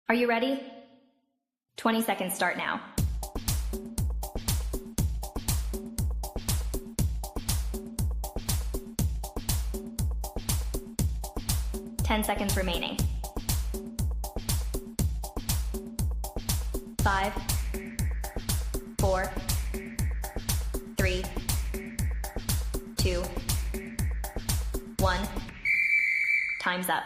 Are you ready? 20 seconds start now. Ten seconds remaining. 5, 4, 3, 2, 1. Time's up.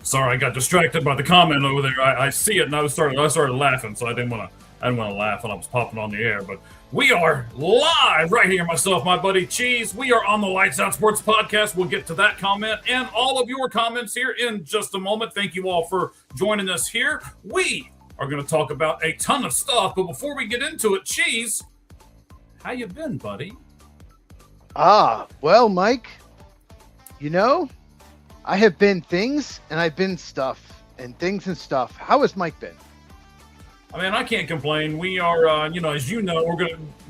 Sorry, I got distracted by the comment over there. I see it and I started laughing, so I didn't want to laugh when I was popping on the air. But we are live right here, myself, my buddy Cheese. We are on the Lights Out Sports Podcast. We'll get to that comment and all of your comments here in just a moment. Thank you all for joining us here. We are going to talk about a ton of stuff, but before we get into it, Cheese, how you been, buddy? Well, Mike, I have been things and I've been stuff and things and stuff. How has Mike been? I mean, I can't complain. We are, as you know,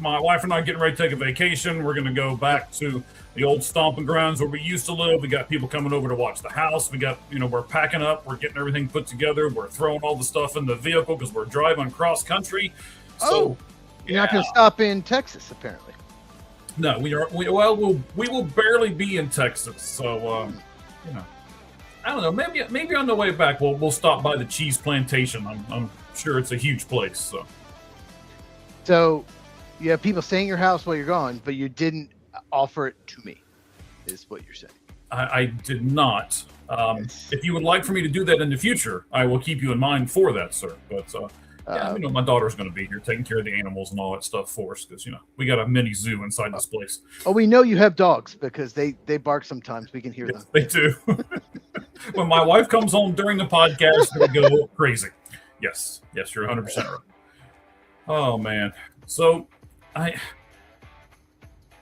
my wife and I are getting ready to take a vacation. We're going to go back to the old stomping grounds where we used to live. We got people coming over to watch the house. We got, we're packing up. We're getting everything put together. We're throwing all the stuff in the vehicle because we're driving cross country. So, you're not going to stop in Texas, apparently. No, we will barely be in Texas. So, I don't know. Maybe on the way back we'll stop by the cheese plantation. I'm sure it's a huge place. So you have people staying in your house while you're gone, but you didn't offer it to me, is what you're saying. I did not. If you would like for me to do that in the future, I will keep you in mind for that, sir. But my daughter's going to be here taking care of the animals and all that stuff for us because we got a mini zoo inside this place. Oh, we know you have dogs because they bark sometimes. We can hear them. They do. When my wife comes home during the podcast, they go crazy. Yes, you're 100% right. Oh man, so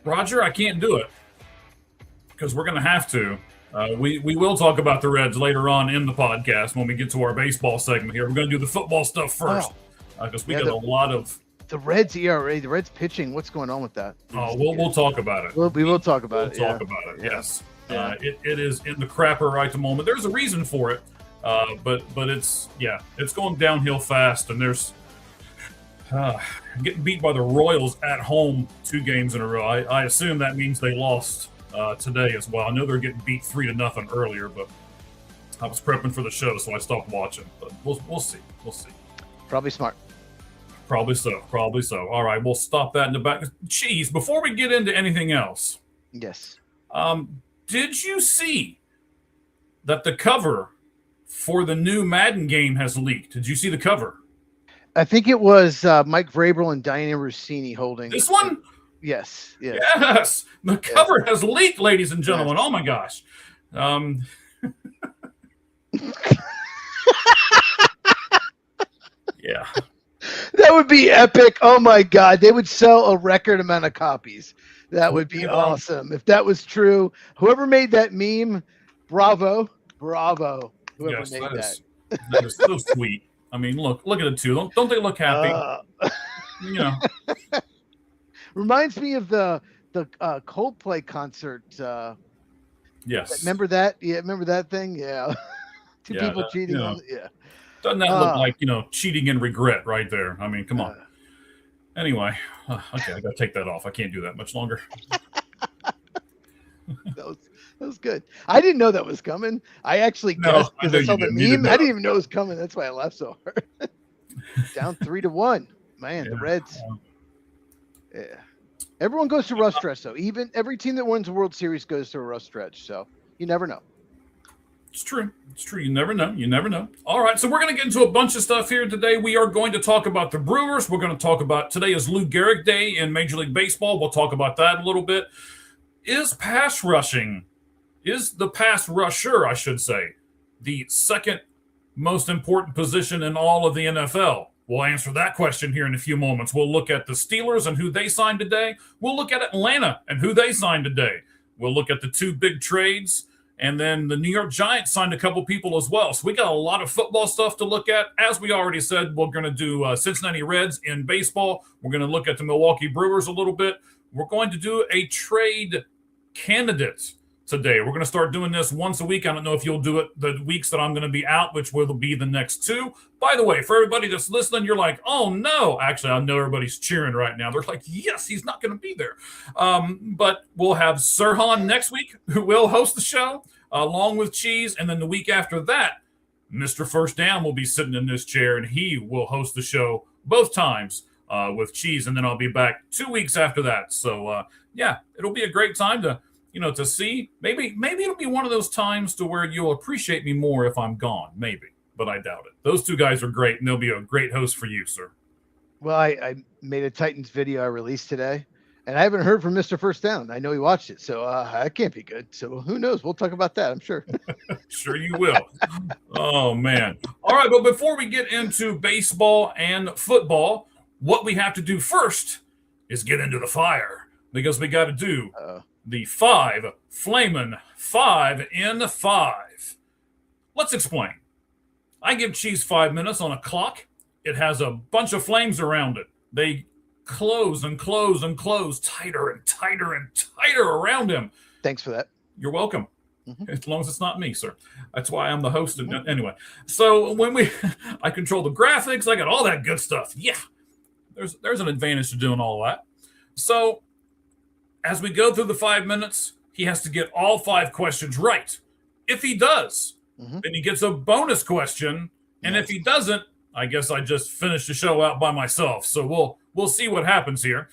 Roger, I can't do it because we're going to have to. We will talk about the Reds later on in the podcast when we get to our baseball segment here. We're going to do the football stuff first because we got a lot of the Reds ERA, the Reds pitching. What's going on with that? We'll talk about it. We will talk about it. We'll talk about it. Yes, it is in the crapper right at the moment. There's a reason for it, but it's going downhill fast, and there's getting beat by the Royals at home 2 games in a row. I assume that means they lost today as well. I know they're getting beat 3-0 earlier, but I was prepping for the show, so I stopped watching. But we'll see. Probably smart. Probably so. All right, we'll stop that in the back. Cheese, before we get into anything else. Yes. Did you see that the cover for the new Madden game has leaked? Did you see the cover? I think it was Mike Vrabel and Diana Rossini holding this one. Yes. The cover has leaked, ladies and gentlemen. Yes. Oh my gosh. Yeah. That would be epic. Oh my God. They would sell a record amount of copies. That would be awesome. If that was true, whoever made that meme, bravo. Whoever made that. That is so sweet. I mean, look at the two. Don't they look happy? Reminds me of the Coldplay concert. Yes. Remember that? Yeah, remember that thing? Yeah. Two people cheating. Doesn't that look like, cheating and regret right there? I mean, come on. Anyway, okay, I got to take that off. I can't do that much longer. That was good. I didn't know that was coming. I actually guessed because I saw the meme. I didn't even know it was coming. That's why I laughed so hard. Down 3-1. Man, the Reds. Yeah. Everyone goes through a rough stretch, though. Every team that wins the World Series goes through a rough stretch. So You never know. It's true. It's true. You never know. You never know. All right. So we're going to get into a bunch of stuff here today. We are going to talk about the Brewers. We're going to talk about today is Lou Gehrig Day in Major League Baseball. We'll talk about that a little bit. Is the pass rusher, I should say, the second most important position in all of the NFL? We'll answer that question here in a few moments. We'll look at the Steelers and who they signed today. We'll look at Atlanta and who they signed today. We'll look at the two big trades. And then the New York Giants signed a couple people as well. So we got a lot of football stuff to look at. As we already said, we're going to do Cincinnati Reds in baseball. We're going to look at the Milwaukee Brewers a little bit. We're going to do a trade candidate today. We're going to start doing this once a week. I don't know if you'll do it the weeks that I'm going to be out, which will be the next two. By the way, for everybody that's listening, you're like, oh, no. Actually, I know everybody's cheering right now. They're like, yes, he's not going to be there. But we'll have Sirhan next week, who will host the show, along with Cheese. And then the week after that, Mr. First Down will be sitting in this chair, and he will host the show both times with Cheese. And then I'll be back 2 weeks after that. So, yeah, it'll be a great time to see. Maybe it'll be one of those times to where you'll appreciate me more if I'm gone. Maybe, but I doubt it. Those two guys are great, and they'll be a great host for you, sir. Well, I made a Titans video I released today, and I haven't heard from Mr. First Down. I know he watched it, so that can't be good. So who knows? We'll talk about that, I'm sure. Sure you will. Oh, man. All right, but before we get into baseball and football, what we have to do first is get into the fire, because we got to do the 5 Flamin' 5 in 5. Let's explain. I give Cheese 5 minutes on a clock. It has a bunch of flames around it. They close and close and close, tighter and tighter and tighter around him. Thanks for that. You're welcome. As long as it's not me, sir. That's why I'm the host. Anyway, so when I control the graphics, I got all that good stuff. Yeah, there's an advantage to doing all that. So as we go through the 5 minutes, he has to get all 5 questions right. If he does, then he gets a bonus question. And if he doesn't, I guess I just finished the show out by myself. So we'll see what happens here.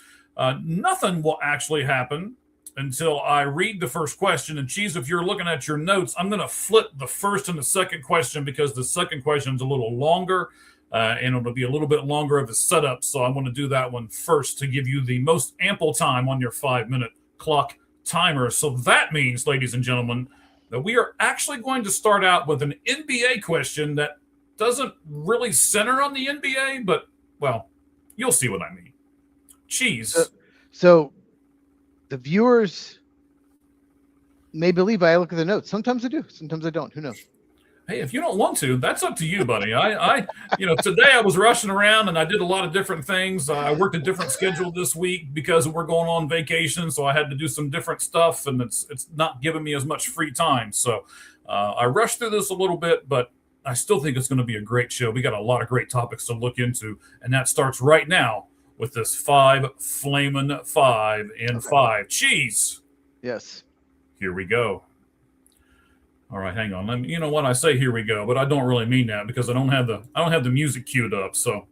Nothing will actually happen until I read the first question. And Cheese, if you're looking at your notes, I'm going to flip the first and the second question because the second question is a little longer. And it'll be a little bit longer of a setup. So I want to do that one first to give you the most ample time on your 5-minute clock timer. So that means, ladies and gentlemen, that we are actually going to start out with an NBA question that doesn't really center on the NBA, but, well, you'll see what I mean. Cheese. So the viewers may believe I look at the notes. Sometimes I do. Sometimes I don't. Who knows? Hey, if you don't want to, that's up to you, buddy. I today I was rushing around and I did a lot of different things. I worked a different schedule this week because we're going on vacation, so I had to do some different stuff, and it's not giving me as much free time. So I rushed through this a little bit, but I still think it's going to be a great show. We got a lot of great topics to look into, and that starts right now with this 5 Flamin' 5 in 5. Cheese. Yes. Here we go. All right, hang on. You know what? I say here we go, but I don't really mean that because I don't have the music queued up. So,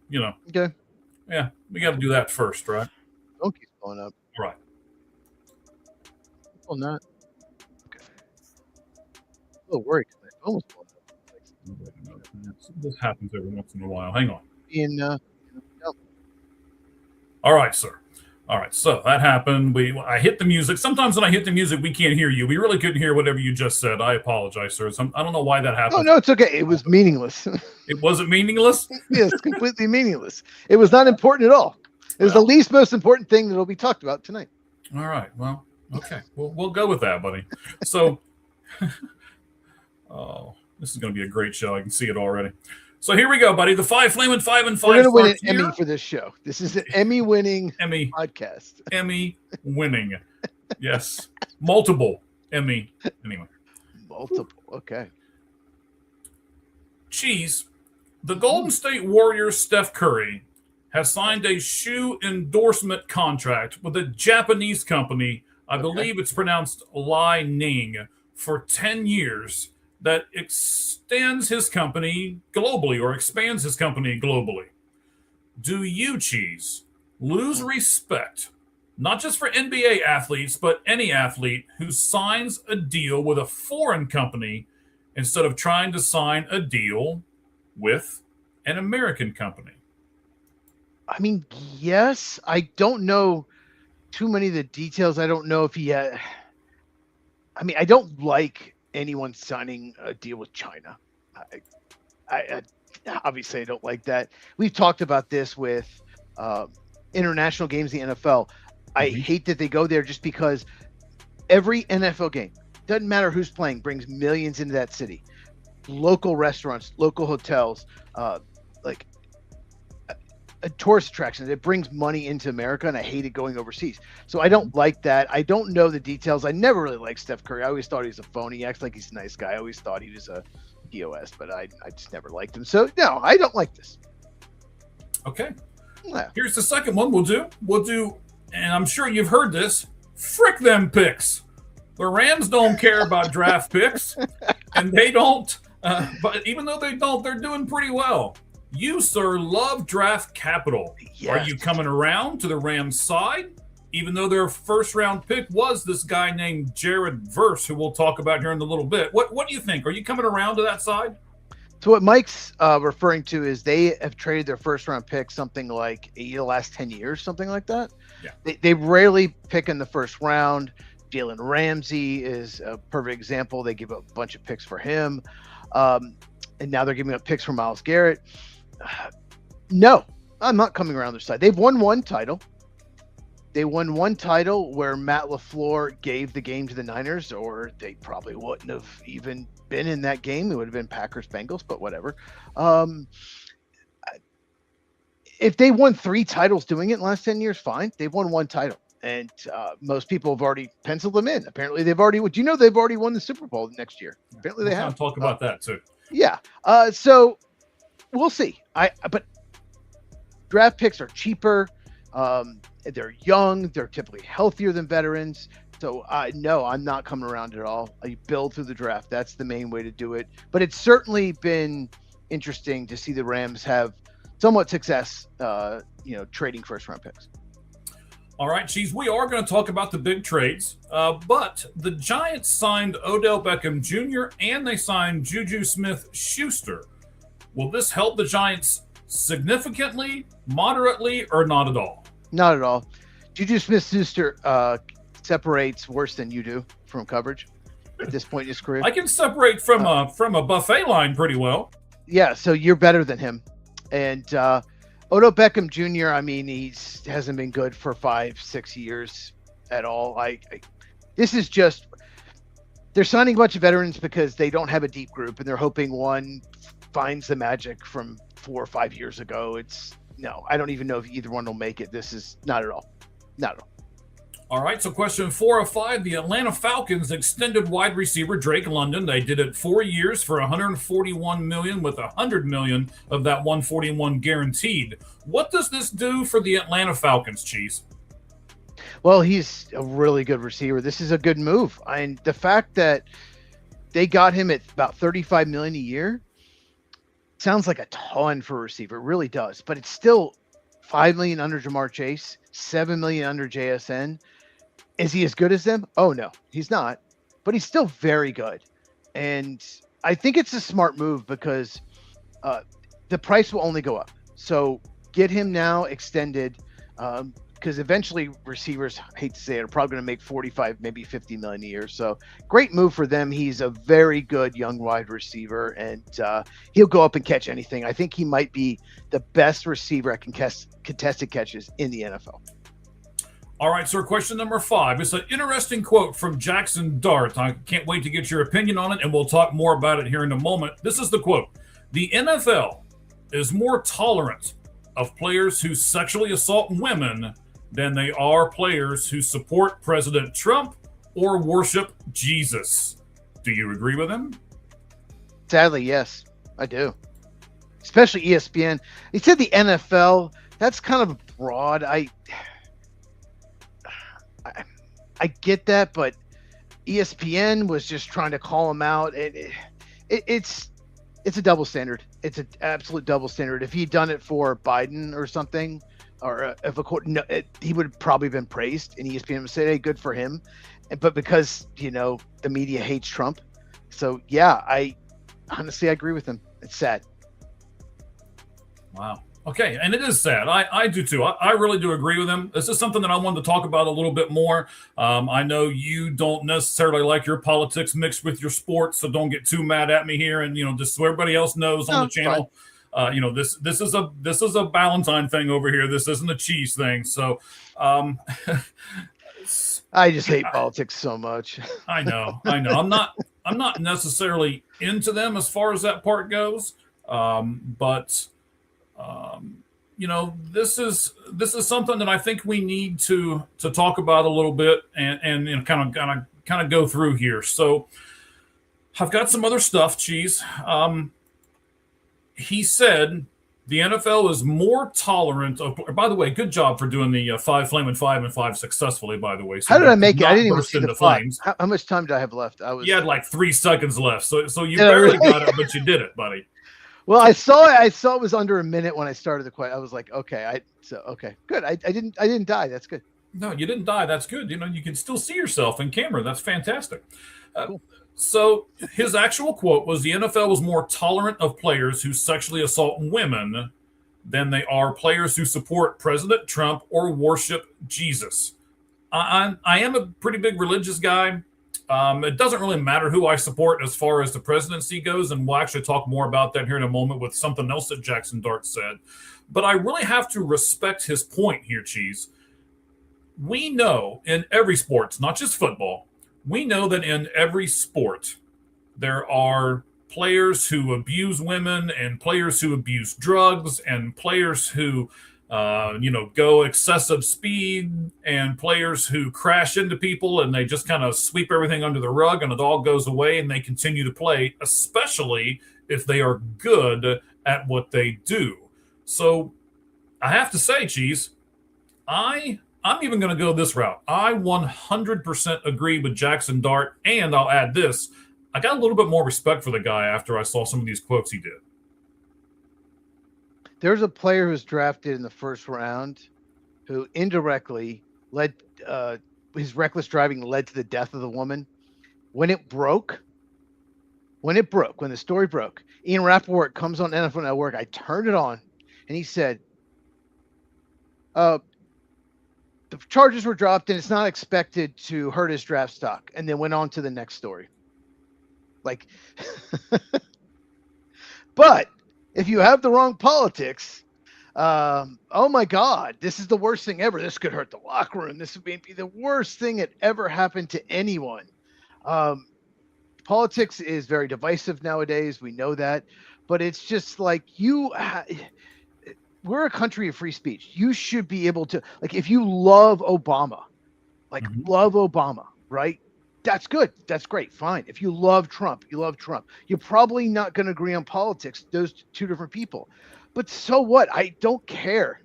Okay. Yeah, we got to do that first, right? Don't keep blowing up. All right. Well, not. Okay. A little worried because my phone was blowing up. This happens every once in a while. Hang on. All right, sir. All right, so that happened. I hit the music. Sometimes when I hit the music, we can't hear you. We really couldn't hear whatever you just said. I apologize, sir. I don't know why that happened. Oh, no, it's okay. It was meaningless. It wasn't meaningless? Yes, completely meaningless. It was not important at all. It was the least most important thing that will be talked about tonight. All right. Well, okay. We'll go with that, buddy. So, this is going to be a great show. I can see it already. So here we go, buddy. The 5 Flamin' 5 and 5. We're going to win an Emmy for this show. This is an Emmy-winning podcast. Emmy winning. Yes. Multiple Emmy. Anyway. Multiple. Okay. Cheese. The Golden State Warriors' Steph Curry has signed a shoe endorsement contract with a Japanese company. I believe it's pronounced Li Ning, for 10 years. That extends his company globally or expands his company globally. Do you, Cheese, lose respect not just for NBA athletes, but any athlete who signs a deal with a foreign company instead of trying to sign a deal with an American company? I mean, yes. I don't know too many of the details. I don't know if he had. I mean, I don't like anyone signing a deal with China. I obviously I don't like that. We've talked about this with international games in the NFL. I hate that they go there just because every NFL game, doesn't matter who's playing, brings millions into that city. Local restaurants, local hotels, tourist attractions. It brings money into America, and I hate it going overseas. So I don't like that. I don't know the details. I never really liked Steph Curry. I always thought he was a phony. He acts like he's a nice guy. I always thought he was a POS, but I just never liked him. So no, I don't like this. Okay. Yeah. Here's the second one we'll do, and I'm sure you've heard this, frick them picks. The Rams don't care about draft picks, and they don't, but even though they don't, they're doing pretty well. You, sir, love draft capital. Yes. Are you coming around to the Rams' side? Even though their first-round pick was this guy named Jared Verse, who we'll talk about here in a little bit. What do you think? Are you coming around to that side? So what Mike's referring to is they have traded their first-round pick something like the last 10 years, something like that. Yeah. They rarely pick in the first round. Jalen Ramsey is a perfect example. They give up a bunch of picks for him. And now they're giving up picks for Myles Garrett. No, I'm not coming around their side. They've won one title. They won one title where Matt LaFleur gave the game to the Niners, or they probably wouldn't have even been in that game. It would have been Packers-Bengals, but whatever. If they won 3 titles doing it in the last 10 years, fine. They've won one title. And most people have already penciled them in. Apparently, they've already. Do you know they've already won the Super Bowl next year? Apparently, they have. Talk about that too. Yeah. So we'll see. But draft picks are cheaper. They're young. They're typically healthier than veterans. So no, I'm not coming around at all. You build through the draft. That's the main way to do it. But it's certainly been interesting to see the Rams have somewhat success. Trading first round picks. All right, Cheese, we are going to talk about the big trades, but the Giants signed Odell Beckham Jr. and they signed Juju Smith-Schuster. Will this help the Giants significantly, moderately, or not at all? Not at all. Juju Smith-Schuster separates worse than you do from coverage at this point in his career. I can separate from a buffet line pretty well. Yeah, so you're better than him. And Odell Beckham Jr., I mean, hasn't been good for 5-6 years at all. This is just, they're signing a bunch of veterans because they don't have a deep group, and they're hoping one finds the magic from 4 or 5 years ago. No, I don't even know if either one will make it. This is not at all. Not at all. All right, so question 4 of 5. The Atlanta Falcons extended wide receiver Drake London. They did it 4 years for $141 million, with $100 million of that $141 guaranteed. What does this do for the Atlanta Falcons, Cheese? Well, he's a really good receiver. This is a good move. And the fact that they got him at about $35 million a year sounds like a ton for a receiver. It really does. But it's still $5 million under Jamar Chase, $7 million under JSN. Is he as good as them? Oh, no, he's not. But he's still very good. And I think it's a smart move because the price will only go up. So get him now extended because eventually receivers, I hate to say it, are probably going to make 45, maybe 50 million a year. So great move for them. He's a very good young wide receiver, and he'll go up and catch anything. I think he might be the best receiver at contested catches in the NFL. All right, sir, question number 5. It's an interesting quote from Jackson Dart. I can't wait to get your opinion on it, and we'll talk more about it here in a moment. This is the quote. The NFL is more tolerant of players who sexually assault women than they are players who support President Trump or worship Jesus. Do you agree with him? Sadly, yes, I do. Especially ESPN. He said the NFL. That's kind of broad. I get that, but ESPN was just trying to call him out. It's a double standard. It's an absolute double standard. If he'd done it for Biden or something, or if a quote, no, he would have probably been praised, and ESPN would say, "Hey, good for him." But because the media hates Trump, so yeah, I honestly agree with him. It's sad. Wow. Okay, and it is sad. I do too. I really do agree with him. This is something that I wanted to talk about a little bit more. I know you don't necessarily like your politics mixed with your sports, so don't get too mad at me here. And just so everybody else knows on the channel, this is a Valentine thing over here. This isn't a cheese thing. So, I just hate politics so much. I know. I'm not necessarily into them as far as that part goes, but. This is something that I think we need to talk about a little bit and kind of go through here. So I've got some other stuff, Cheese. He said the NFL is more tolerant of. By the way, good job for doing the 5 Flaming 5 and 5 successfully. By the way, so how did I make it? I didn't even see the flames. How much time did I have left? You had like 3 seconds left, so you barely got it, but you did it, buddy. Well, I saw it was under a minute when I started the question. I was like, okay, good. I didn't die. That's good. No, you didn't die. That's good. You can still see yourself in camera. That's fantastic. Cool. So his actual quote was, the NFL was more tolerant of players who sexually assault women than they are players who support President Trump or worship Jesus. I am a pretty big religious guy. It doesn't really matter who I support as far as the presidency goes, and we'll actually talk more about that here in a moment with something else that Jackson Dart said. But I really have to respect his point here, Cheese. We know in every sport, not just football, we know that in every sport there are players who abuse women and players who abuse drugs and players who go excessive speed and players who crash into people and they just kind of sweep everything under the rug and it all goes away and they continue to play, especially if they are good at what they do. So I have to say, Cheese, I'm even going to go this route. I 100% agree with Jackson Dart, and I'll add this. I got a little bit more respect for the guy after I saw some of these quotes he did. There's a player who was drafted in the first round who indirectly led his reckless driving led to the death of the woman. When the story broke, Ian Rappaport comes on NFL Network. I turned it on and he said, the charges were dropped and it's not expected to hurt his draft stock, and then went on to the next story. Like, but if you have the wrong politics, oh my God, this is the worst thing ever. This could hurt the locker room. This would be the worst thing that ever happened to anyone. Politics is very divisive nowadays. We know that, but it's just like we're a country of free speech. You should be able to, like, if you love Obama, love Obama, right? That's good. That's great. Fine. If you love Trump, you love Trump. You're probably not going to agree on politics. Those two different people. But so what? I don't care.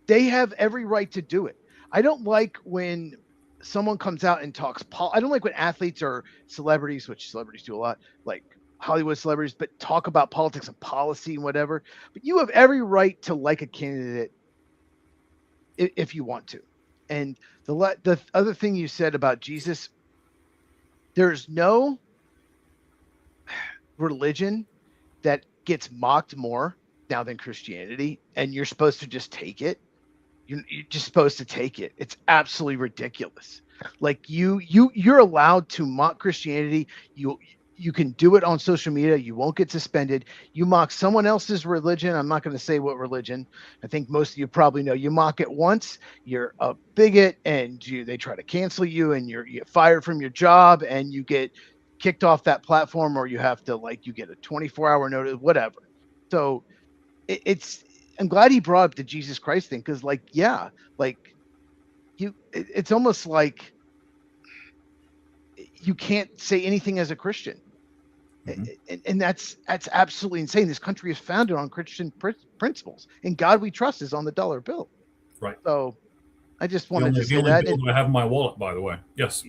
They have every right to do it. I don't like when someone comes out and talks. I don't like when athletes or celebrities, which celebrities do a lot, like Hollywood celebrities, but talk about politics and policy and whatever. But you have every right to like a candidate if you want to. And the other thing you said about Jesus, there's no religion that gets mocked more now than Christianity, and you're supposed to just take it. You're just supposed to take it. It's absolutely ridiculous. Like you're allowed to mock Christianity. You can do it on social media. You won't get suspended. You mock someone else's religion. I'm not going to say what religion. I think most of you probably know. You mock it once, you're a bigot, and they try to cancel you, and you're fired from your job, and you get kicked off that platform, or you have to you get a 24-hour notice, whatever. So I'm glad he brought up the Jesus Christ thing, because it's almost like you can't say anything as a Christian. Mm-hmm. And that's absolutely insane. This country is founded on Christian principles, and God we trust is on the dollar bill. Right. So I just wanted to say that. I have in my wallet, by the way. Yes.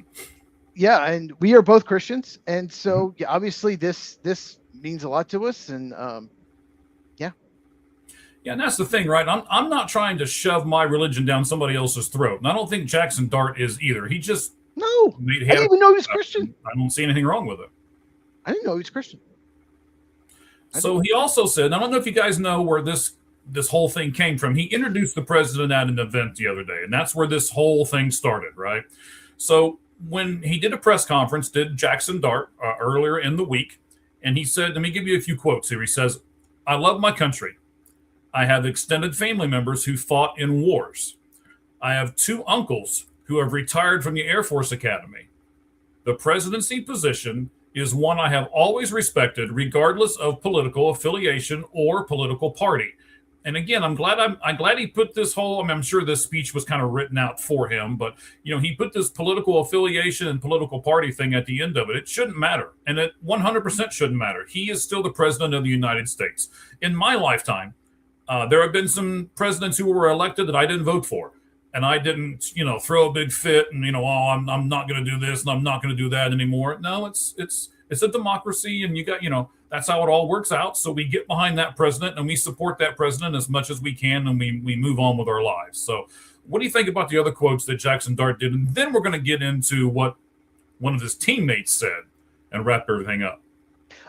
Yeah, and we are both Christians, and so obviously this means a lot to us, and Yeah, and that's the thing, right? I'm not trying to shove my religion down somebody else's throat, and I don't think Jackson Dart is either. He just No, made I didn't even know he was Christian. I don't see anything wrong with it. I didn't know he was Christian. So he also said, I don't know if you guys know where this whole thing came from. He introduced the president at an event the other day, and that's where this whole thing started, right? So when he did a press conference, did Jackson Dart earlier in the week, and he said, let me give you a few quotes here. He says, "I love my country. I have extended family members who fought in wars. I have 2 uncles who have retired from the Air Force Academy. The presidency position is one I have always respected, regardless of political affiliation or political party." And again, I'm glad he put this whole. I mean, I'm sure this speech was kind of written out for him, but he put this political affiliation and political party thing at the end of it. It shouldn't matter, and it 100% shouldn't matter. He is still the president of the United States. In my lifetime, there have been some presidents who were elected that I didn't vote for. And I didn't, throw a big fit and, I'm not going to do this and I'm not going to do that anymore. No, it's a democracy, and you got, that's how it all works out. So we get behind that president and we support that president as much as we can, and we move on with our lives. So what do you think about the other quotes that Jackson Dart did? And then we're going to get into what one of his teammates said and wrap everything up.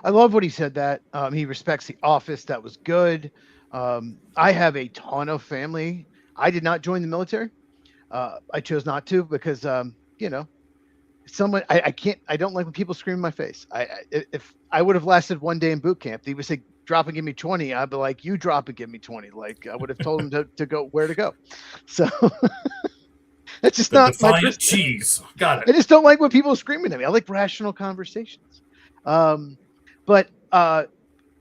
I love what he said, that he respects the office. That was good. I have a ton of family. I did not join the military. I chose not to because, I don't like when people scream in my face. If I would have lasted one day in boot camp, they would say, drop and give me 20. I'd be like, you drop and give me 20. Like, I would have told him to go where to go. So that's just not my cheese. Got it. I just don't like when people are screaming at me. I like rational conversations. But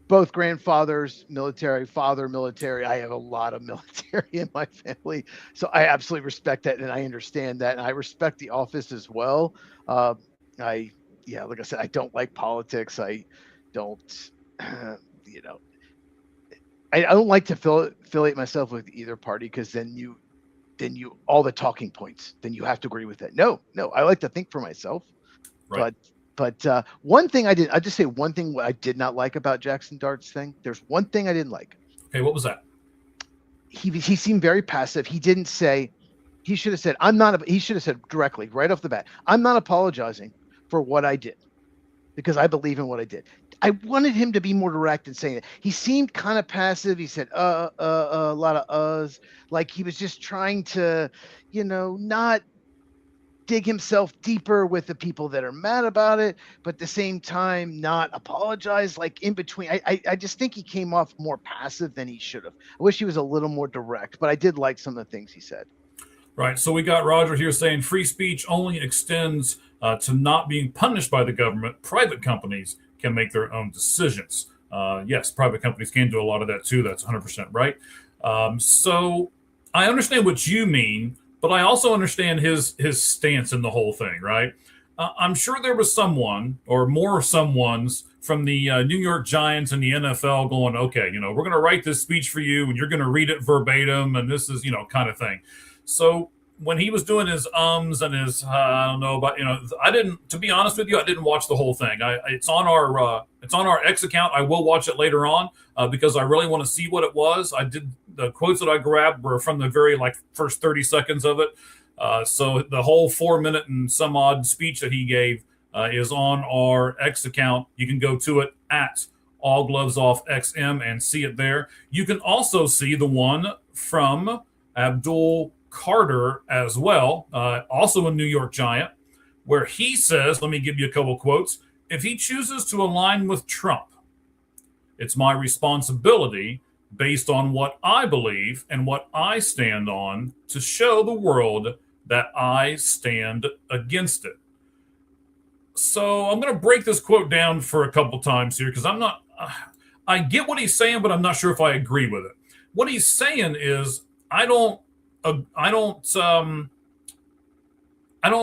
both grandfathers, military, father, military. I have a lot of military in my family. So I absolutely respect that. And I understand that. And I respect the office as well. Like I said, I don't like politics. I don't, I don't like to affiliate myself with either party, because then you all the talking points, then you have to agree with it. No, I like to think for myself. Right. But one thing I'll just say one thing I did not like about Jackson Dart's thing. There's one thing I didn't like. Okay, what was that? He seemed very passive. He didn't say, he should have said, he should have said directly right off the bat, "I'm not apologizing for what I did because I believe in what I did." I wanted him to be more direct in saying that. He seemed kind of passive. He said, a lot of uhs, like he was just trying to, not dig himself deeper with the people that are mad about it, but at the same time not apologize, like in between. I just think he came off more passive than he should have. I wish he was a little more direct, but I did like some of the things he said. Right. So we got Roger here saying free speech only extends to not being punished by the government. Private companies can make their own decisions. Yes, private companies can do a lot of that too. That's 100% right. So I understand what you mean, but I also understand his stance in the whole thing, right? I'm sure there was someone or more someones from the New York Giants and the NFL going, okay, we're going to write this speech for you and you're going to read it verbatim, and this is, kind of thing. So when he was doing his and his, I don't know about, I didn't, to be honest with you, I didn't watch the whole thing. It's on our X account. I will watch it later on because I really want to see what it was. The quotes that I grabbed were from the very first 30 seconds of it. So the whole 4-minute and some odd speech that he gave is on our X account. You can go to it at All Gloves Off XM and see it there. You can also see the one from Abdul Carter as well, also a New York Giant, where he says, let me give you a couple quotes, "If he chooses to align with Trump, it's my responsibility based on what I believe and what I stand on to show the world that I stand against it." So I'm going to break this quote down for a couple times here because I get what he's saying, but I'm not sure if I agree with it. What he's saying is, I don't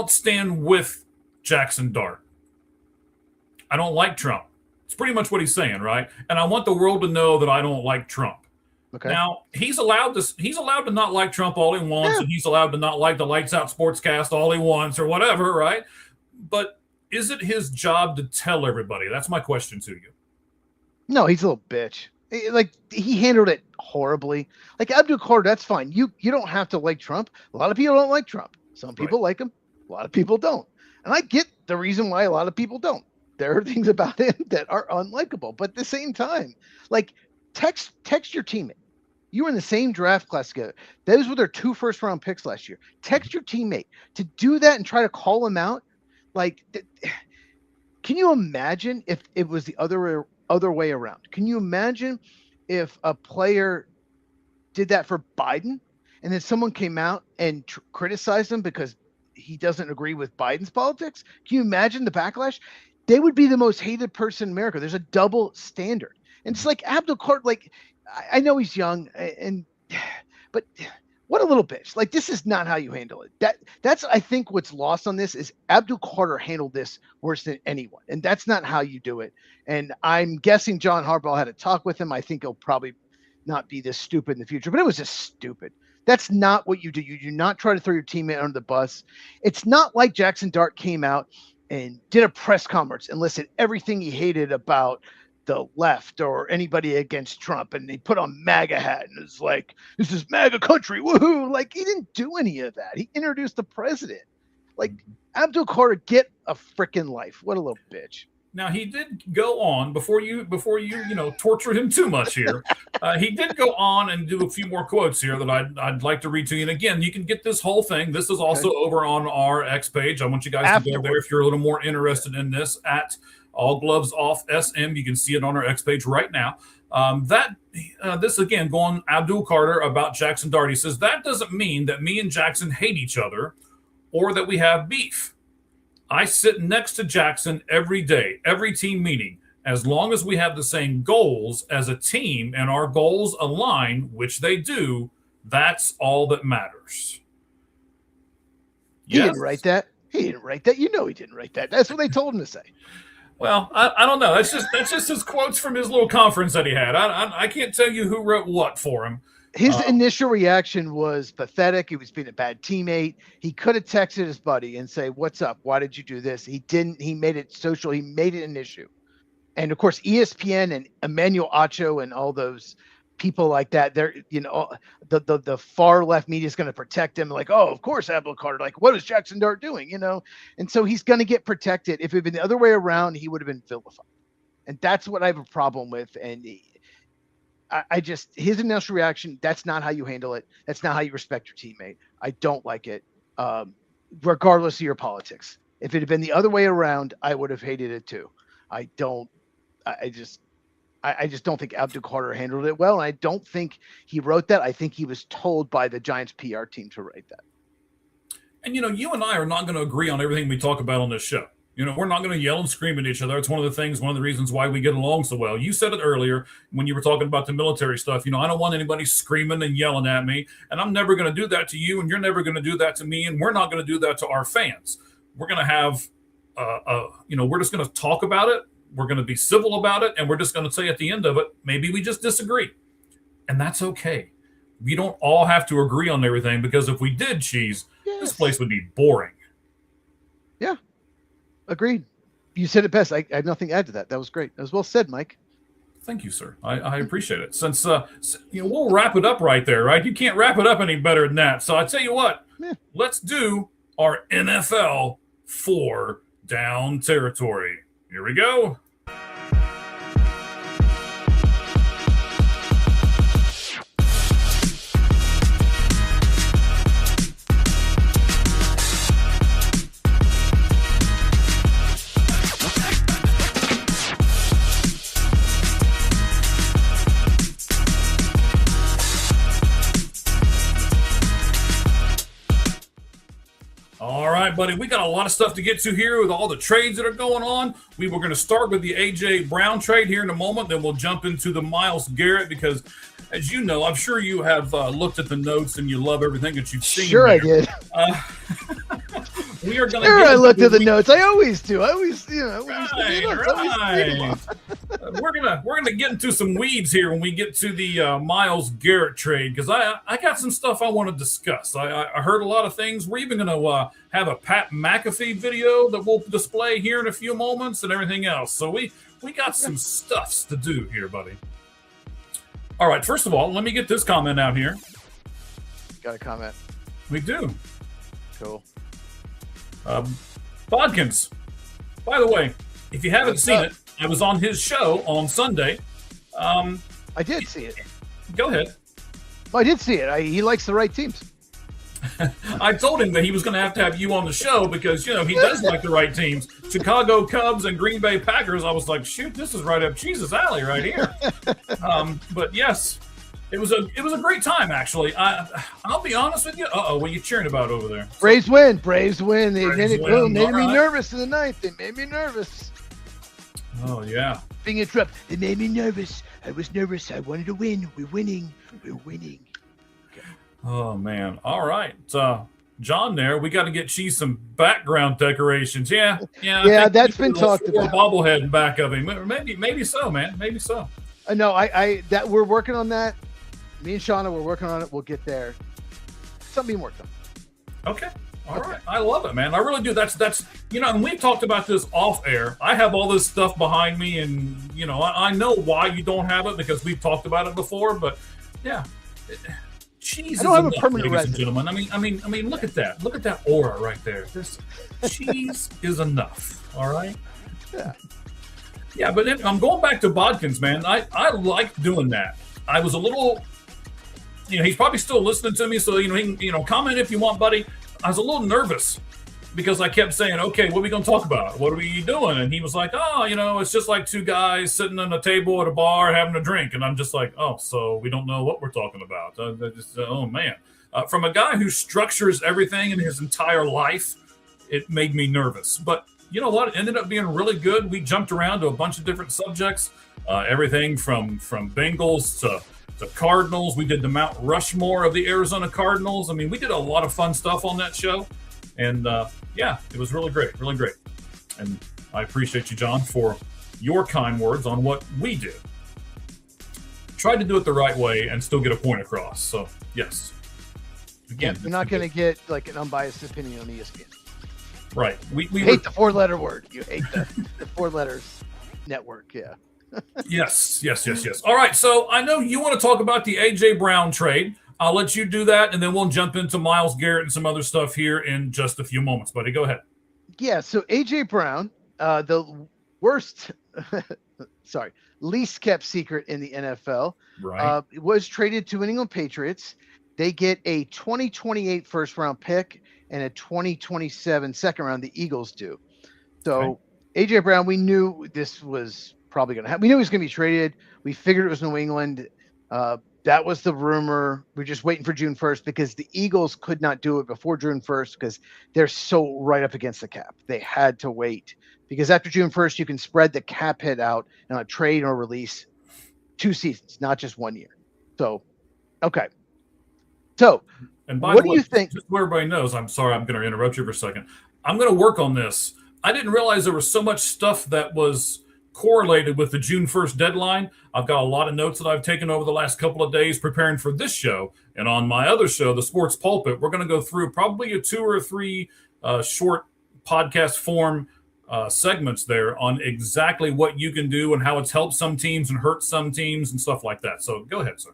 stand with Jackson Dart. I don't like Trump. It's pretty much what he's saying, right? And I want the world to know that I don't like Trump. Okay. Now he's allowed to not like Trump all he wants, and he's allowed to not like the Lights Out Sportscast all he wants or whatever, right? But is it his job to tell everybody? That's my question to you. No, he's a little bitch. Like he handled it horribly. Like Abdul Carter, that's fine. You don't have to like Trump. A lot of people don't like Trump. Some people like him. A lot of people don't. And I get the reason why a lot of people don't. There are things about him that are unlikable. But at the same time, like text your teammate. You were in the same draft class together. Those were their 2 first-round picks last year. Text your teammate to do that and try to call him out. Like, can you imagine if it was the other way around? Can you imagine if a player did that for Biden and then someone came out and criticized him because he doesn't agree with Biden's politics? Can you imagine the backlash? They would be the most hated person in America. There's a double standard. And it's like Abdul Carter, like, I know he's young, but what a little bitch. Like, this is not how you handle it. That's I think what's lost on this is Abdul Carter handled this worse than anyone, and that's not how you do it. And I'm guessing John Harbaugh had a talk with him. I think he'll probably not be this stupid in the future, but it was just stupid. That's not what you do. You do not try to throw your teammate under the bus. It's not like Jackson Dart came out and did a press conference and listed everything he hated about the left or anybody against Trump, and he put on MAGA hat and it's like, this is MAGA country, woohoo! Like, he didn't do any of that. He introduced the president. Like, Abdul Carter, get a freaking life. What a little bitch. Now, he did go on before you tortured him too much here. He did go on and do a few more quotes here that I'd like to read to you. And again, you can get this whole thing. This is also over on our X page. I want you guys to go there if you're a little more interested in this at All Gloves Off SM. You can see it on our X page right now. This again, going Abdul Carter about Jackson Dart. He says, that doesn't mean that me and Jackson hate each other or that we have beef. I sit next to Jackson every day, every team meeting. As long as we have the same goals as a team and our goals align, which they do, that's all that matters. He didn't write that. He didn't write that. You know he didn't write that. That's what they told him to say. Well, I don't know. That's just his quotes from his little conference that he had. I can't tell you who wrote what for him. His initial reaction was pathetic. He was being a bad teammate. He could have texted his buddy and say, "What's up? Why did you do this?" He didn't. He made it social. He made it an issue. And of course, ESPN and Emmanuel Acho and all those people like that, they're, the far left media is going to protect him. Like, oh, of course, Abdul Carter. Like, what is Jackson Dart doing? And so he's going to get protected. If it had been the other way around, he would have been vilified. And that's what I have a problem with. And I just, his initial reaction, that's not how you handle it. That's not how you respect your teammate. I don't like it, regardless of your politics. If it had been the other way around, I would have hated it too. I just don't think Abdul Carter handled it well. And I don't think he wrote that. I think he was told by the Giants PR team to write that. And, you and I are not going to agree on everything we talk about on this show. We're not going to yell and scream at each other. It's one of the reasons why we get along so well. You said it earlier when you were talking about the military stuff. I don't want anybody screaming and yelling at me, and I'm never going to do that to you, and you're never going to do that to me, and we're not going to do that to our fans. We're going to have, we're just going to talk about it. We're going to be civil about it, and we're just going to say at the end of it, maybe we just disagree. And that's okay. We don't all have to agree on everything, because if we did, Cheese, this place would be boring. Yeah. Agreed. You said it best. I have nothing to add to that. That was great. That was well said, Mike. Thank you, sir. I appreciate it. Since we'll wrap it up right there, right? You can't wrap it up any better than that. So I tell you what, let's do our NFL 4 down territory. Here we go. All right, buddy, we got a lot of stuff to get to here with all the trades that are going on. We were going to start with the A.J. Brown trade here in a moment. Then we'll jump into the Myles Garrett because, as you know, I'm sure you have looked at the notes and you love everything that you've seen. Sure, I did. We are going to. Sure, I looked at the notes. I always do. I always, Right. We're gonna get into some weeds here when we get to the Myles Garrett trade because I got some stuff I want to discuss. I heard a lot of things. We're even gonna have a Pat McAfee video that we'll display here in a few moments and everything else. So we got some stuffs to do here, buddy. All right. First of all, let me get this comment out here. Got a comment. We do. Cool. Bodkins. By the way, if you haven't What's seen up? it, I was on his show on Sunday. I did see it. Go ahead. Well, I did see it. He likes the right teams. I told him that he was going to have you on the show because, he does like the right teams. Chicago Cubs and Green Bay Packers. I was like, shoot, this is right up Jesus' alley right here. But yes, it was a great time, actually. I'll be honest with you. What are you cheering about over there? Braves win. Braves win. They Braves made win. me All right. nervous in the ninth. They made me nervous. Oh, yeah. Being interrupted. They made me nervous. I was nervous. I wanted to win. We're winning. We're winning. Oh, man. All right. John there, we got to get Cheese some background decorations. Yeah. I think that's we been need a talked little about. bobblehead in back of him. Maybe so, man. Maybe so. No, that we're working on that. Me and Shauna, we're working on it. We'll get there. Something being worked on. Okay. All right. I love it, man. I really do. That's and we've talked about this off air. I have all this stuff behind me, and I know why you don't have it because we've talked about it before. But yeah, cheese. I don't have a enough, permanent ladies and resident. gentlemen. I mean, look at that. Look at that aura right there. This cheese is enough. All right. Yeah. Yeah, but I'm going back to Bodkins, man. I like doing that. I was a little, he's probably still listening to me, so he can, comment if you want, buddy. I was a little nervous because I kept saying, okay, what are we going to talk about? What are we doing? And he was like, it's just like two guys sitting on a table at a bar having a drink. And I'm just like, oh, so we don't know what we're talking about. Oh, man. From a guy who structures everything in his entire life, it made me nervous. But you know what? It ended up being really good. We jumped around to a bunch of different subjects, everything from Bengals to Cardinals. We did the Mount Rushmore of the Arizona Cardinals. I mean, we did a lot of fun stuff on that show. And it was really great, really great. And I appreciate you, John, for your kind words on what we did. Tried to do it the right way and still get a point across. So, yes. Again, You're not going to get like an unbiased opinion on ESPN. Right. We hate the four-letter word. You hate the four letters network. Yeah. Yes. All right. So I know you want to talk about the A.J. Brown trade. I'll let you do that, and then we'll jump into Myles Garrett and some other stuff here in just a few moments, buddy. Go ahead. Yeah, so A.J. Brown, the worst, least kept secret in the NFL, Right. was traded to New England Patriots. They get a 2028 first-round pick and a 2027 second round, the Eagles do. So Okay. A.J. Brown, we knew this was probably going to happen. We knew he was going to be traded. We figured it was New England. That was the rumor. We're just waiting for June 1st because the Eagles could not do it before June 1st because they're so right up against the cap. They had to wait because after June 1st, you can spread the cap hit out and a trade or release 2 seasons, not just 1 year. So, okay. So, And by what the do way, you think? just so everybody knows, I'm sorry, I'm going to interrupt you for a second. I'm going to work on this. I didn't realize there was so much stuff that was correlated with the June 1st deadline. I've got a lot of notes that I've taken over the last couple of days preparing for this show. And on my other show, The Sports Pulpit, we're going to go through probably a 2 or 3 short podcast form segments there on exactly what you can do and how it's helped some teams and hurt some teams and stuff like that. So go ahead, sir.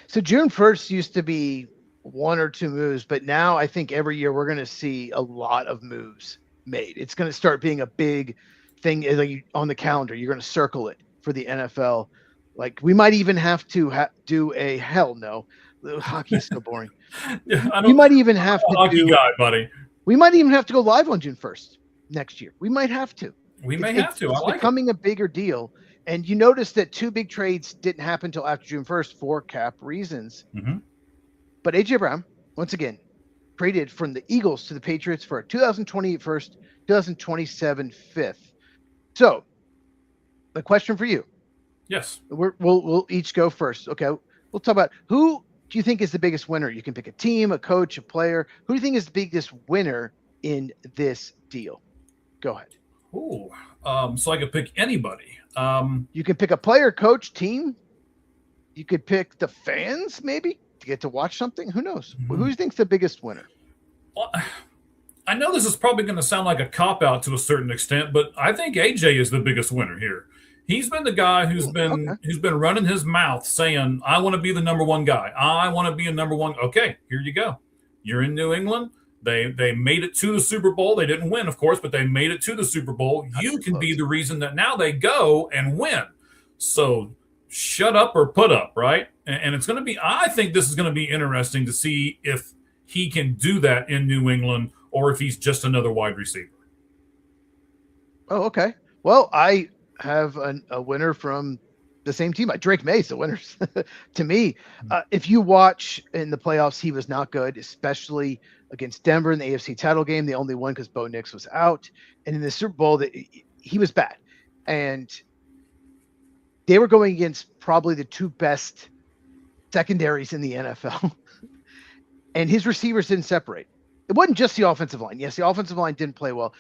So June 1st used to be 1 or 2 moves, but now I think every year we're going to see a lot of moves made. It's going to start being a big thing like on the calendar. You're going to circle it for the NFL. Like we might even have to do a hell no. Hockey is so boring. Yeah, We might even have to hockey do. guy, buddy. We might even have to go live on June 1st next year. We might have to. We may have to. I It's like it. becoming a bigger deal. And you notice that 2 big trades didn't happen until after June 1st for cap reasons. Mm-hmm. But A.J. Brown, once again, traded from the Eagles to the Patriots for a 2028 first, 2027 fifth. So, the question for you, Yes. we'll each go first. Okay, we'll talk about who do you think is the biggest winner? You can pick a team, a coach, a player. Who do you think is the biggest winner in this deal? Go ahead. Ooh. So I could pick anybody. You can pick a player, coach, team. You could pick the fans, maybe, to get to watch something. Who knows? Mhm. Who do you think's the biggest winner? Well, I know this is probably going to sound like a cop-out to a certain extent, but I think AJ is the biggest winner here. He's been the guy who's been running his mouth saying, "I want to be the number one guy. I want to be a number one." Okay, here you go. You're in New England. They made it to the Super Bowl. They didn't win, of course, but they made it to the Super Bowl. You can be the reason that now they go and win. So shut up or put up, right? And it's going to be. I think this is going to be interesting to see if he can do that in New England or if he's just another wide receiver. Oh, okay. Well, I have a winner from the same team. Drake May's the winner to me. If you watch in the playoffs, he was not good, especially against Denver in the AFC title game. They only won because Bo Nix was out. And in the Super Bowl, he was bad. And they were going against probably the two best secondaries in the NFL. And his receivers didn't separate. It wasn't just the offensive line. Yes, the offensive line didn't play well,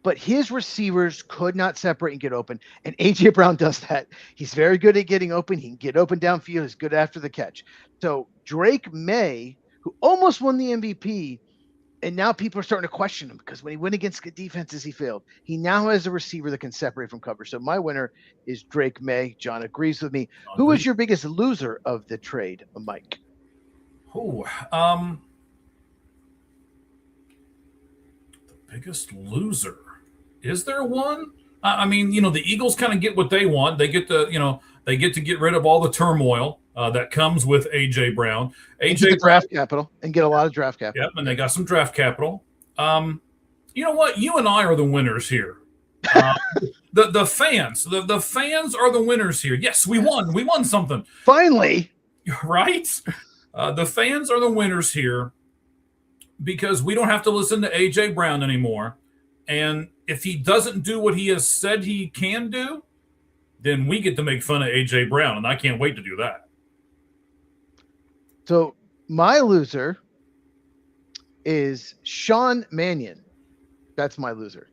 but his receivers could not separate and get open. And A.J. Brown does that. He's very good at getting open. He can get open downfield. He's good after the catch. So Drake May, who almost won the MVP, and now people are starting to question him because when he went against good defenses, he failed. He now has a receiver that can separate from cover. So my winner is Drake May. John agrees with me. Who was your biggest loser of the trade, Mike? The biggest loser. Is there one? I mean, the Eagles kind of get what they want. They get to get rid of all the turmoil that comes with A.J. Brown. AJ draft capital and get a lot of draft capital. Yep, and they got some draft capital. You know what? You and I are the winners here. The fans, the fans are the winners here. Yes, we won. We won something. Finally. Right? The fans are the winners here because we don't have to listen to A.J. Brown anymore. And if he doesn't do what he has said he can do, then we get to make fun of A.J. Brown, and I can't wait to do that. So my loser is Sean Mannion. That's my loser.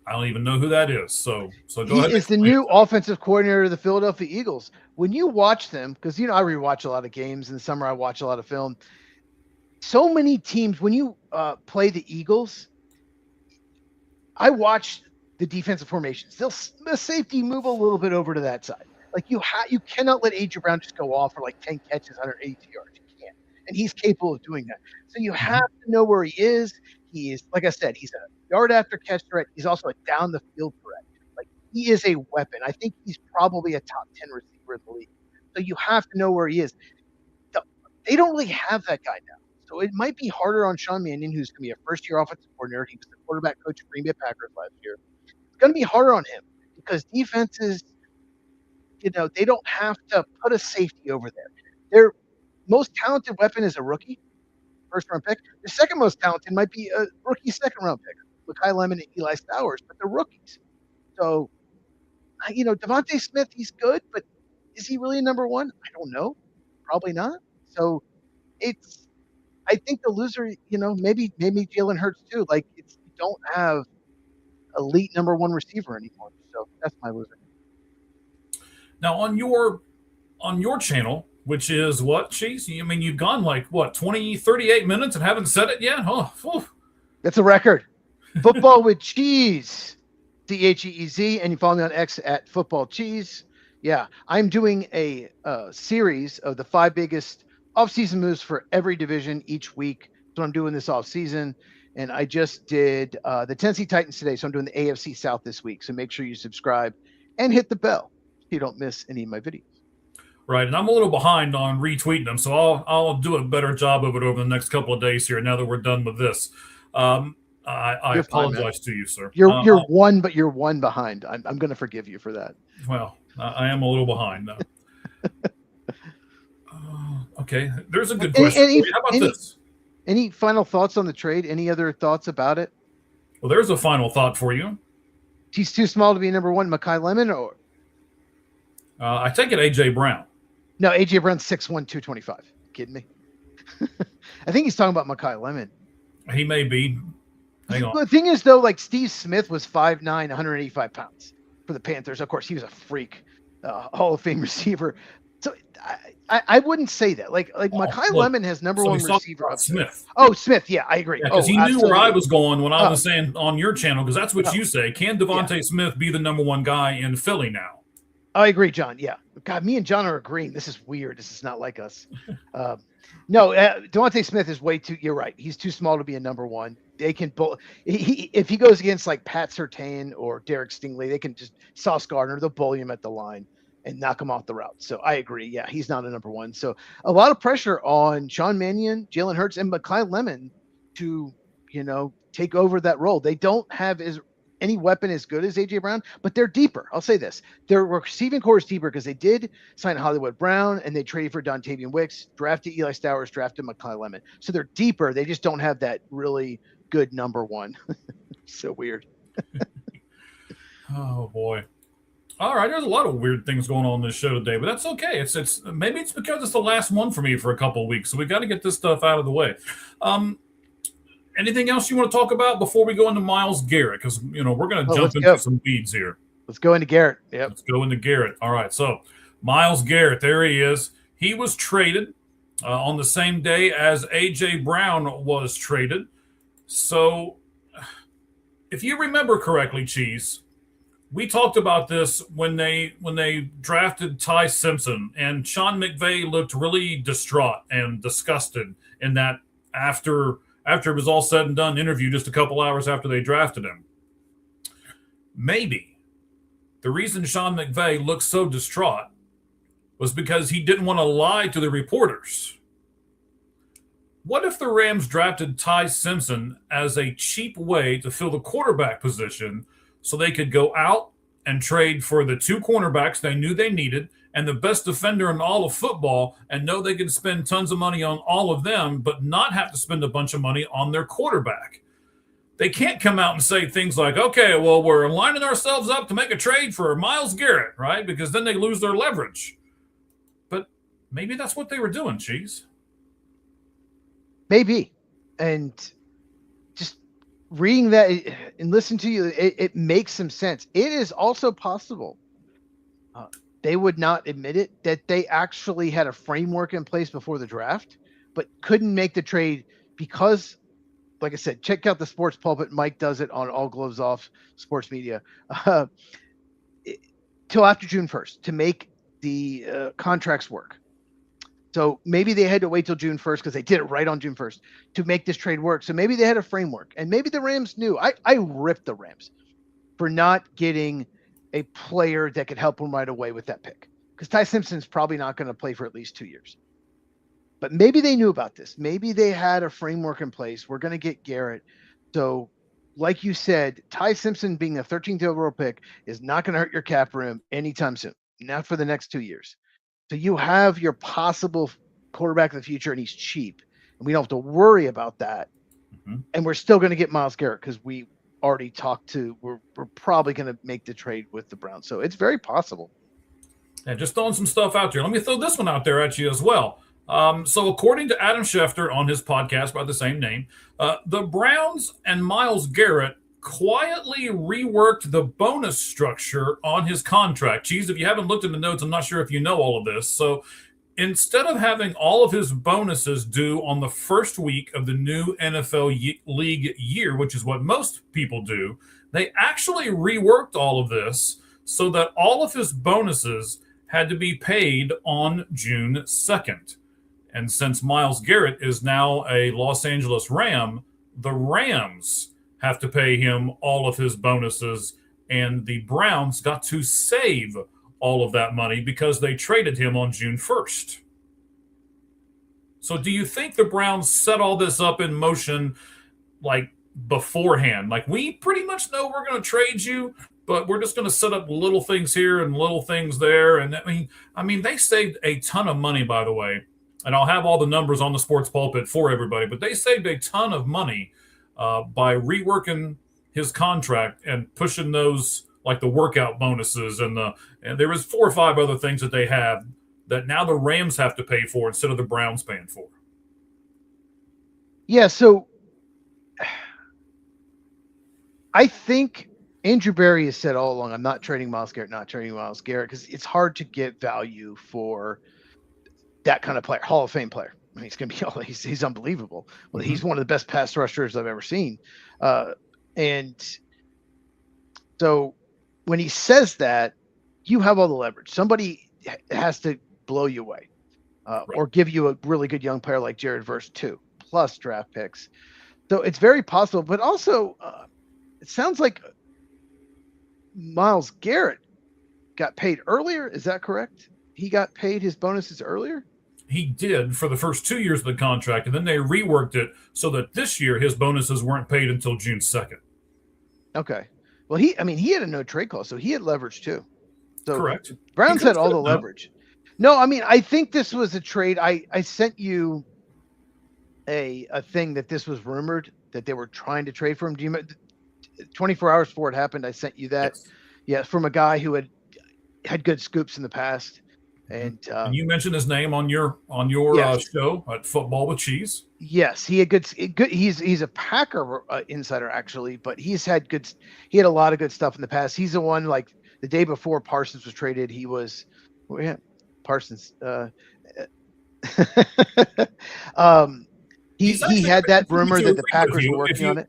I don't even know who that is. So go ahead. He is the new offensive coordinator of the Philadelphia Eagles. When you watch them, because I rewatch a lot of games in the summer, I watch a lot of film. So many teams, when you play the Eagles, I watch the defensive formations. The safety move a little bit over to that side. Like you cannot let A.J. Brown just go off for like 10 catches, 182 yards. You can't. And he's capable of doing that. So you have to know where he is. He is, like I said, he's a yard after catch threat. He's also a down the field threat. Like he is a weapon. I think he's probably a top 10 receiver in the league. So you have to know where he is. They don't really have that guy now. So it might be harder on Sean Mannion, who's going to be a first-year offensive coordinator. He was the quarterback coach of Green Bay Packers last year. It's going to be harder on him because defenses, they don't have to put a safety over there. Their most talented weapon is a rookie, first-round pick. The second most talented might be a rookie second-round pick, Mekhi Lemon and Eli Stowers, but they're rookies. So, Devontae Smith, he's good, but is he really a number one? I don't know. Probably not. So I think the loser, maybe Jalen Hurts too. Like you don't have elite number one receiver anymore. So that's my loser. Now on your channel, which is what, Cheese? I mean, you've gone like 38 minutes and haven't said it yet? Oh, whew. That's a record. Football with Cheese, CHEEZ, and you follow me on X at Football Cheese. Yeah, I'm doing a series of the 5 biggest off-season moves for every division each week. So I'm doing this off-season, and I just did the Tennessee Titans today. So I'm doing the AFC South this week. So make sure you subscribe and hit the bell so you don't miss any of my videos. Right, and I'm a little behind on retweeting them, so I'll do a better job of it over the next couple of days here. Now that we're done with this, I apologize to you, sir. You're one, but you're one behind. I'm going to forgive you for that. Well, I am a little behind though. Okay, there's a good question. How about this? Any final thoughts on the trade? Any other thoughts about it? Well, there's a final thought for you. He's too small to be number one, Mekhi Lemon, or I take it A.J. Brown. No, A.J. Brown's 6'1", 225. Kidding me? I think he's talking about Mekhi Lemon. He may be. Hang on. The thing is, though, like Steve Smith was 5'9", 185 pounds for the Panthers. Of course, he was a freak, Hall of Fame receiver. So I wouldn't say that. Like Mekhi look, Lemon has number so one he's talking receiver about upside. Smith. Oh, Smith. Yeah, I agree. Yeah, because he knew where I was going when I was saying on your channel, because that's what you say. Can Devontae Smith be the number one guy in Philly now? I agree, John. Yeah. God, me and John are agreeing. This is weird. This is not like us. No, Devontae Smith is way too. You're right. He's too small to be a number one. They can both. If he goes against like Pat Surtain or Derek Stingley, they can just Sauce Gardner. They'll bully him at the line and knock him off the route. So I agree. Yeah, he's not a number one. So a lot of pressure on Sean Mannion, Jalen Hurts, and Mekhi Lemon to take over that role. They don't have any weapon as good as AJ Brown, but they're deeper. I'll say this: their receiving core is deeper because they did sign Hollywood Brown and they traded for Dontavian Wicks, drafted Eli Stowers, drafted Mekhi Lemon. So they're deeper. They just don't have that really good number one. So weird. Oh boy. All right, there's a lot of weird things going on this show today, but that's okay. It's maybe it's because it's the last one for me for a couple of weeks, so we got to get this stuff out of the way. Anything else you want to talk about before we go into Myles Garrett? Because we're going to jump into some weeds here. Let's go into Garrett. Yep. Let's go into Garrett. All right, so Myles Garrett, there he is. He was traded on the same day as A.J. Brown was traded. So if you remember correctly, Cheese, we talked about this when they drafted Ty Simpson, and Sean McVay looked really distraught and disgusted in that after it was all said and done interview just a couple hours after they drafted him. Maybe the reason Sean McVay looked so distraught was because he didn't want to lie to the reporters. What if the Rams drafted Ty Simpson as a cheap way to fill the quarterback position so they could go out and trade for the two cornerbacks they knew they needed and the best defender in all of football and know they could spend tons of money on all of them but not have to spend a bunch of money on their quarterback? They can't come out and say things like, okay, well, we're lining ourselves up to make a trade for Myles Garrett, right? Because then they lose their leverage. But maybe that's what they were doing, Cheese. Maybe. And just reading that and listening to you, it makes some sense. It is also possible, they would not admit it, that they actually had a framework in place before the draft, but couldn't make the trade because, like I said, check out the Sports Pulpit. Mike does it on All Gloves Off Sports Media. Till after June 1st to make the contracts work. So maybe they had to wait till June 1st because they did it right on June 1st to make this trade work. So maybe they had a framework, and maybe the Rams knew. I ripped the Rams for not getting a player that could help them right away with that pick, because Ty Simpson's probably not going to play for at least 2 years. But maybe they knew about this. Maybe they had a framework in place. We're going to get Garrett. So like you said, Ty Simpson being the 13th overall pick is not going to hurt your cap room anytime soon, not for the next 2 years. So you have your possible quarterback of the future, and he's cheap, and we don't have to worry about that. Mm-hmm. And we're still going to get Myles Garrett because we already talked to. We're probably going to make the trade with the Browns, so it's very possible. And just throwing some stuff out there. Let me throw this one out there at you as well. So according to Adam Schefter on his podcast by the same name, the Browns and Myles Garrett quietly reworked the bonus structure on his contract. Cheese, if you haven't looked at the notes, I'm not sure if you know all of this. So instead of having all of his bonuses due on the first week of the new NFL league year, which is what most people do, they actually reworked all of this so that all of his bonuses had to be paid on June 2nd. And since Myles Garrett is now a Los Angeles Ram, the Rams have to pay him all of his bonuses, and the Browns got to save all of that money because they traded him on June 1st. So do you think the Browns set all this up in motion like beforehand? Like, we pretty much know we're going to trade you, but we're just going to set up little things here and little things there. And I mean, they saved a ton of money, by the way. And I'll have all the numbers on the Sports Pulpit for everybody, but they saved a ton of money by reworking his contract and pushing those, like the workout bonuses and there was 4 or 5 other things that they have that now the Rams have to pay for instead of the Browns paying for. Yeah, so I think Andrew Berry has said all along, I'm not trading Myles Garrett, because it's hard to get value for that kind of player, Hall of Fame player. I mean, he's unbelievable. Well, he's one of the best pass rushers I've ever seen. And so when he says that, you have all the leverage. Somebody has to blow you away, or give you a really good young player like Jared Verse too, plus draft picks. So it's very possible, but also it sounds like Myles Garrett got paid earlier. Is that correct? He got paid his bonuses earlier? He did for the first 2 years of the contract, and then they reworked it so that this year his bonuses weren't paid until June 2nd. Okay. Well, he had a no trade clause, so he had leverage too. So Correct. Browns had all the leverage. No, I mean, I think this was a trade. I sent you a thing that this was rumored that they were trying to trade for him. Do you 24 hours before it happened, I sent you that. Yes. Yeah, from a guy who had good scoops in the past. And you mentioned his name on your show at Football with Cheese. Yes, he had good. He's a Packer insider actually, but he had a lot of good stuff in the past. He's the one, like the day before Parsons was traded, he was Parsons. He had that rumor that the Packers were working on it.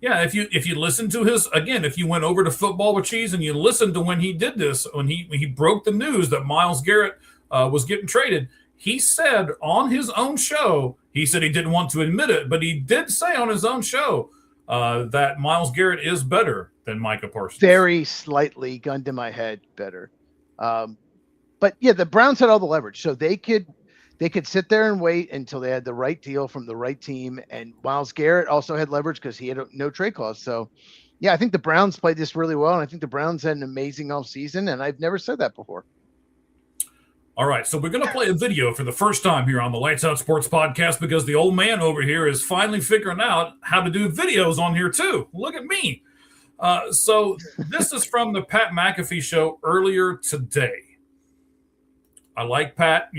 Yeah, if you listen to if you went over to Football with Cheese and you listened to when he did this, when he broke the news that Myles Garrett was getting traded, he said on his own show, he said he didn't want to admit it, but he did say on his own show that Myles Garrett is better than Micah Parsons. Very slightly, gun to my head, better. But yeah, the Browns had all the leverage, so they could sit there and wait until they had the right deal from the right team. And Myles Garrett also had leverage because he had no trade clause. So, yeah, I think the Browns played this really well, and I think the Browns had an amazing offseason, and I've never said that before. All right, so we're going to play a video for the first time here on the Lights Out Sports Podcast because the old man over here is finally figuring out how to do videos on here too. Look at me. So this is from the Pat McAfee show earlier today. I like Pat,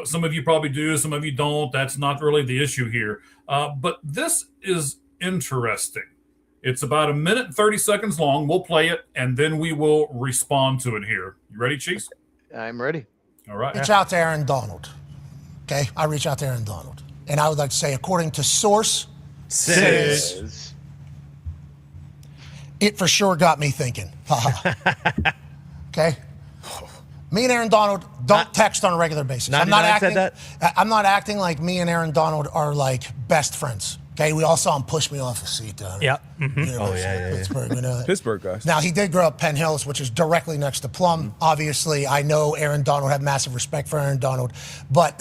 some of you probably do, some of you don't. That's not really the issue here. But this is interesting. It's about 1 minute and 30 seconds long. We'll play it, and then we will respond to it here. You ready, Chiefs? I'm ready. All right. Reach out to Aaron Donald. Okay? I reach out to Aaron Donald. And I would like to say, according to source, says, it for sure got me thinking. Okay? Me and Aaron Donald don't text on a regular basis. I'm not acting like me and Aaron Donald are like best friends. Okay, we all saw him push me off a seat down. Yeah. Mm-hmm. Oh yeah. Pittsburgh, you know that. Pittsburgh guys. Now he did grow up Penn Hills, which is directly next to Plum. Obviously, I know Aaron Donald. Have massive respect for Aaron Donald, but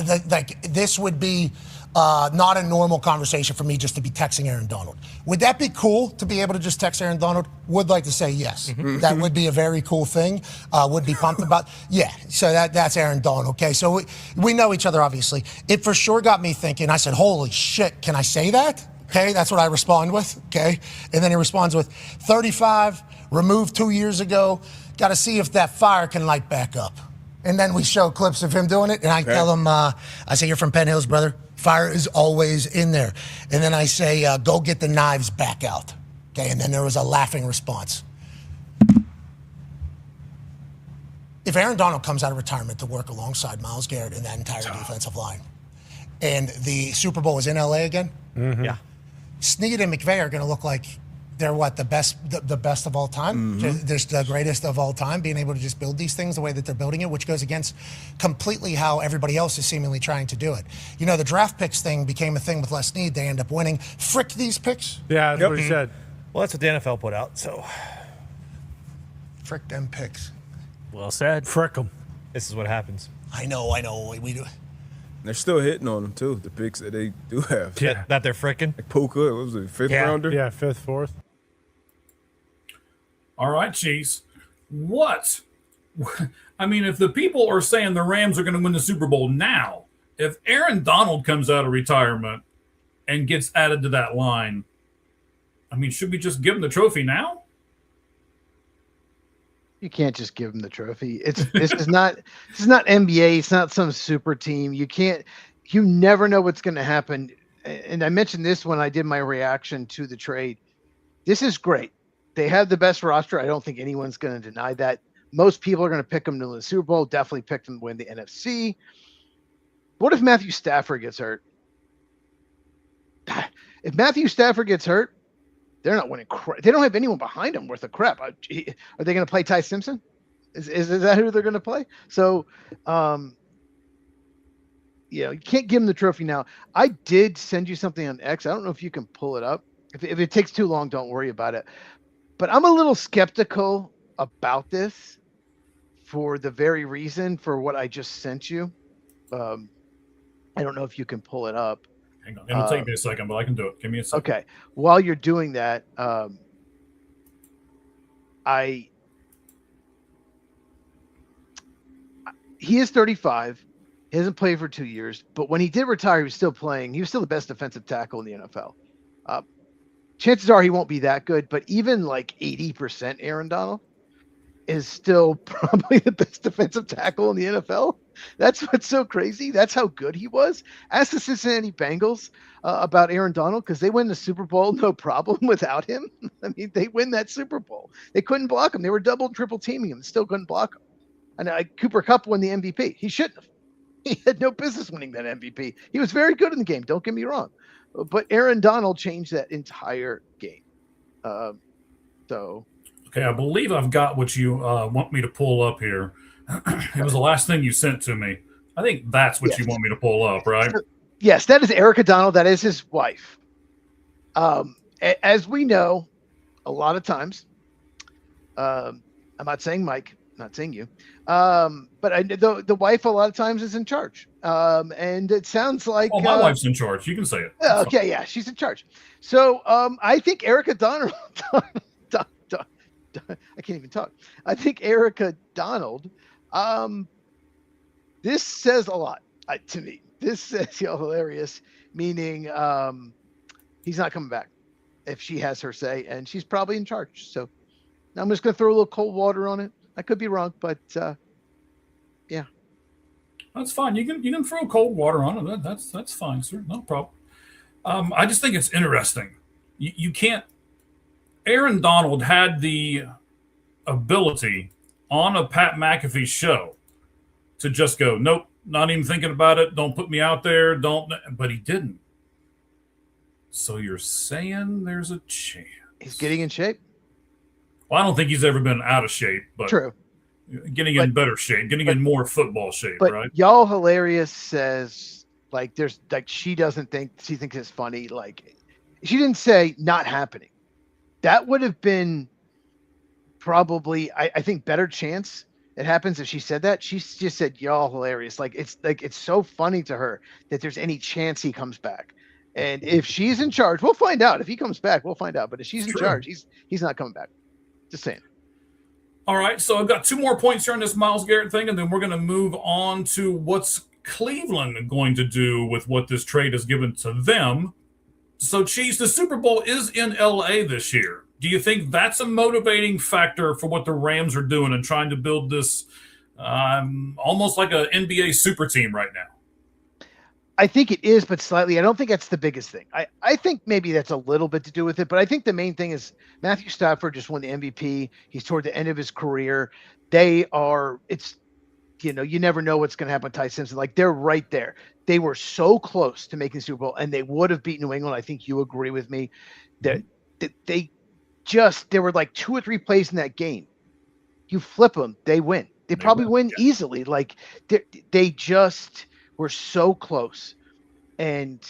this would be not a normal conversation for me just to be texting Aaron Donald. Would that be cool to be able to just text Aaron Donald? Would like to say yes. Mm-hmm. That would be a very cool thing. Would be pumped about. Yeah, so that's Aaron Donald. Okay, so we know each other, obviously. It for sure got me thinking. I said, holy shit, can I say that? Okay, that's what I respond with. Okay, and then he responds with 35, removed 2 years ago. Got to see if that fire can light back up. And then we show clips of him doing it, and I tell him, I say, you're from Penn Hills, brother. Fire is always in there. And then I say, go get the knives back out. Okay, and then there was a laughing response. If Aaron Donald comes out of retirement to work alongside Myles Garrett in that entire defensive line, and the Super Bowl is in LA again, yeah, Snead and McVay are going to look like they're the best of all time. Mm-hmm. They're the greatest of all time, being able to just build these things the way that they're building it, which goes against completely how everybody else is seemingly trying to do it. You know, the draft picks thing became a thing with Les Snead. They end up winning. Frick these picks. Yeah, that's what he said. Well, that's what the NFL put out, so. Frick them picks. Well said. Frick them. This is what happens. I know. We do. They're still hitting on them, too, the picks that they do have. Yeah. That they're fricking? Like Puka, what was it, fifth rounder? Yeah, fifth, fourth. All right, Chiefs. What? I mean, if the people are saying the Rams are going to win the Super Bowl now, if Aaron Donald comes out of retirement and gets added to that line, I mean, should we just give him the trophy now? You can't just give him the trophy. This is not NBA. It's not some super team. You never know what's going to happen. And I mentioned this when I did my reaction to the trade. This is great. They have the best roster. I don't think anyone's going to deny that. Most people are going to pick them to win the Super Bowl. Definitely pick them to win the NFC. What if Matthew Stafford gets hurt? If Matthew Stafford gets hurt, they're not winning. They don't have anyone behind them worth a crap. Are they going to play Ty Simpson? Is that who they're going to play? So, you can't give him the trophy now. I did send you something on X. I don't know if you can pull it up. If it takes too long, don't worry about it. But I'm a little skeptical about this for the very reason for what I just sent you. I don't know if you can pull it up. Hang on. It'll take me a second, but I can do it. Give me a second. Okay. While you're doing that, he is 35. He hasn't played for 2 years, but when he did retire, he was still playing. He was still the best defensive tackle in the NFL. Chances are he won't be that good, but even like 80% Aaron Donald is still probably the best defensive tackle in the NFL. That's what's so crazy. That's how good he was. Ask the Cincinnati Bengals about Aaron Donald, because they win the Super Bowl no problem without him. I mean, they win that Super Bowl. They couldn't block him. They were double, triple teaming him and still couldn't block him. And Cooper Kupp won the MVP. He shouldn't have. He had no business winning that MVP. He was very good in the game. Don't get me wrong. But Aaron Donald changed that entire game. Okay, I believe I've got what you want me to pull up here. It was the last thing you sent to me. I think that's what you want me to pull up, right? Yes, that is Erica Donald. That is his wife. As we know, a lot of times, I'm not saying Mike, I'm not saying you, but the wife a lot of times is in charge. And it sounds like my wife's in charge. You can say it. Okay, yeah, she's in charge. So I think Erica Donald. I can't even talk. I think Erica Donald. This says a lot to me. This says hilarious, meaning he's not coming back if she has her say, and she's probably in charge. So I'm just going to throw a little cold water on it. I could be wrong, but yeah. That's fine. You can throw cold water on it. That's fine, sir. No problem. I just think it's interesting. You can't. Aaron Donald had the ability on a Pat McAfee show to just go, nope, not even thinking about it. Don't put me out there. Don't. But he didn't. So you're saying there's a chance he's getting in shape? Well, I don't think he's ever been out of shape, but true. Getting in better shape, getting in more football shape, but right? Y'all Hilarious says she doesn't think, she thinks it's funny. Like, she didn't say not happening. That would have been probably, I think, better chance it happens if she said that. She just said y'all Hilarious. It's so funny to her that there's any chance he comes back. And if she's in charge, we'll find out. If he comes back, we'll find out. But if she's in charge, he's not coming back. Just saying. All right, so I've got 2 more points here on this Myles Garrett thing, and then we're going to move on to what's Cleveland going to do with what this trade has given to them. So, Chiefs, the Super Bowl is in L.A. this year. Do you think that's a motivating factor for what the Rams are doing and trying to build this almost like an NBA super team right now? I think it is, but slightly. I don't think that's the biggest thing. I think maybe that's a little bit to do with it, but I think the main thing is Matthew Stafford just won the MVP. He's toward the end of his career. You never know what's going to happen with Ty Simpson. Like, they're right there. They were so close to making the Super Bowl, and they would have beat New England. I think you agree with me that there were like 2 or 3 plays in that game. You flip them, they win. They probably win easily. Like, they just were so close, and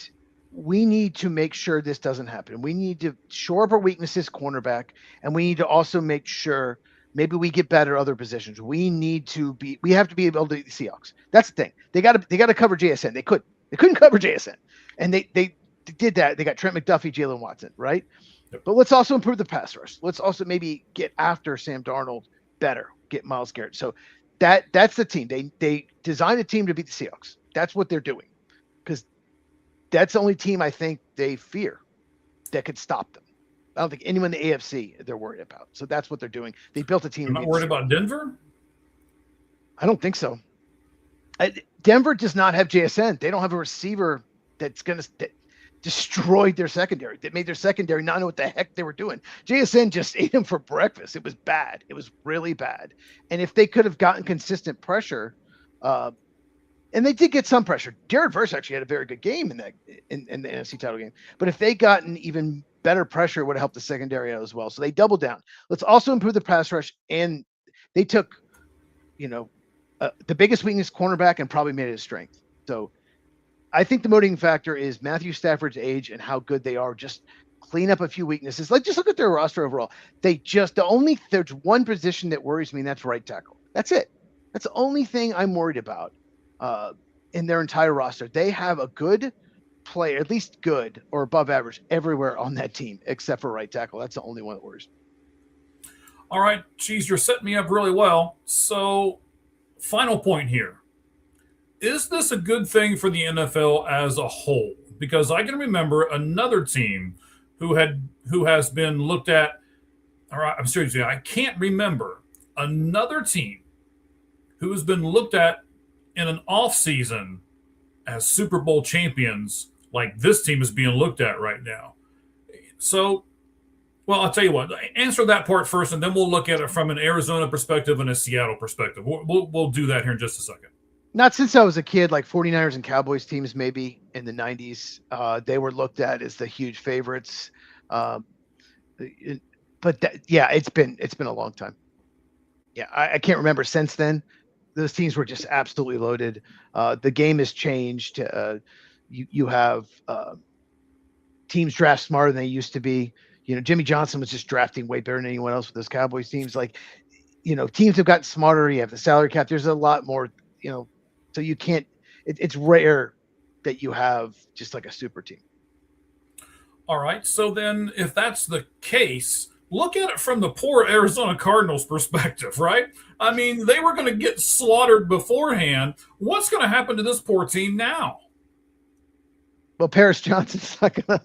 we need to make sure this doesn't happen. We need to shore up our weaknesses, cornerback, and we need to also make sure maybe we get better at other positions. We have to be able to beat the Seahawks. That's the thing. They got to cover JSN. They couldn't cover JSN, and they did that. They got Trent McDuffie, Jalen Watson, right? Yep. But let's also improve the pass rush. Let's also maybe get after Sam Darnold better, get Myles Garrett. So that's the team. They designed a team to beat the Seahawks. That's what they're doing, because that's the only team I think they fear that could stop them. I don't think anyone in the AFC they're worried about. So that's what they're doing. They built a team. You're not worried about Denver? I don't think so. Denver does not have JSN. They don't have a receiver that's going to destroyed their secondary. That made their secondary not know what the heck they were doing. JSN just ate them for breakfast. It was bad. It was really bad. And if they could have gotten consistent pressure, and they did get some pressure. Jared Verse actually had a very good game in the NFC title game. But if they gotten even better pressure, it would have helped the secondary out as well. So they doubled down. Let's also improve the pass rush. And they took, the biggest weakness, cornerback, and probably made it a strength. So I think the motivating factor is Matthew Stafford's age and how good they are. Just clean up a few weaknesses. Like, just look at their roster overall. There's one position that worries me, and that's right tackle. That's it. That's the only thing I'm worried about in their entire roster. They have a good player, at least good or above average, everywhere on that team except for right tackle. That's the only one that worries me. All right, Cheese, you're setting me up really well. So, final point here. Is this a good thing for the NFL as a whole? Because I can remember another team who has been looked at, all right, I'm seriously, I can't remember another team who has been looked at in an offseason as Super Bowl champions like this team is being looked at right now. So, well, I'll tell you what, answer that part first, and then we'll look at it from an Arizona perspective and a Seattle perspective. We'll do that here in just a second. Not since I was a kid, like 49ers and Cowboys teams, maybe in the 90s, they were looked at as the huge favorites. It's been a long time. Yeah, I can't remember since then. Those teams were just absolutely loaded. The game has changed. You have teams draft smarter than they used to be. Jimmy Johnson was just drafting way better than anyone else with those Cowboys teams. Like, teams have gotten smarter. You have the salary cap. There's a lot more, so you can't, it's rare that you have just like a super team. All right. So then if that's the case, look at it from the poor Arizona Cardinals perspective, right? I mean, they were going to get slaughtered beforehand. What's going to happen to this poor team now? Well, Paris Johnson's not gonna,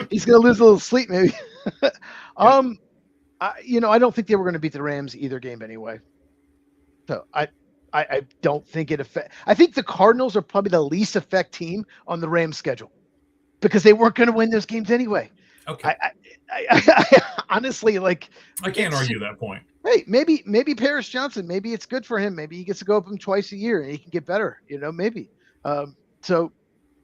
he's going to lose a little sleep maybe. I don't think they were going to beat the Rams either game anyway. So I don't think it affect. I think the Cardinals are probably the least affect team on the Rams schedule because they weren't going to win those games anyway. Okay. I honestly, like, I can't argue that point. Hey, maybe Paris Johnson, maybe it's good for him. Maybe he gets to go up him twice a year and he can get better, maybe. So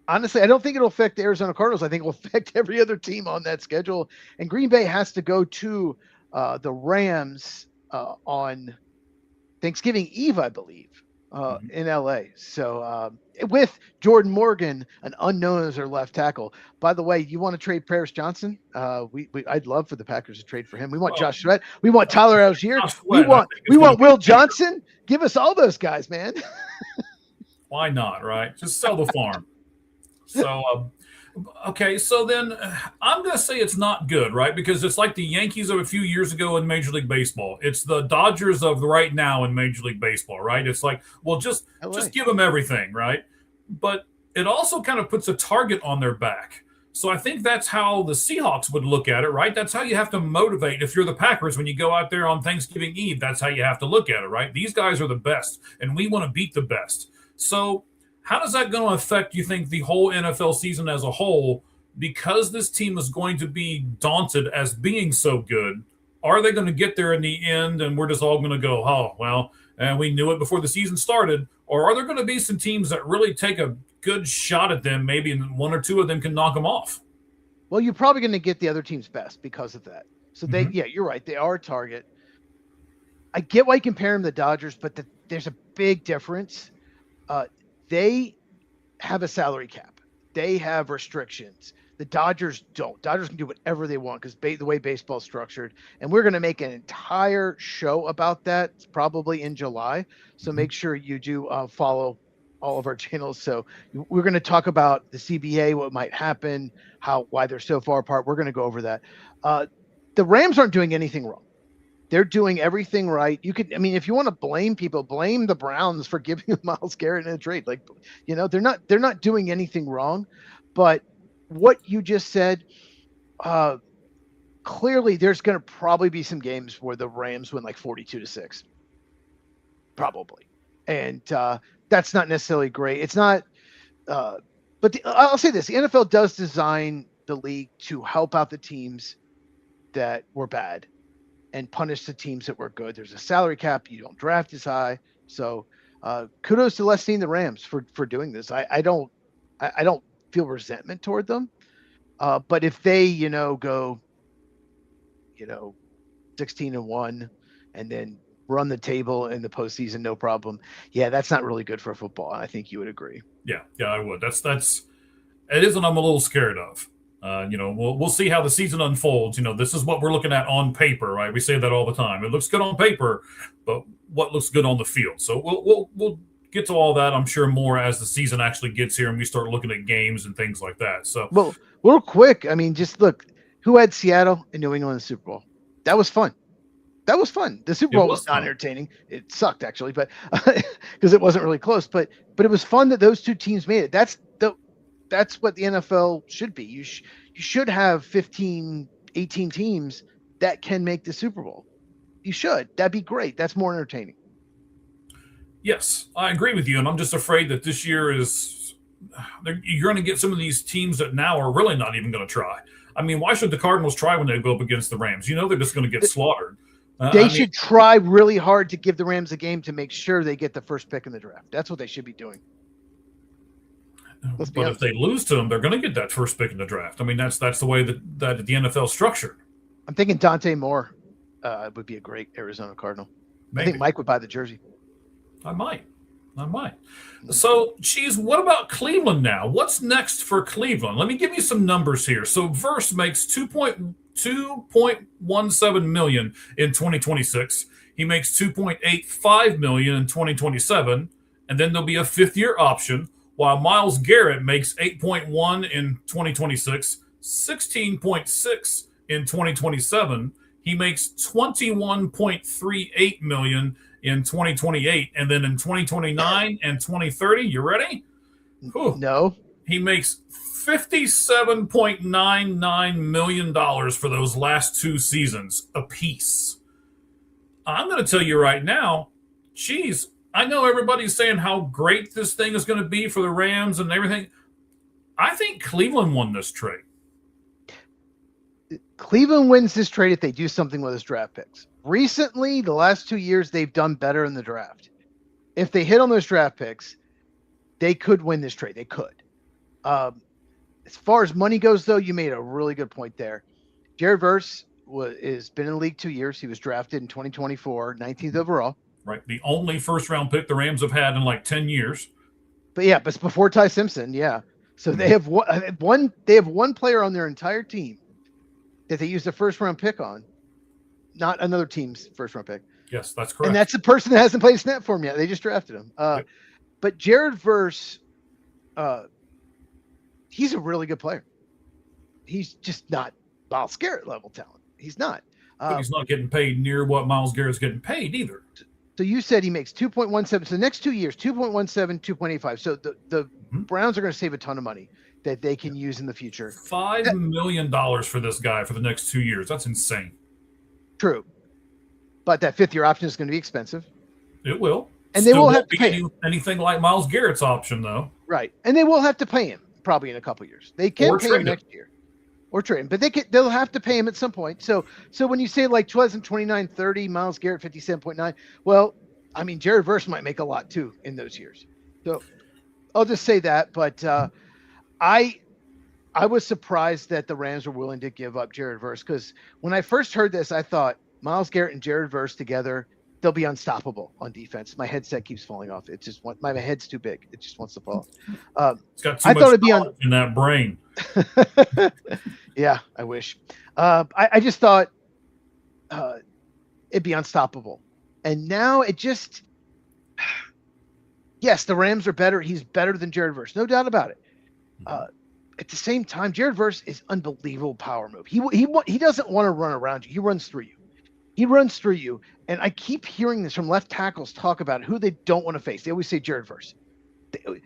honestly, I don't think it'll affect the Arizona Cardinals. I think it'll affect every other team on that schedule. And Green Bay has to go to the Rams on Thanksgiving Eve, I believe, in LA. So with Jordan Morgan, an unknown as their left tackle. By the way, you want to trade Paris Johnson? I'd love for the Packers to trade for him. We want Josh Sweat. We want Tyler Algier. We want Will Johnson. Give us all those guys, man. Why not, right? Just sell the farm. So, okay, so then I'm going to say it's not good, right? Because it's like the Yankees of a few years ago in Major League Baseball. It's the Dodgers of right now in Major League Baseball, right? It's like, well, just give them everything, right? But it also kind of puts a target on their back. So I think that's how the Seahawks would look at it, right? That's how you have to motivate. If you're the Packers, when you go out there on Thanksgiving Eve, that's how you have to look at it, right? These guys are the best, and we want to beat the best. So how is that going to affect, you think, the whole NFL season as a whole? Because this team is going to be daunted as being so good, are they going to get there in the end and we're just all going to go, oh, well, and we knew it before the season started? Or are there going to be some teams that really take a good shot at them, maybe, and one or two of them can knock them off? Well, you're probably going to get the other team's best because of that. So you're right. They are a target. I get why you compare them to the Dodgers, but there's a big difference. They have a salary cap. They have restrictions. The Dodgers don't. Dodgers can do whatever they want because the way baseball's structured. And we're going to make an entire show about that probably in July. So make sure you do follow all of our channels. So we're going to talk about the CBA, what might happen, why they're so far apart. We're going to go over that. The Rams aren't doing anything wrong. They're doing everything right. If you want to blame people, blame the Browns for giving Myles Garrett in a trade. They're not doing anything wrong. But what you just said, clearly there's going to probably be some games where the Rams win like 42-6, probably. And that's not necessarily great. It's not, but But I'll say this: the NFL does design the league to help out the teams that were bad and punish the teams that were good. There's a salary cap; you don't draft as high. So, kudos to Les Snead and the Rams for doing this. I don't feel resentment toward them. But if they, go, 16-1, and then run the table in the postseason, no problem. Yeah, that's not really good for football. I think you would agree. Yeah, I would. It is what I'm a little scared of. We'll see how the season unfolds. This is what we're looking at on paper, right? We say that all the time. It looks good on paper, but what looks good on the field? So we'll get to all that, I'm sure, more as the season actually gets here and we start looking at games and things like that. So, well, real quick, I mean, just look, who had Seattle and New England in the Super Bowl? That was fun. The Super Bowl was not entertaining. It sucked actually, but because it wasn't really close. But it was fun that those two teams made it. That's what the NFL should be. You should have 15, 18 teams that can make the Super Bowl. You should. That'd be great. That's more entertaining. Yes, I agree with you, and I'm just afraid that this year you're going to get some of these teams that now are really not even going to try. I mean, why should the Cardinals try when they go up against the Rams? They're just going to get slaughtered. They should try really hard to give the Rams a game to make sure they get the first pick in the draft. That's what they should be doing. But if they lose to them, they're going to get that first pick in the draft. I mean, that's the way that the NFL is structured. I'm thinking Dante Moore would be a great Arizona Cardinal. Maybe. I think Mike would buy the jersey. I might. So, Cheese, what about Cleveland now? What's next for Cleveland? Let me give you some numbers here. So, Verse makes $2.17 million in 2026. He makes $2.85 million in 2027, and then there'll be a fifth-year option. While Myles Garrett makes $8.1 in 2026, $16.6 in 2027. He makes $21.38 million in 2028, and then in 2029 and 2030, you ready? Whew. No. He makes $57.99 million for those last two seasons apiece. I'm going to tell you right now, geez, I know everybody's saying how great this thing is going to be for the Rams and everything. I think Cleveland won this trade. Cleveland wins this trade if they do something with his draft picks. Recently, the last 2 years, they've done better in the draft. If they hit on those draft picks, they could win this trade. They could. As far as money goes, though, you made a really good point there. Jared Verse has been in the league 2 years. He was drafted in 2024, 19th overall. Right. The only first-round pick the Rams have had in like 10 years. But it's before Ty Simpson, yeah. So they have one player on their entire team that they used a first-round pick on, not another team's first-round pick. Yes, that's correct. And that's the person that hasn't played a snap for him yet. They just drafted him. Yep. But Jared Verse, he's a really good player. He's just not Myles Garrett level talent. He's not. But he's not getting paid near what Myles Garrett's getting paid either. So you said he makes 2.17. So the next 2 years, 2.17, 2.85. So the Browns are going to save a ton of money that they can use in the future. $5 million for this guy for the next 2 years. That's insane. True. But that fifth-year option is going to be expensive. It will. And they will have to pay him. Anything like Myles Garrett's option, though. Right. And they will have to pay him probably in a couple years. They can pay him next year. Or trade him. But they'll have to pay him at some point. So when you say like 2029, 30, Myles Garrett 57.9, well, I mean, Jared Verse might make a lot too in those years. So I'll just say that. But I was surprised that the Rams were willing to give up Jared Verse, because when I first heard this, I thought Myles Garrett and Jared Verse together, they'll be unstoppable on defense. My headset keeps falling off. It just my head's too big. It just wants to fall. It's got too much knowledge in that brain. Yeah, I wish. I just thought it'd be unstoppable. And now it just, yes, the Rams are better. He's better than Jared Verse. No doubt about it. At the same time, Jared Verse is unbelievable power move. He doesn't want to run around you. He runs through you. And I keep hearing this from left tackles talk about who they don't want to face. They always say Jared Verse.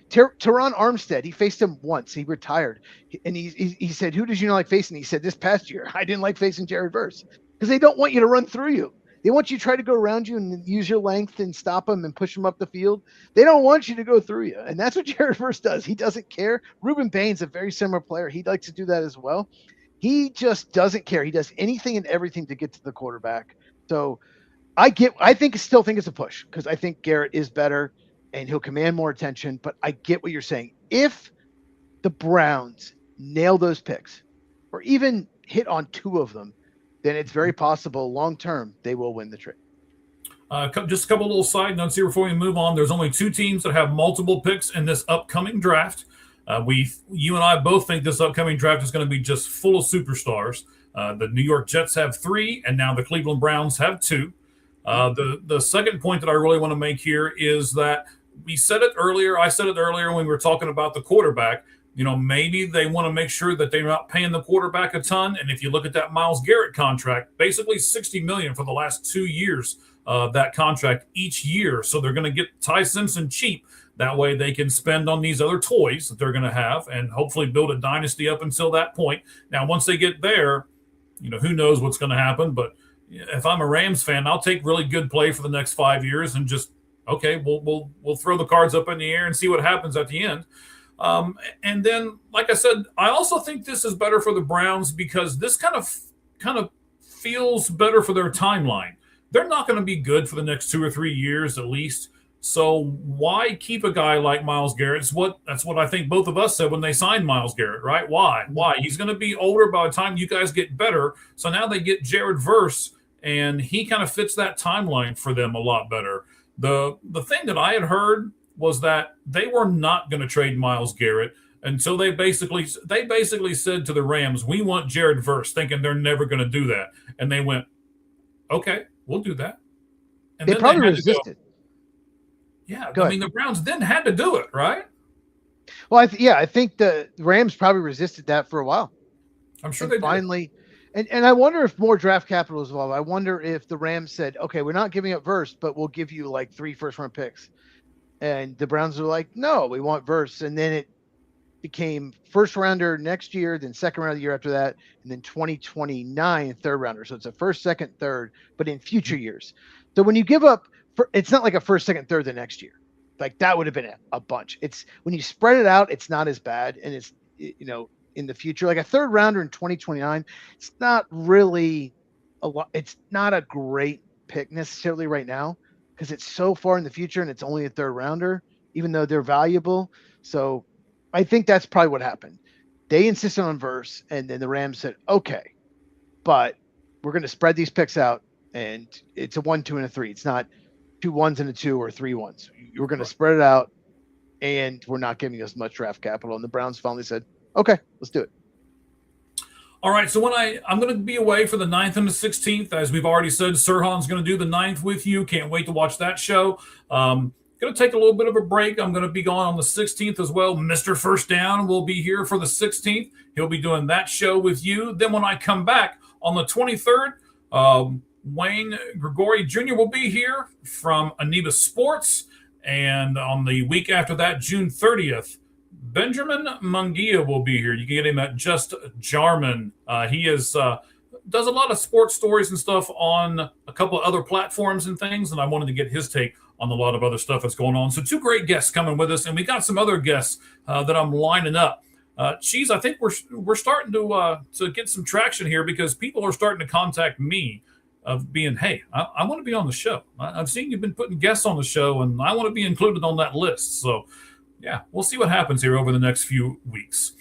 Teron Armstead, he faced him once. He retired. And he said, who did you not like facing? He said, this past year, I didn't like facing Jared Verse, because they don't want you to run through you. They want you to try to go around you and use your length and stop them and push them up the field. They don't want you to go through you. And that's what Jared Verse does. He doesn't care. Ruben Bain's a very similar player. He likes to do that as well. He just doesn't care. He does anything and everything to get to the quarterback. So I still think it's a push because I think Garrett is better and he'll command more attention. But I get what you're saying. If the Browns nail those picks or even hit on 2 of them, then it's very possible long-term they will win the trade. Just a couple little side notes here before we move on. There's only 2 teams that have multiple picks in this upcoming draft. You and I both think this upcoming draft is going to be just full of superstars. The New York Jets have 3, and now the Cleveland Browns have 2. The second point that I really want to make here is that we said it earlier. I said it earlier when we were talking about the quarterback. Maybe they want to make sure that they're not paying the quarterback a ton. And if you look at that Myles Garrett contract, basically $60 million for the last 2 years, that contract each year. So they're going to get Ty Simpson cheap. That way they can spend on these other toys that they're going to have and hopefully build a dynasty up until that point. Now, once they get there, who knows what's going to happen. But if I'm a Rams fan, I'll take really good play for the next 5 years and just, okay, we'll throw the cards up in the air and see what happens at the end. And then, like I said, I also think this is better for the Browns because this kind of feels better for their timeline. They're not going to be good for the next 2 or 3 years at least. So why keep a guy like Myles Garrett? That's what I think both of us said when they signed Myles Garrett, right? Why? He's going to be older by the time you guys get better. So now they get Jared Verse, and he kind of fits that timeline for them a lot better. The thing that I had heard was that they were not going to trade Myles Garrett until they basically said to the Rams, we want Jared Verse, thinking they're never going to do that. And they went, okay, we'll do that. And they probably resisted. Yeah, I mean, the Browns then had to do it, right? Well, I think the Rams probably resisted that for a while. I'm sure they finally did. And I wonder if more draft capital is involved. I wonder if the Rams said, okay, we're not giving up Verse, but we'll give you like 3 first-round picks. And the Browns were like, no, we want Verse. And then it became first rounder next year, then second round the year after that, and then 2029 third rounder. So it's a first, second, third, but in future years. So when you give up, it's not like a first, second, third the next year. Like that would have been a bunch. It's when you spread it out, it's not as bad. And it's, in the future, like a third rounder in 2029, it's not really a lot. It's not a great pick necessarily right now, because it's so far in the future and it's only a third rounder, even though they're valuable. So I think that's probably what happened. They insisted on Verse, and then the Rams said, okay, but we're going to spread these picks out, and it's a 1, 2, and a 3. It's not 2 1s and a 2 or 3 1s. You're going to spread it out, and we're not giving us much draft capital. And the Browns finally said, okay, let's do it. All right, so I'm going to be away for the 9th and the 16th. As we've already said, Sirhan's going to do the 9th with you. Can't wait to watch that show. Going to take a little bit of a break. I'm going to be gone on the 16th as well. Mr. First Down will be here for the 16th. He'll be doing that show with you. Then when I come back on the 23rd, Wayne Gregory Jr. will be here from Aniba Sports. And on the week after that, June 30th, Benjamin Munguia will be here. You can get him at Just Jarman. He does a lot of sports stories and stuff on a couple of other platforms and things, and I wanted to get his take on a lot of other stuff that's going on. So 2 great guests coming with us, and we got some other guests that I'm lining up. Cheese, I think we're starting to get some traction here because people are starting to contact me of being, hey, I want to be on the show. I've seen you've been putting guests on the show, and I want to be included on that list. So yeah, we'll see what happens here over the next few weeks.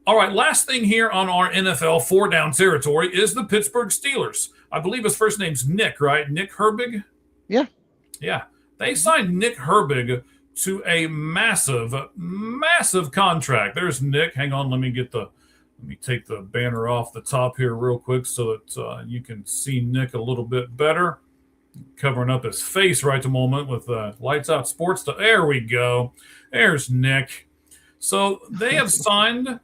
All right, last thing here on our NFL 4-down territory is the Pittsburgh Steelers. I believe his first name's Nick, right? Nick Herbig? Yeah. Yeah. They signed Nick Herbig to a massive, massive contract. There's Nick. Hang on, let me take the banner off the top here real quick so that you can see Nick a little bit better. Covering up his face right at the moment with Lights Out Sports. There we go. There's Nick. So they have signed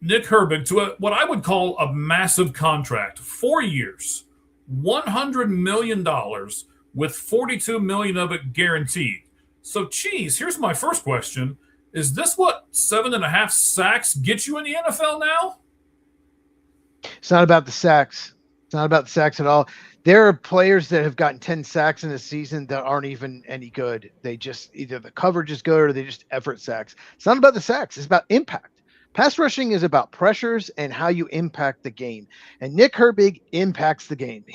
Nick Herbig to what I would call a massive contract. 4 years, $100 million with $42 million of it guaranteed. So, Cheese, here's my first question. Is this what 7.5 sacks get you in the NFL now? It's not about the sacks. It's not about the sacks at all. There are players that have gotten 10 sacks in a season that aren't even any good. They just either the coverage is good or they just effort sacks. It's not about the sacks. It's about impact. Pass rushing is about pressures and how you impact the game. And Nick Herbig impacts the game.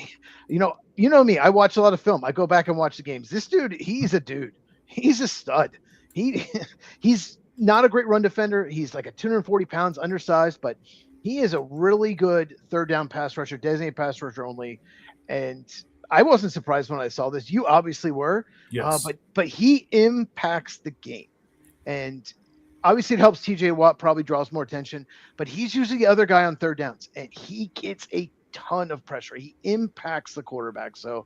You know me. I watch a lot of film. I go back and watch the games. This dude, he's a dude. He's a stud. He's not a great run defender. He's like a 240 pounds, undersized, but he is a really good third down pass rusher, designated pass rusher only. And I wasn't surprised when I saw this. You obviously were. Yes. But he impacts the game. And obviously it helps TJ Watt, probably draws more attention, but he's usually the other guy on third downs and he gets a ton of pressure. He impacts the quarterback. So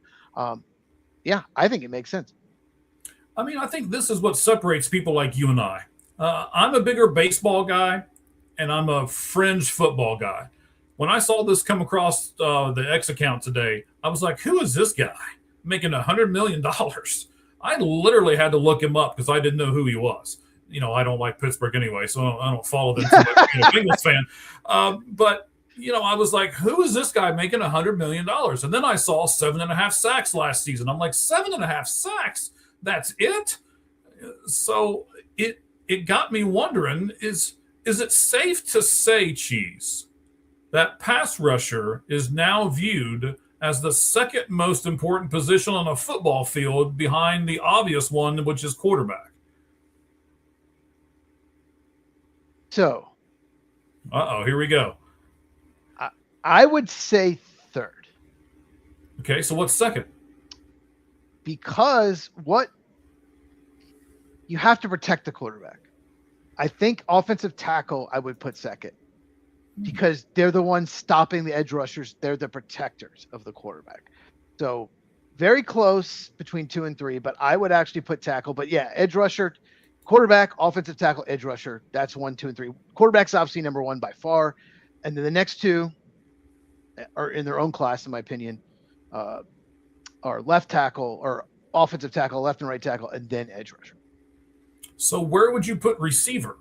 yeah, I think it makes sense. I mean, I think this is what separates people like you and I. I'm a bigger baseball guy, and I'm a fringe football guy. When I saw this come across the X account today, I was like, who is this guy making $100 million? I literally had to look him up because I didn't know who he was. You know, I don't like Pittsburgh anyway, so I don't follow them too much, Bengals fan. But, I was like, who is this guy making $100 million? And then I saw 7.5 sacks last season. I'm like, 7.5 sacks? That's it? So it got me wondering, is it safe to say, Cheese, that pass rusher is now viewed as the second most important position on a football field behind the obvious one, which is quarterback? So. Here we go. I would say third. Okay, so what's second? Because you have to protect the quarterback. I think offensive tackle I would put second because they're the ones stopping the edge rushers. They're the protectors of the quarterback. So very close between 2 and 3, but I would actually put tackle. But yeah, edge rusher, quarterback, offensive tackle, edge rusher. That's 1, 2, and 3. Quarterback's obviously number 1 by far. And then the next 2 are in their own class, in my opinion, are left tackle or offensive tackle, left and right tackle, and then edge rusher. So where would you put receiver?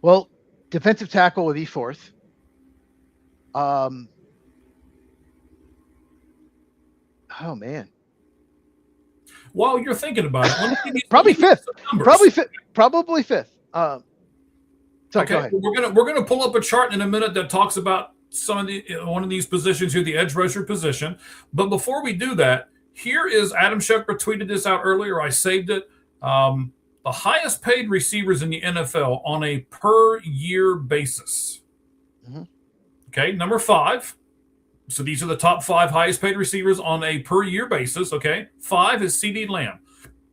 Well, defensive tackle would be 4th. Oh man. While you're thinking about it, probably 5th. Probably 5th. So okay, go ahead. We're gonna pull up a chart in a minute that talks about one of these positions here, the edge rusher position. But before we do that, here is Adam Schefter tweeted this out earlier. I saved it. The highest paid receivers in the NFL on a per year basis. Mm-hmm. Okay, number 5. So these are the top 5 highest paid receivers on a per year basis. Okay, 5 is CeeDee Lamb,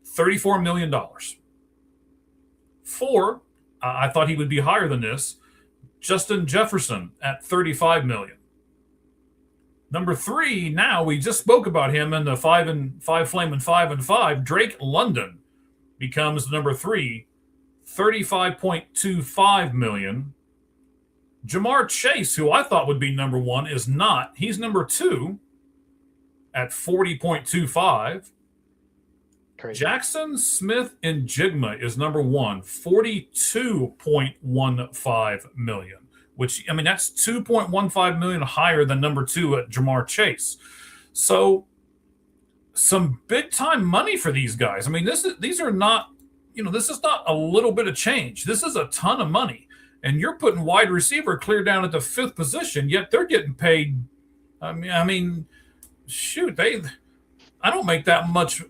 $34 million. 4, I thought he would be higher than this. Justin Jefferson at $35 million. Number 3, now we just spoke about him in the 5 and 5 flaming 5 and 5. Drake London becomes number 3, $35.25 million. Jamar Chase, who I thought would be number 1, is not. He's number 2 at $40.25. Crazy. Jackson Smith and Jigma is number 1, $42.15 million, which, I mean, that's $2.15 million higher than number 2 at Jamar Chase. So some big time money for these guys. I mean, these are not, this is not a little bit of change. This is a ton of money. And you're putting wide receiver clear down at the 5th position, yet they're getting paid. I mean, shoot, I don't make that much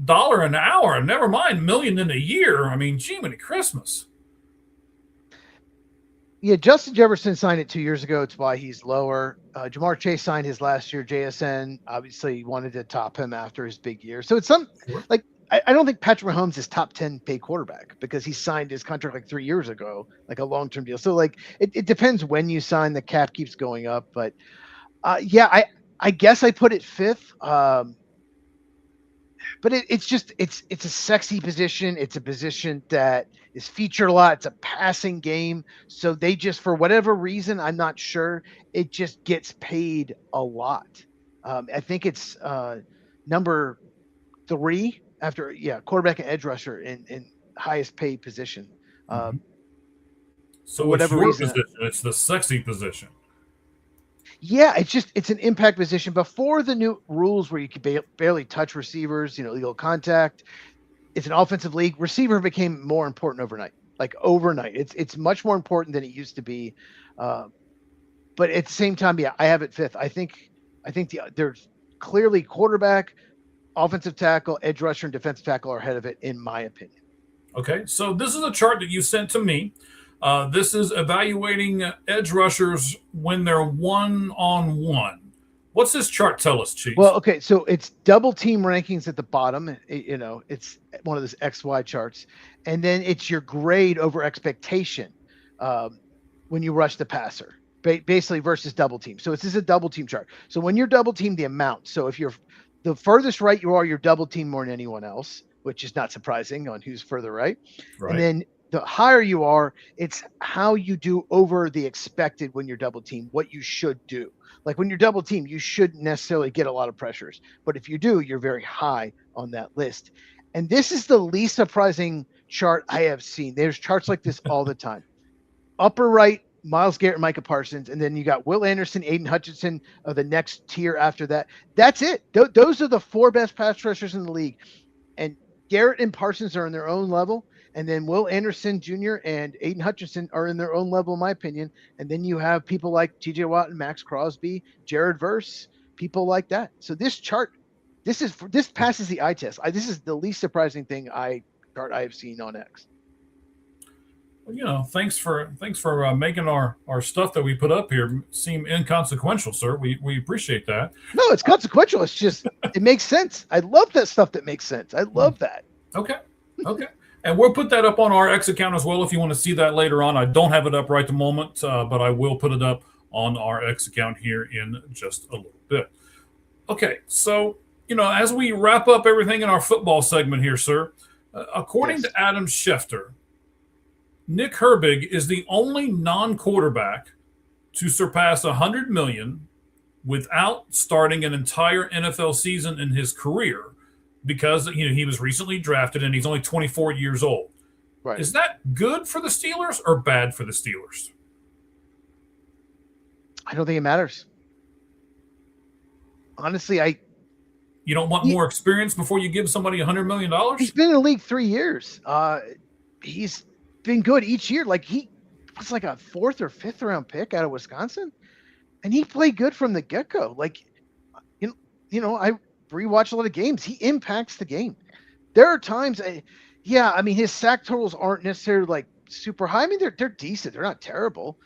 dollar an hour. Never mind million in a year. I mean, gee, many Christmas. Yeah, Justin Jefferson signed it 2 years ago. It's why he's lower. Jamar Chase signed his last year. JSN obviously wanted to top him after his big year. So it's I don't think Patrick Mahomes is top 10 paid quarterback because he signed his contract like 3 years ago, like a long-term deal. So it depends when you sign. The cap keeps going up, but yeah, I guess I put it 5th. But it's a sexy position. It's a position that is featured a lot. It's a passing game. So they just, for whatever reason, I'm not sure, it just gets paid a lot. I think it's number 3 after, quarterback and edge rusher in highest paid position. So whatever reason, position, it's the sexy position. Yeah, it's an impact position. Before the new rules where you could barely touch receivers, illegal contact, it's an offensive league. Receiver became more important overnight. Like overnight, it's much more important than it used to be. But at the same time, yeah, I have it fifth. I think there's clearly quarterback, offensive tackle, edge rusher, and defensive tackle are ahead of it, in my opinion. Okay, so this is a chart that you sent to me. This is evaluating edge rushers when they're one-on-one. What's this chart tell us, Chief? Well, okay, so it's double team rankings at the bottom. It's one of those XY charts, and then it's your grade over expectation when you rush the passer, basically versus double team. So this is a double team chart. So when you're double team, the amount. So if you're the furthest right you are, you're double team more than anyone else, which is not surprising on who's further right. And then the higher you are, it's how you do over the expected when you're double team, what you should do. Like when you're double team, you shouldn't necessarily get a lot of pressures. But if you do, you're very high on that list. And this is the least surprising chart I have seen. There's charts like this all the time. Upper right, Myles Garrett and Micah Parsons. And then you got Will Anderson, Aiden Hutchinson of the next tier after that. That's it. Those are the 4 best pass rushers in the league. And Garrett and Parsons are in their own level. And then Will Anderson Jr. and Aiden Hutchinson are in their own level, in my opinion. And then you have people like TJ Watt and Max Crosby, Jared Verse, people like that. So this chart, this passes the eye test. This is the least surprising chart I have seen on X. Well, thanks for making our stuff that we put up here seem inconsequential, sir. We appreciate that. No, it's consequential. It's just it makes sense. I love that stuff that makes sense. I love that. Okay. And we'll put that up on our X account as well if you want to see that later on. I don't have it up right the moment, but I will put it up on our X account here in just a little bit. Okay, so, as we wrap up everything in our football segment here, sir, according to Adam Schefter, Nick Herbig is the only non-quarterback to surpass 100 million without starting an entire NFL season in his career, because he was recently drafted and he's only 24 years old. Right. Is that good for the Steelers or bad for the Steelers? I don't think it matters. Honestly, you don't want more experience before you give somebody $100 million? He's been in the league 3 years. He's been good each year. Like he was like a 4th or 5th round pick out of Wisconsin, and he played good from the get-go. Like, I rewatch a lot of games. He impacts the game. There are times, his sack totals aren't necessarily like super high. I mean, they're decent. They're not terrible,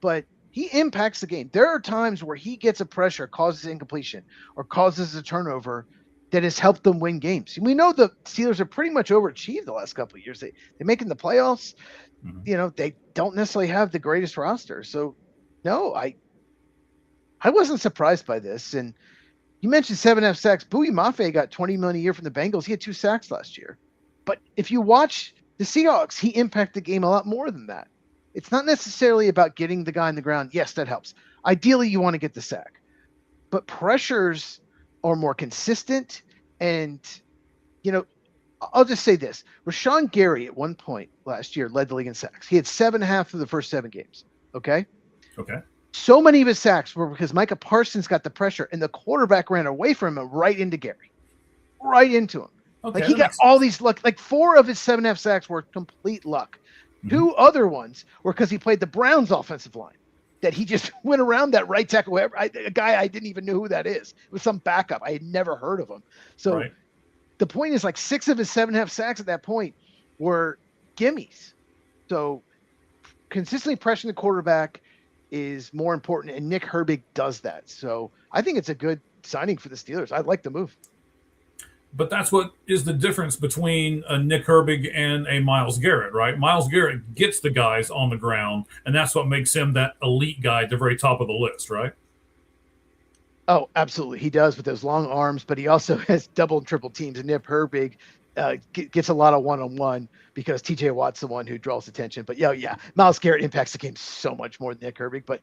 but he impacts the game. There are times where he gets a pressure, causes incompletion, or causes a turnover that has helped them win games. And we know the Steelers are pretty much overachieved the last couple of years. They're making the playoffs. Mm-hmm. They don't necessarily have the greatest roster. So, no, I wasn't surprised by this. And you mentioned 7.5 sacks. Bowie Mafe got $20 million a year from the Bengals. He had 2 sacks last year. But if you watch the Seahawks, he impacted the game a lot more than that. It's not necessarily about getting the guy on the ground. Yes, that helps. Ideally, you want to get the sack. But pressures are more consistent. And, I'll just say this. Rashawn Gary at one point last year led the league in sacks. He had 7.5 of the first 7 games. Okay? Okay. So many of his sacks were because Micah Parsons got the pressure and the quarterback ran away from him right into Gary. Right into him. Okay, like he got all these luck. Like 4 of his 7.5 sacks were complete luck. Mm-hmm. 2 other ones were because he played the Browns offensive line. That he just went around that right tackle. A guy I didn't even know who that is. It was some backup. I had never heard of him. So The point is, like 6 of his 7.5 sacks at that point were gimmies. So consistently pressuring the quarterback is more important, and Nick Herbig does that. So I think it's a good signing for the Steelers. I like the move. But that's what is the difference between a Nick Herbig and a Myles Garrett, right? Myles Garrett gets the guys on the ground, and that's what makes him that elite guy at the very top of the list, right? Oh, absolutely. He does with those long arms, but he also has double and triple teams. And Nick Herbig gets a lot of one-on-one because TJ Watt's the one who draws attention. But Myles Garrett impacts the game so much more than Nick Herbig. But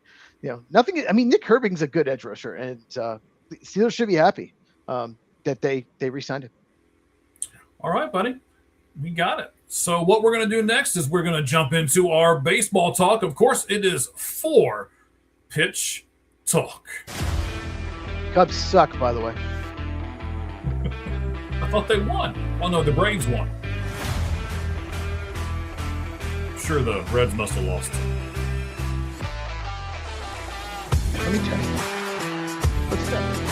nothing. I mean, Nick Herbig's a good edge rusher, and the Steelers should be happy that they re-signed him. All right, buddy, we got it. So what we're going to do next is we're going to jump into our baseball talk. Of course, it is 4 pitch talk. Cubs suck, by the way. I thought they won. Oh no, the Braves won. Sure, the Reds must have lost. Let me check. What's that?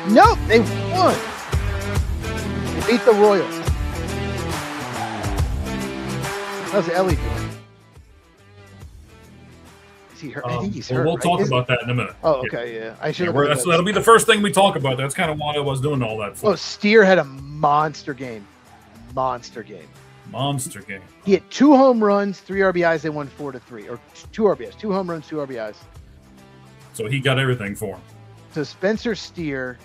Nope, they won. They beat the Royals. How's Ellie doing? Is he hurt? I think he's hurt. We'll right? talk about that in a minute. Oh, okay, yeah. I should. Yeah, that'll be the first thing we talk about. That's kind of why I was doing all that for. Oh, Steer had a monster game. Monster game. He had 2 home runs, 3 RBIs. They won 4-3, or 2 RBIs, 2 home runs, 2 RBIs. So he got everything for him. So Spencer Steer,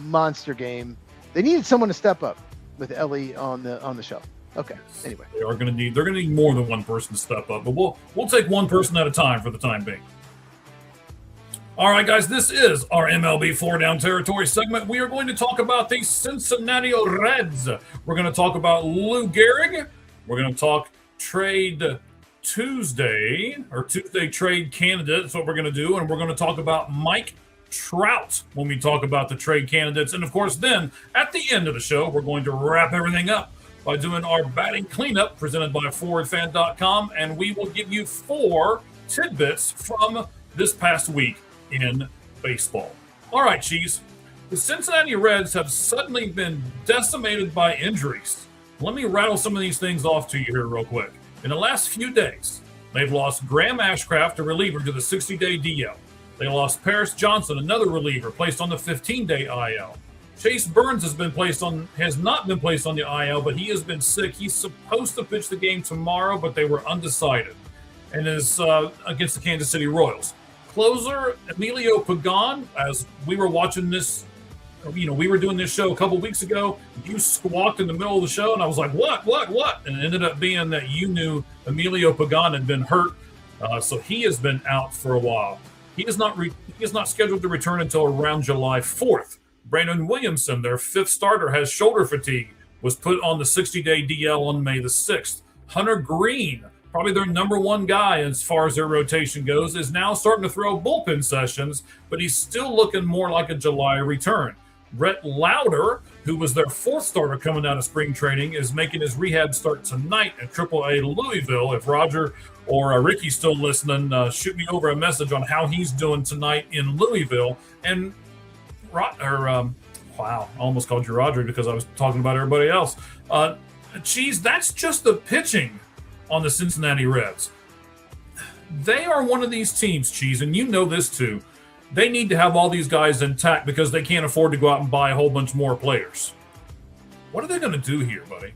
monster game. They needed someone to step up with Ellie on the show. Okay. Anyway, They're going to need more than one person to step up, but we'll take one person at a time for the time being. All right, guys, this is our MLB 4 Down Territory segment. We are going to talk about the Cincinnati Reds. We're going to talk about Lou Gehrig. We're going to talk trade Tuesday trade candidate. That's what we're going to do. And we're going to talk about Mike Trout when we talk about the trade candidates. And, of course, then at the end of the show, we're going to wrap everything up by doing our batting cleanup presented by ForwardFan.com. And we will give you 4 tidbits from this past week in baseball. All right, Cheese. The Cincinnati Reds have suddenly been decimated by injuries. Let me rattle some of these things off to you here real quick. In the last few days, they've lost Graham Ashcraft, a reliever, to the 60-day DL. They lost Paris Johnson, another reliever, placed on the 15-day IL. Chase Burns has not been placed on the IL, but he has been sick. He's supposed to pitch the game tomorrow, but they were undecided, and is against the Kansas City Royals. Closer Emilio Pagan, as we were watching this, we were doing this show a couple weeks ago. You squawked in the middle of the show, and I was like, what? And it ended up being that you knew Emilio Pagan had been hurt, so he has been out for a while. He is not scheduled to return until around July 4th. Brandon Williamson, their 5th starter, has shoulder fatigue, was put on the 60-day DL on May the 6th. Hunter Green, probably their number 1 guy as far as their rotation goes, is now starting to throw bullpen sessions, but he's still looking more like a July return. Brett Lauder, who was their 4th starter coming out of spring training, is making his rehab start tonight at AAA Louisville. If Roger or Ricky's still listening, shoot me over a message on how he's doing tonight in Louisville. And wow, I almost called you Roger because I was talking about everybody else. Cheese, that's just the pitching on the Cincinnati Reds. They are one of these teams, Cheese, and you know this too. They need to have all these guys intact because they can't afford to go out and buy a whole bunch more players. What are they going to do here, buddy?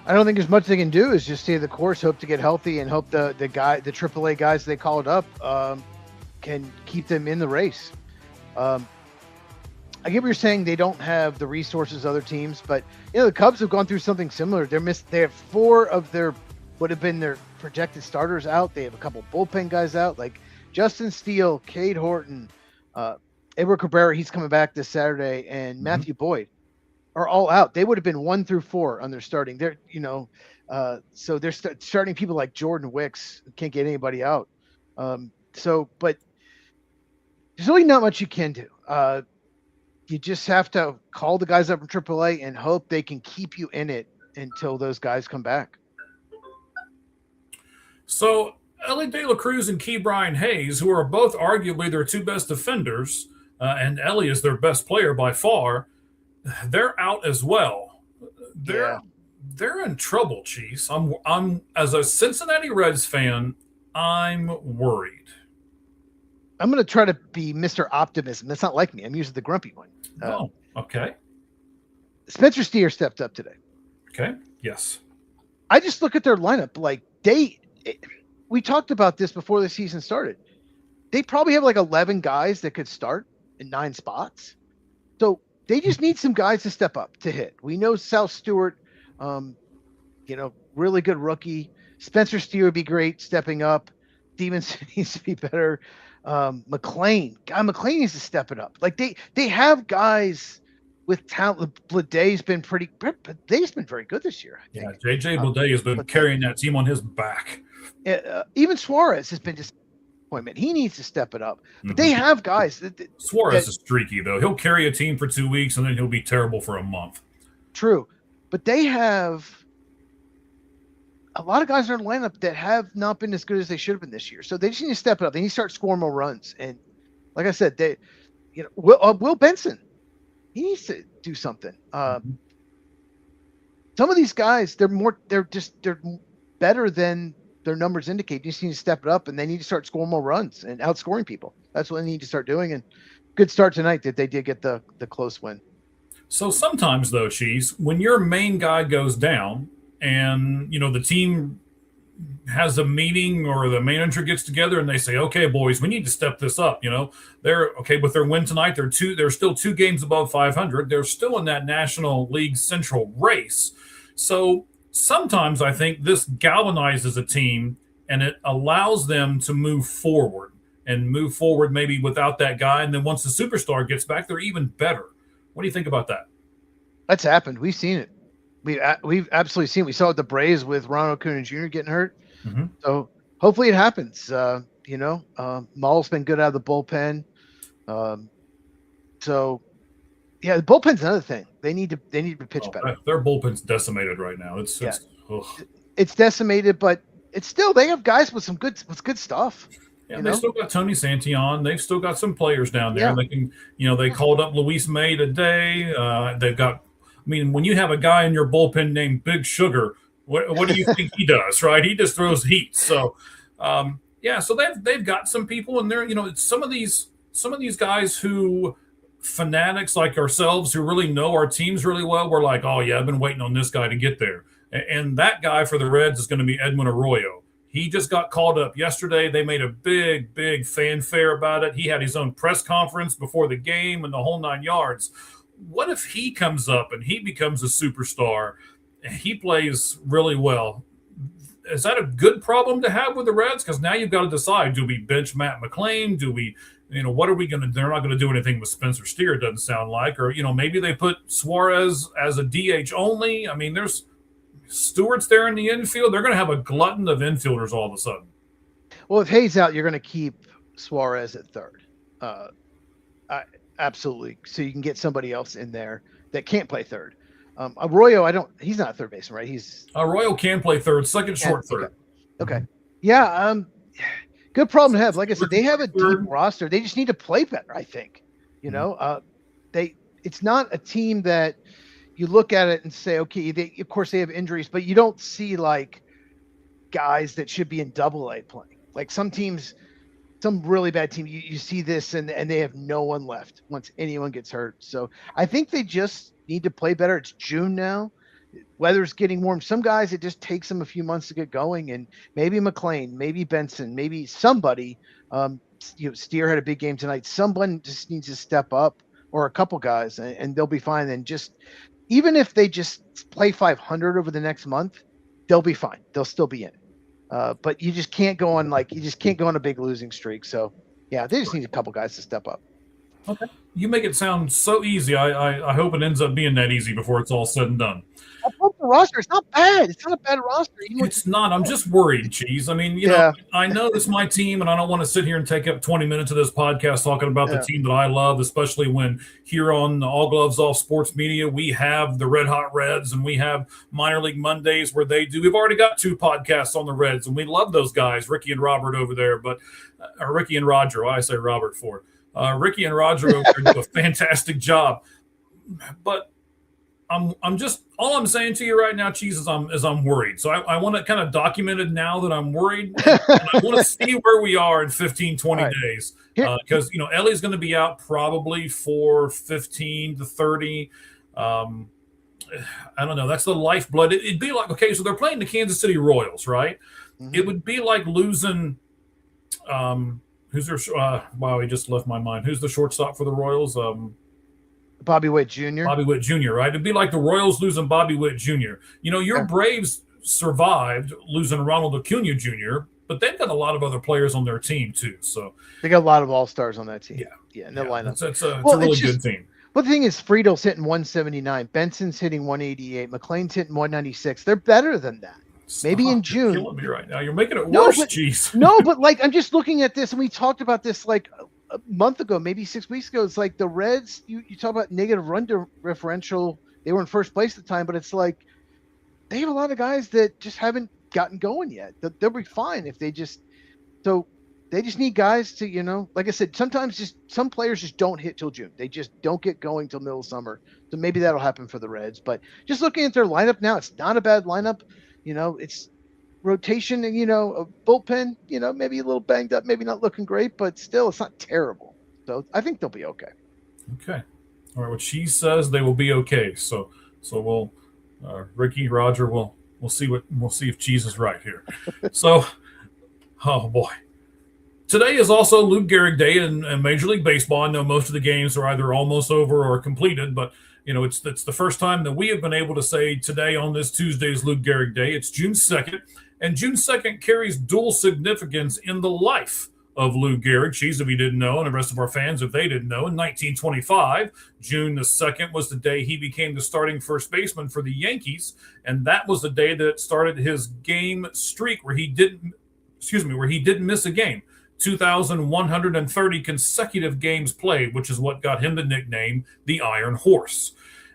I don't think there's much they can do. Is just stay the course, hope to get healthy, and hope the AAA guys they called up can keep them in the race. I get what you're saying. They don't have the resources other teams, but the Cubs have gone through something similar. They have 4 of their would have been their projected starters out. They have a couple bullpen guys out, like Justin Steele, Cade Horton, Edward Cabrera. He's coming back this Saturday, and Matthew Boyd are all out. They would have been 1 through 4 on their starting. They're so they're starting people like Jordan Wicks. Can't get anybody out. But there's really not much you can do. You just have to call the guys up from AAA and hope they can keep you in it until those guys come back. So Ellie De La Cruz and Ke'Bryan Hayes, who are both arguably their 2 best defenders, and Ellie is their best player by far, they're out as well. They're in trouble, Chiefs. I'm as a Cincinnati Reds fan, I'm worried. I'm going to try to be Mr. Optimism. That's not like me. I'm usually the grumpy one. Okay. Spencer Steer stepped up today. Okay. Yes. I just look at their lineup. Like we talked about this before the season started. They probably have like 11 guys that could start in 9 spots. So they just need some guys to step up to hit. We know South Stewart, really good rookie. Spencer Steer would be great stepping up. Stevenson needs to be better. McLean needs to step it up. Like they have guys with talent. Bleday's been very good this year. I think. Yeah, JJ Bleday has been carrying that team on his back. Even Suarez has been disappointment. He needs to step it up. But they have guys. Suarez is streaky though. He'll carry a team for 2 weeks and then he'll be terrible for a month. True, but they have a lot of guys in their lineup that have not been as good as they should have been this year. So they just need to step it up. They need to start scoring more runs. And like I said, Will Benson, he needs to do something. Some of these guys, they're better than their numbers indicate. They just need to step it up, and they need to start scoring more runs and outscoring people. That's what they need to start doing. And good start tonight that they did get the close win. So sometimes though, Cheese, when your main guy goes down and the team has a meeting or the manager gets together and they say, okay, boys, we need to step this up. They're okay with their win tonight. They're still 2 games above 500. They're still in that National League Central race. So sometimes I think this galvanizes a team and it allows them to move forward maybe without that guy. And then once the superstar gets back, they're even better. What do you think about that? That's happened. We've seen it. We've absolutely seen it. We saw the Braves with Ronald Acuna Jr. getting hurt. Mm-hmm. So hopefully it happens. Maul's been good out of the bullpen. So yeah, the bullpen's another thing. They need to pitch better. Their bullpen's decimated right now. It's decimated, but it's still, they have guys with some good stuff. Yeah, they still got Tony Santillan. They've still got some players down there. Yeah. They can, they called up Luis May today. They've got, when you have a guy in your bullpen named Big Sugar, what do you think he does, right? He just throws heat. So, so they've got some people in there. Some of these guys who fanatics like ourselves who really know our teams really well, we're like, oh yeah, I've been waiting on this guy to get there. And that guy for the Reds is going to be Edwin Arroyo. He just got called up yesterday. They made a big fanfare about it. He had his own press conference before the game and the whole 9 yards. What if he comes up and he becomes a superstar and he plays really well? Is that a good problem to have with the Reds? Because now you've got to decide, do we bench Matt McLain? Do we, what are we going to, they're not going to do anything with Spencer Steer, it doesn't sound like. Or, maybe they put Suarez as a DH only. There's Stewart's there in the infield. They're going to have a glutton of infielders all of a sudden. Well, if Hayes out, you're going to keep Suarez at third. Absolutely. So you can get somebody else in there that can't play third. Arroyo, he's not a third baseman, right? Arroyo can play third, second short third. Okay. Yeah. Good problem to have. Like I said, they have a deep roster. They just need to play better, I think. It's not a team that you look at it and say, okay, of course they have injuries, but you don't see like guys that should be in Double-A playing. Like some teams, some really bad team, you see this and they have no one left once anyone gets hurt. So I think they just need to play better. It's June now. Weather's getting warm. Some guys, it just takes them a few months to get going, and maybe McLain, maybe Benson, maybe somebody. Steer had a big game tonight. Someone just needs to step up, or a couple guys, and they'll be fine. And just even if they just play 500 over the next month, they'll be fine. They'll still be in. But you just can't go on a big losing streak. So yeah, they just need a couple guys to step up. Okay. You make it sound so easy. I hope it ends up being that easy before it's all said and done. I hope the roster. It's not bad. It's not a bad roster. It's not. I'm just worried, Cheese. I know it's my team, and I don't want to sit here and take up 20 minutes of this podcast talking about the team that I love, especially when here on All Gloves Off Sports Media, we have the Red Hot Reds, and we have Minor League Mondays where they do. We've already got 2 podcasts on the Reds, and we love those guys, Ricky and Robert over there, or Ricky and Roger. Why I say Robert for? Ricky and Roger over there do a fantastic job, but I'm just, all I'm saying to you right now, Cheese, is I'm worried. So I want it kind of documented now that I'm worried, and I want to see where we are in 15, 20 days, because Ellie's going to be out probably for 15 to 30. I don't know. That's the lifeblood. It'd be like, okay, so they're playing the Kansas City Royals, right? Mm-hmm. It would be like losing. Who's their? Wow, he just left my mind. Who's the shortstop for the Royals? Bobby Witt Jr. Bobby Witt Jr., right? It'd be like the Royals losing Bobby Witt Jr. Your Braves survived losing Ronald Acuna Jr., but they've got a lot of other players on their team too. So they got a lot of all-stars on that team. Yeah, in their lineup. It's a really good team. Well, the thing is, Friedel's hitting 179, Benson's hitting 188, McLain's hitting 196. They're better than that. Maybe in You're June. killing me right now. You're making it No, worse, but- jeez. No, but like I'm just looking at this, and we talked about this like a month ago, maybe 6 weeks ago. It's like the Reds. You talk about negative run differential. They were in first place at the time, but it's like they have a lot of guys that just haven't gotten going yet. They'll be fine if they just. So they just need guys to, you know, like I said, sometimes just some players just don't hit till June. They just don't get going till middle of summer. So maybe that'll happen for the Reds. But just looking at their lineup now, it's not a bad lineup. You know, it's rotation and, you know, a bullpen, you know, maybe a little banged up, maybe not looking great, but still it's not terrible. So I think they'll be okay. Okay. All right. What she says, they will be okay. So we'll, Ricky, Roger, we'll see if Cheese is right here. So, oh boy. Today is also Lou Gehrig Day in Major League Baseball. I know most of the games are either almost over or completed, but you know it's the first time that we have been able to say today on this Tuesday is Lou Gehrig Day. It's June 2nd, and June 2nd carries dual significance in the life of Lou Gehrig. Cheese, if you didn't know, and the rest of our fans, if they didn't know, in 1925, June the 2nd was the day he became the starting first baseman for the Yankees, and that was the day that started his game streak where he didn't miss a game. 2,130 consecutive games played, which is what got him the nickname the Iron Horse.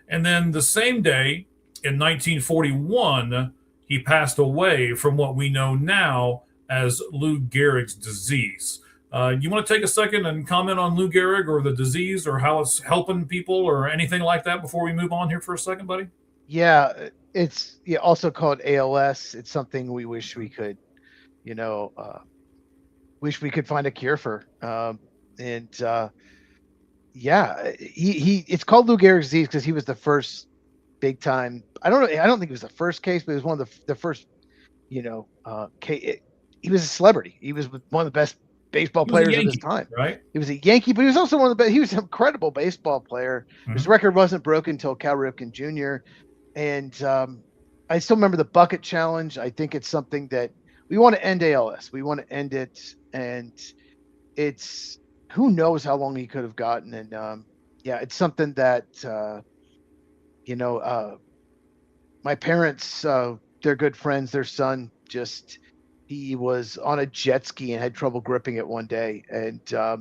And then the same day, in 1941, he passed away from what we know now as Lou Gehrig's disease. You want to take a second and comment on Lou Gehrig or the disease or how it's helping people or anything like that before we move on here for a second, buddy? Yeah, it's also called ALS. It's something we wish we could, you know, wish we could find a cure for. It's called Lou Gehrig's disease because he was the first big time. I don't think it was the first case, but it was one of the first, you know, he was a celebrity. He was one of the best baseball players of his time. Right. He was a Yankee, but he was also one of the best. He was an incredible baseball player. Mm-hmm. His record wasn't broken until Cal Ripken Jr. And I still remember the bucket challenge. I think it's something that we want to end ALS. We want to end it. And it's who knows how long he could have gotten. And it's something that, my parents, they're good friends, their son he was on a jet ski and had trouble gripping it one day. And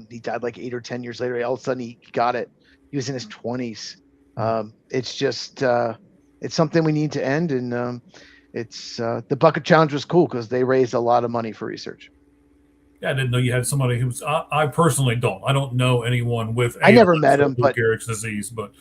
he died like 8 or 10 years later. All of a sudden he got it. He was in his 20s. It's just, it's something we need to end. And it's the bucket challenge was cool because they raised a lot of money for research. Yeah, I didn't know you had somebody who's. I personally don't. I don't know anyone with. I never met him, but Gehrig's disease, but.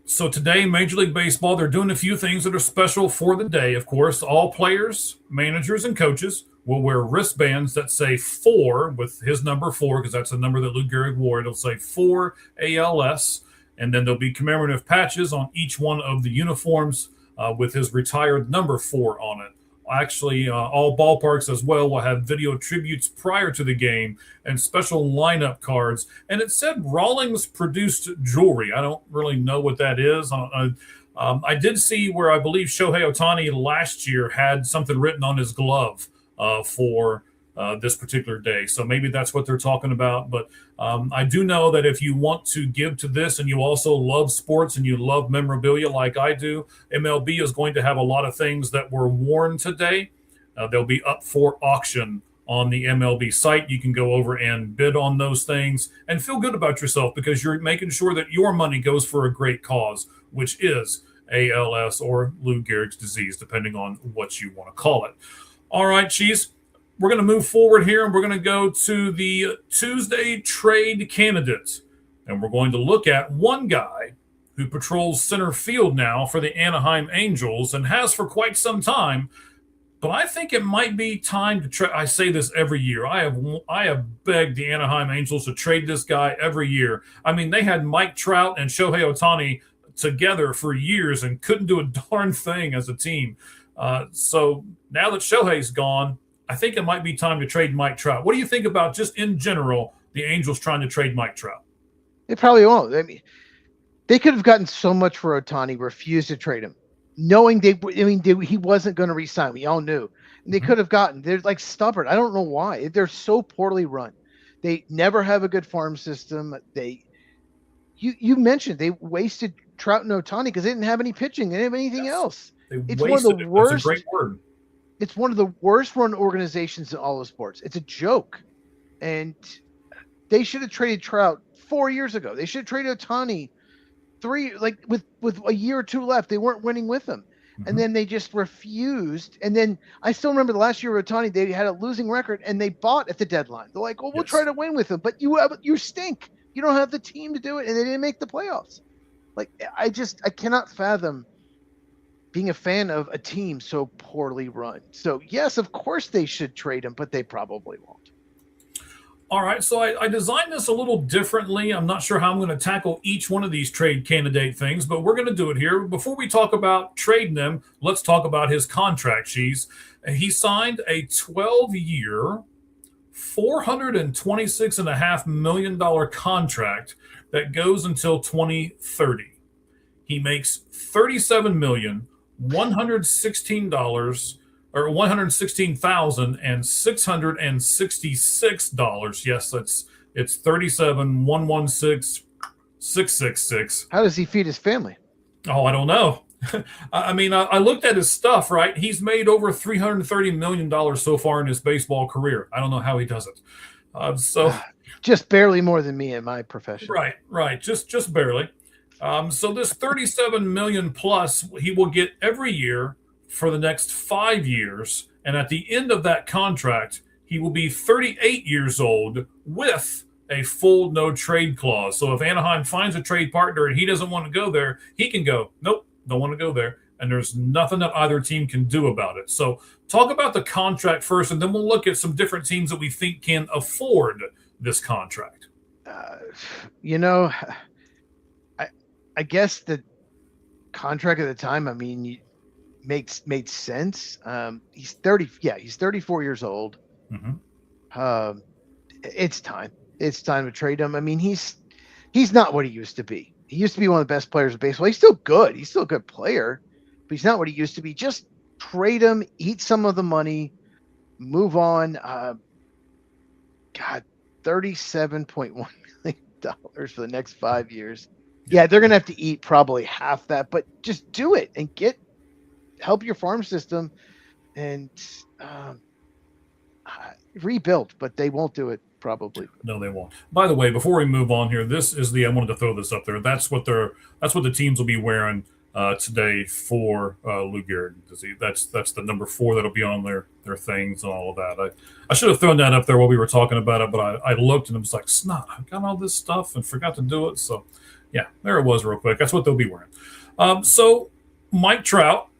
So today, Major League Baseball, they're doing a few things that are special for the day. Of course, all players, managers, and coaches will wear wristbands that say 4 with his number 4 because that's the number that Lou Gehrig wore. It'll say 4 ALS, and then there'll be commemorative patches on each one of the uniforms with his retired number 4 on it. Actually, all ballparks as well will have video tributes prior to the game and special lineup cards. And it said Rawlings produced jewelry. I don't really know what that is. I did see where I believe Shohei Ohtani last year had something written on his glove for this particular day. So maybe that's what they're talking about. But I do know that if you want to give to this and you also love sports and you love memorabilia like I do, MLB is going to have a lot of things that were worn today. They'll be up for auction on the MLB site. You can go over and bid on those things and feel good about yourself because you're making sure that your money goes for a great cause, which is ALS or Lou Gehrig's disease, depending on what you want to call it. All right, Cheese. We're going to move forward here, and we're going to go to the Tuesday trade candidates. And we're going to look at one guy who patrols center field now for the Anaheim Angels and has for quite some time. But I think it might be time to trade. I say this every year. I have begged the Anaheim Angels to trade this guy every year. I mean, they had Mike Trout and Shohei Ohtani together for years and couldn't do a darn thing as a team. So now that Shohei's gone, I think it might be time to trade Mike Trout. What do you think about just in general the Angels trying to trade Mike Trout? They probably won't. I mean, they could have gotten so much for Ohtani, refused to trade him, knowing he wasn't going to re-sign. We all knew. And they could have gotten. They're like stubborn. I don't know why. They're so poorly run. They never have a good farm system. You mentioned they wasted Trout and Ohtani because they didn't have any pitching. They didn't have anything else. It's one of wasted the it. worst. That's a great word. It's one of the worst run organizations in all of sports. It's a joke, and they should have traded Trout 4 years ago. They should have traded Ohtani with a year or two left. They weren't winning with him. And then they just refused. And then I still remember the last year of Ohtani, they had a losing record and they bought at the deadline. They're like, well, we'll try to win with him, but you stink. You don't have the team to do it. And they didn't make the playoffs. Like, I cannot fathom being a fan of a team so poorly run. So yes, of course they should trade him, but they probably won't. All right, so I designed this a little differently. I'm not sure how I'm going to tackle each one of these trade candidate things, but we're going to do it here. Before we talk about trading them, let's talk about his contract, Cheese. He signed a 12-year, $426.5 million contract that goes until 2030. He makes $37,116 or $116,666. Yes, it's 37,116,666. How does he feed his family? Oh, I don't know. I mean, I looked at his stuff, right? He's made over $330 million so far in his baseball career. I don't know how he does it. So just barely more than me in my profession. Right. Just barely. So this 37 million plus he will get every year for the next 5 years. And at the end of that contract, he will be 38 years old with a full no trade clause. So if Anaheim finds a trade partner and he doesn't want to go there, he can go, nope, don't want to go there. And there's nothing that either team can do about it. So talk about the contract first, and then we'll look at some different teams that we think can afford this contract. I guess the contract at the time, I mean, made sense. He's 30. Yeah, he's 34 years old. Mm-hmm. It's time. It's time to trade him. I mean, he's not what he used to be. He used to be one of the best players of baseball. He's still good. He's still a good player, but he's not what he used to be. Just trade him, eat some of the money, move on. God, $37.1 million for the next 5 years. Yeah, they're going to have to eat probably half that, but just do it and help your farm system and rebuild, but they won't do it probably. No, they won't. By the way, before we move on here, I wanted to throw this up there. That's what the teams will be wearing today for Lou Gehrig. That's the number 4 that'll be on their things and all of that. I should have thrown that up there while we were talking about it, but I looked and it was like, snot, I got all this stuff and forgot to do it. So yeah, there it was real quick. That's what they'll be wearing. So Mike Trout,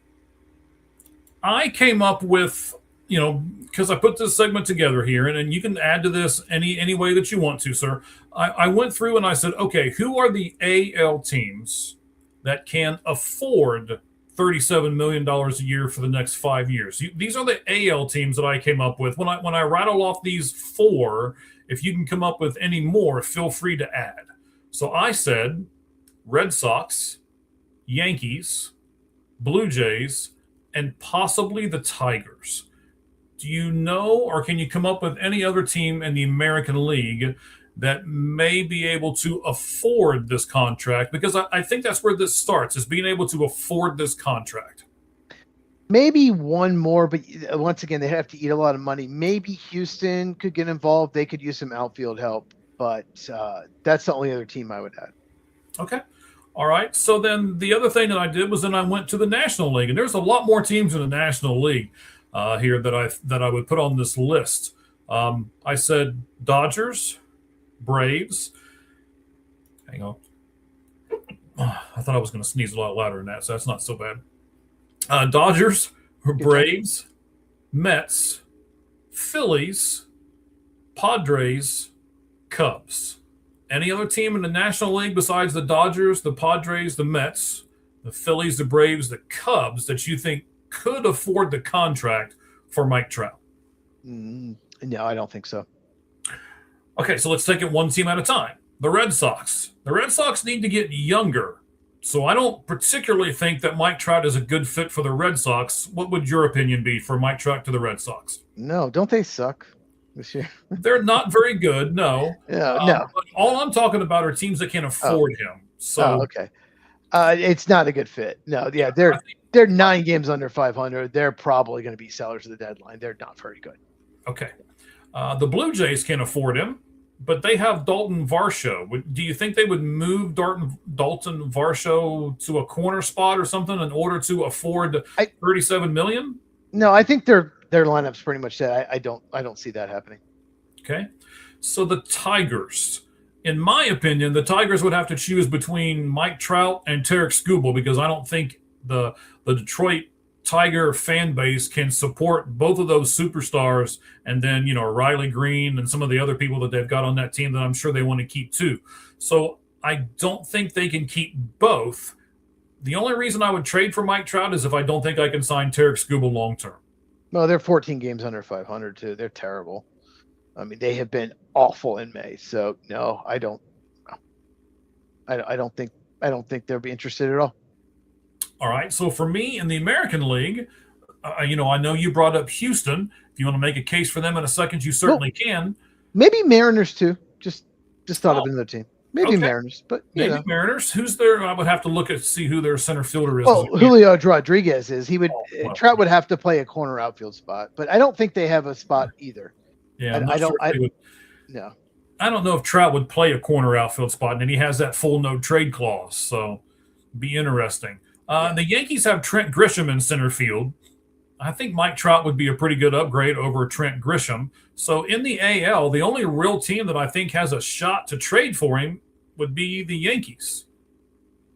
I came up with, because I put this segment together here, and you can add to this any way that you want to, sir. I went through and I said, okay, who are the AL teams that can afford $37 million a year for the next 5 years? These are the AL teams that I came up with. When I rattle off these 4, if you can come up with any more, feel free to add. So I said Red Sox, Yankees, Blue Jays, and possibly the Tigers. Do you know, or can you come up with any other team in the American League that may be able to afford this contract? Because I think that's where this starts, is being able to afford this contract. Maybe one more, but once again, they have to eat a lot of money. Maybe Houston could get involved. They could use some outfield help, but that's the only other team I would add. Okay. All right. So then the other thing that I did was then I went to the National League, and there's a lot more teams in the National League here that I would put on this list. I said Dodgers, Braves. Hang on. I thought I was going to sneeze a lot louder than that, so that's not so bad. Dodgers, Braves, Mets, Phillies, Padres, Cubs. Any other team in the National League besides the Dodgers, the Padres, the Mets, the Phillies, the Braves, the Cubs that you think could afford the contract for Mike Trout? No, I don't think so. Okay, so let's take it one team at a time. The Red Sox. The Red Sox need to get younger. So I don't particularly think that Mike Trout is a good fit for the Red Sox. What would your opinion be for Mike Trout to the Red Sox? No, don't they suck this year? They're not very good, no. No. But all I'm talking about are teams that can afford him. So okay. It's not a good fit. No, yeah, They're 9 games under 500. They're probably going to be sellers of the deadline. They're not very good. Okay. The Blue Jays can afford him, but they have Dalton Varsho. Do you think they would move Dalton Varsho to a corner spot or something in order to afford $37 million? No, I think their lineup's pretty much set. I don't see that happening. Okay. So the Tigers, in my opinion, the Tigers would have to choose between Mike Trout and Tarek Skubal, because I don't think the Detroit Tiger fan base can support both of those superstars, and then Riley Green and some of the other people that they've got on that team that I'm sure they want to keep too. So I don't think they can keep both. The only reason I would trade for Mike Trout is if I don't think I can sign Tarek Skubal long term. No, they're 14 games under 500 too. They're terrible. I mean, they have been awful in May. So no, I don't think they'll be interested at all. All right. So for me in the American League, I know you brought up Houston. If you want to make a case for them in a second, you certainly can. Maybe Mariners too. Just thought of another team. Maybe Mariners, but maybe Mariners. Who's there? I would have to look at see who their center fielder is. Oh, Julio Rodriguez is. He would. Trout would have to play a corner outfield spot, but I don't think they have a spot either. Yeah, I don't. No. I don't know if Trout would play a corner outfield spot, and then he has that full no trade clause, so be interesting. The Yankees have Trent Grisham in center field. I think Mike Trout would be a pretty good upgrade over Trent Grisham. So in the AL, the only real team that I think has a shot to trade for him would be the Yankees.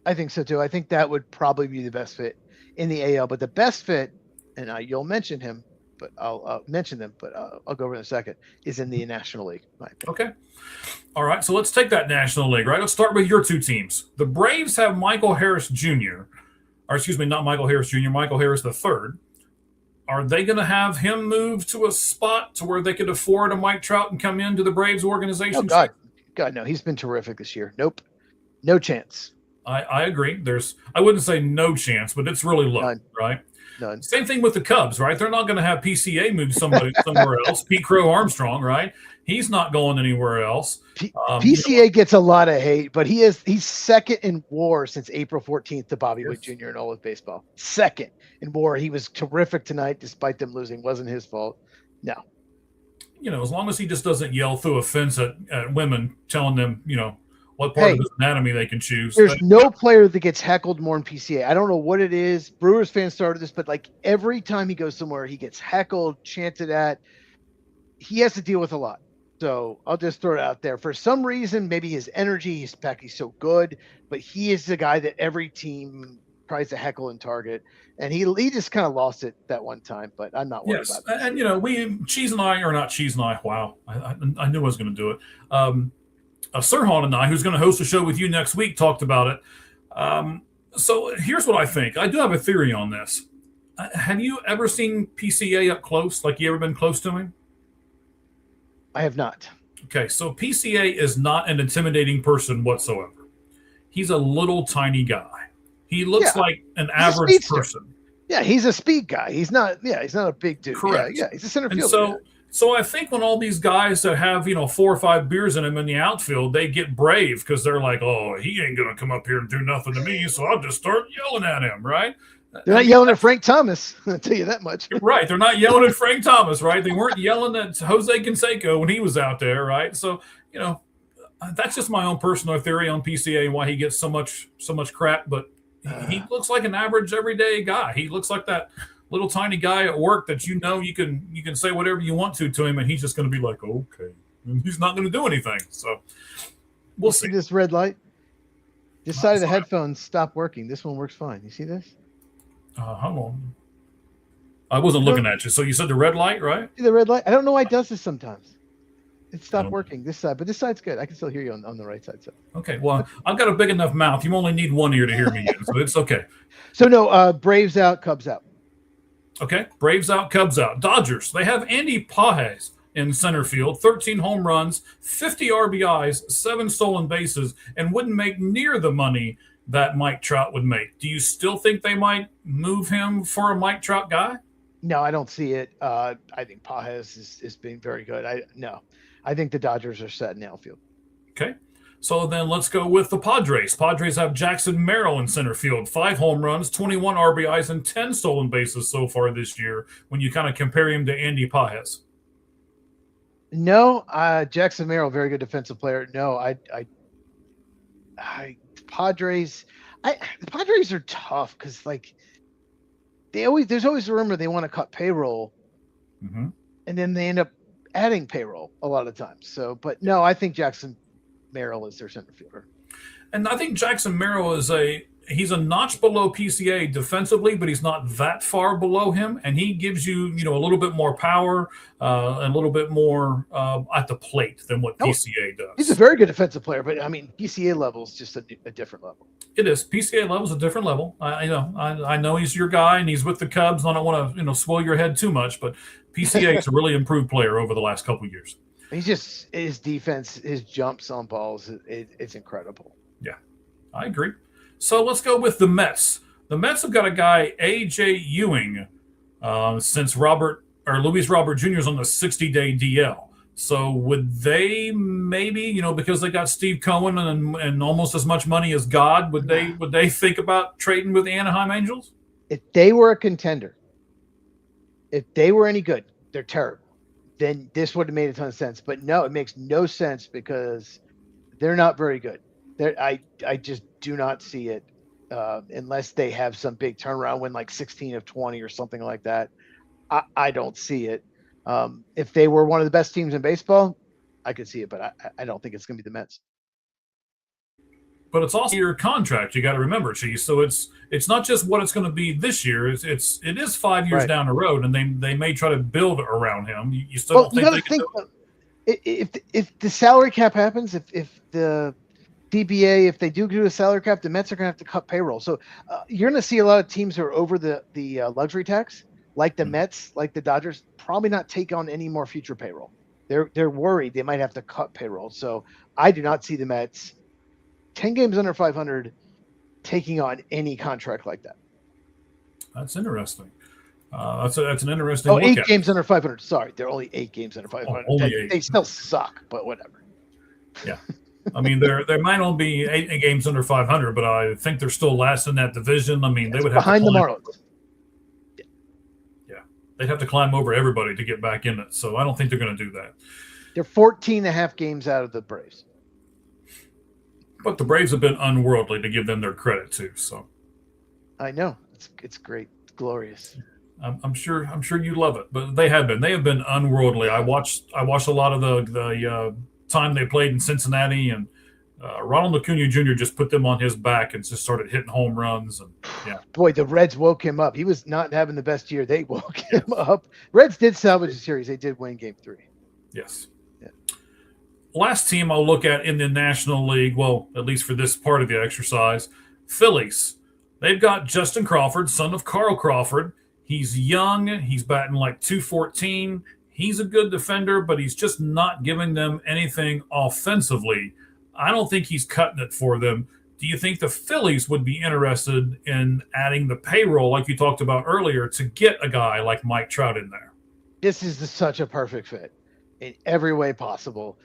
I think so too. I think that would probably be the best fit in the AL. But the best fit, and you'll mention him, but I'll mention them, but I'll go over in a second, is in the National League. Okay. All right. So let's take that National League, right? Let's start with your two teams. The Braves have Michael Harris Jr., or excuse me, not Michael Harris Jr., Michael Harris III. Are they going to have him move to a spot to where they could afford a Mike Trout and come into the Braves organization? Oh, God, no. He's been terrific this year. Nope. No chance. I agree. I wouldn't say no chance, but it's really low, None. Right? None. Same thing with the Cubs, right? They're not going to have PCA move somewhere else. Pete Crow Armstrong, right? He's not going anywhere else. PCA gets a lot of hate, but he's second in WAR since April 14th to Bobby Witt Jr. in all of baseball. Second in WAR. He was terrific tonight, despite them losing. Wasn't his fault. No. As long as he just doesn't yell through a fence at women, telling them, what part of his anatomy they can choose. There's no player that gets heckled more than PCA. I don't know what it is. Brewers fans started this, but like every time he goes somewhere, he gets heckled, chanted at. He has to deal with a lot. So I'll just throw it out there. For some reason, maybe his energy, he's so good, but he is the guy that every team tries to heckle and target. And he just kind of lost it that one time, but I'm not worried about that. And, Cheese and I, wow, I knew I was going to do it. Sirhan and I, who's going to host a show with you next week, talked about it. So here's what I think. I do have a theory on this. Have you ever seen PCA up close? Like, you ever been close to him? I have not. Okay, so PCA is not an intimidating person whatsoever. He's a little tiny guy. He looks like an average person. Yeah, he's a speed guy. He's not a big dude. Correct. Yeah, he's a center fielder. So I think when all these guys that have, 4 or 5 beers in them in the outfield, they get brave because they're like, oh, he ain't going to come up here and do nothing to me, so I'll just start yelling at him, right? They're not yelling at Frank Thomas, I'll tell you that much. Right. They're not yelling at Frank Thomas, right? They weren't yelling at Jose Canseco when he was out there, right? So, that's just my own personal theory on PCA and why he gets so much crap, but he looks like an average everyday guy. He looks like that little tiny guy at work that you can say whatever you want to him, and he's just going to be like, okay. And he's not going to do anything. So we'll see. This red light? This side of the headphones stopped working. This one works fine. You see this? Hold on. I wasn't looking at you. So you said the red light, right? See the red light? I don't know why it does this sometimes. It stopped working this side, but this side's good. I can still hear you on the right side. So okay, well, I've got a big enough mouth. You only need one ear to hear me in, so it's okay. So no, Braves out, Cubs out. Okay, Braves out, Cubs out. Dodgers, they have Andy Pages in center field, 13 home runs, 50 RBIs, 7 stolen bases, and wouldn't make near the money that Mike Trout would make. Do you still think they might move him for a Mike Trout guy? No, I don't see it. I think Pages is being very good. I think the Dodgers are set in the outfield. Okay. So then let's go with the Padres. Padres have Jackson Merrill in center field, 5 home runs, 21 RBIs, and 10 stolen bases so far this year. When you kind of compare him to Andy Pajes. No, Jackson Merrill, very good defensive player. No, Padres. The Padres are tough because like there's always a rumor they want to cut payroll, Mm-hmm. and then they end up adding payroll a lot of times. So, but no, I think Jackson Merrill is their center fielder. And I think Jackson Merrill he's a notch below PCA defensively, but he's not that far below him. And he gives you, a little bit more power, and a little bit more at the plate than what PCA does. He's a very good defensive player, but I mean, PCA level is just a different level. It is. PCA level is a different level. I know he's your guy and he's with the Cubs. And I don't want to, swell your head too much, but PCA is a really improved player over the last couple of years. He's just his defense, his jumps on balls, it's incredible. Yeah, I agree. So let's go with the Mets. The Mets have got a guy, A.J. Ewing, since Luis Robert Jr. is on the 60-day DL. So would they maybe, because they got Steve Cohen and almost as much money as God, would they think about trading with the Anaheim Angels? If they were a contender, if they were any good, they're terrible. Then this would have made a ton of sense. But no, it makes no sense because they're not very good. I just do not see it unless they have some big turnaround, win like 16 of 20 or something like that. I don't see it. If they were one of the best teams in baseball, I could see it, but I don't think it's going to be the Mets. But it's also your contract. You got to remember, Cheese. So it's not just what it's going to be this year. It is 5 years down the road, and they may try to build around him. You still don't think they can do it? If the salary cap happens, if the DBA, if they do a salary cap, the Mets are going to have to cut payroll. So you're going to see a lot of teams who are over the luxury tax, like the Mets, like the Dodgers, probably not take on any more future payroll. They're worried they might have to cut payroll. So I do not see the Mets 10 games under 500 taking on any contract like that. That's interesting. That's an interesting look 8 at. games under 500. Sorry, they're only 8 games under 500. Only 8. They still suck, but whatever. Yeah. I mean, there might only be 8 games under 500, but I think they're still last in that division. I mean, they would have behind to the Marlins. Yeah, they'd have to climb over everybody to get back in it. So I don't think they're going to do that. They're 14 and a half games out of the Braves. But the Braves have been unworldly, to give them their credit too. So I know it's great, it's glorious. I'm sure you love it, but they have been unworldly. I watched a lot of the time they played in Cincinnati, and Ronald Acuna Jr. just put them on his back and just started hitting home runs. And yeah, boy, the Reds woke him up. He was not having the best year. They woke him up. Reds did salvage the series. They did win Game 3. Yes. Yeah. Last team I'll look at in the National League, well, at least for this part of the exercise, Phillies. They've got Justin Crawford, son of Carl Crawford. He's young. He's batting like .214. He's a good defender, but he's just not giving them anything offensively. I don't think he's cutting it for them. Do you think the Phillies would be interested in adding the payroll, like you talked about earlier, to get a guy like Mike Trout in there? This is such a perfect fit in every way possible.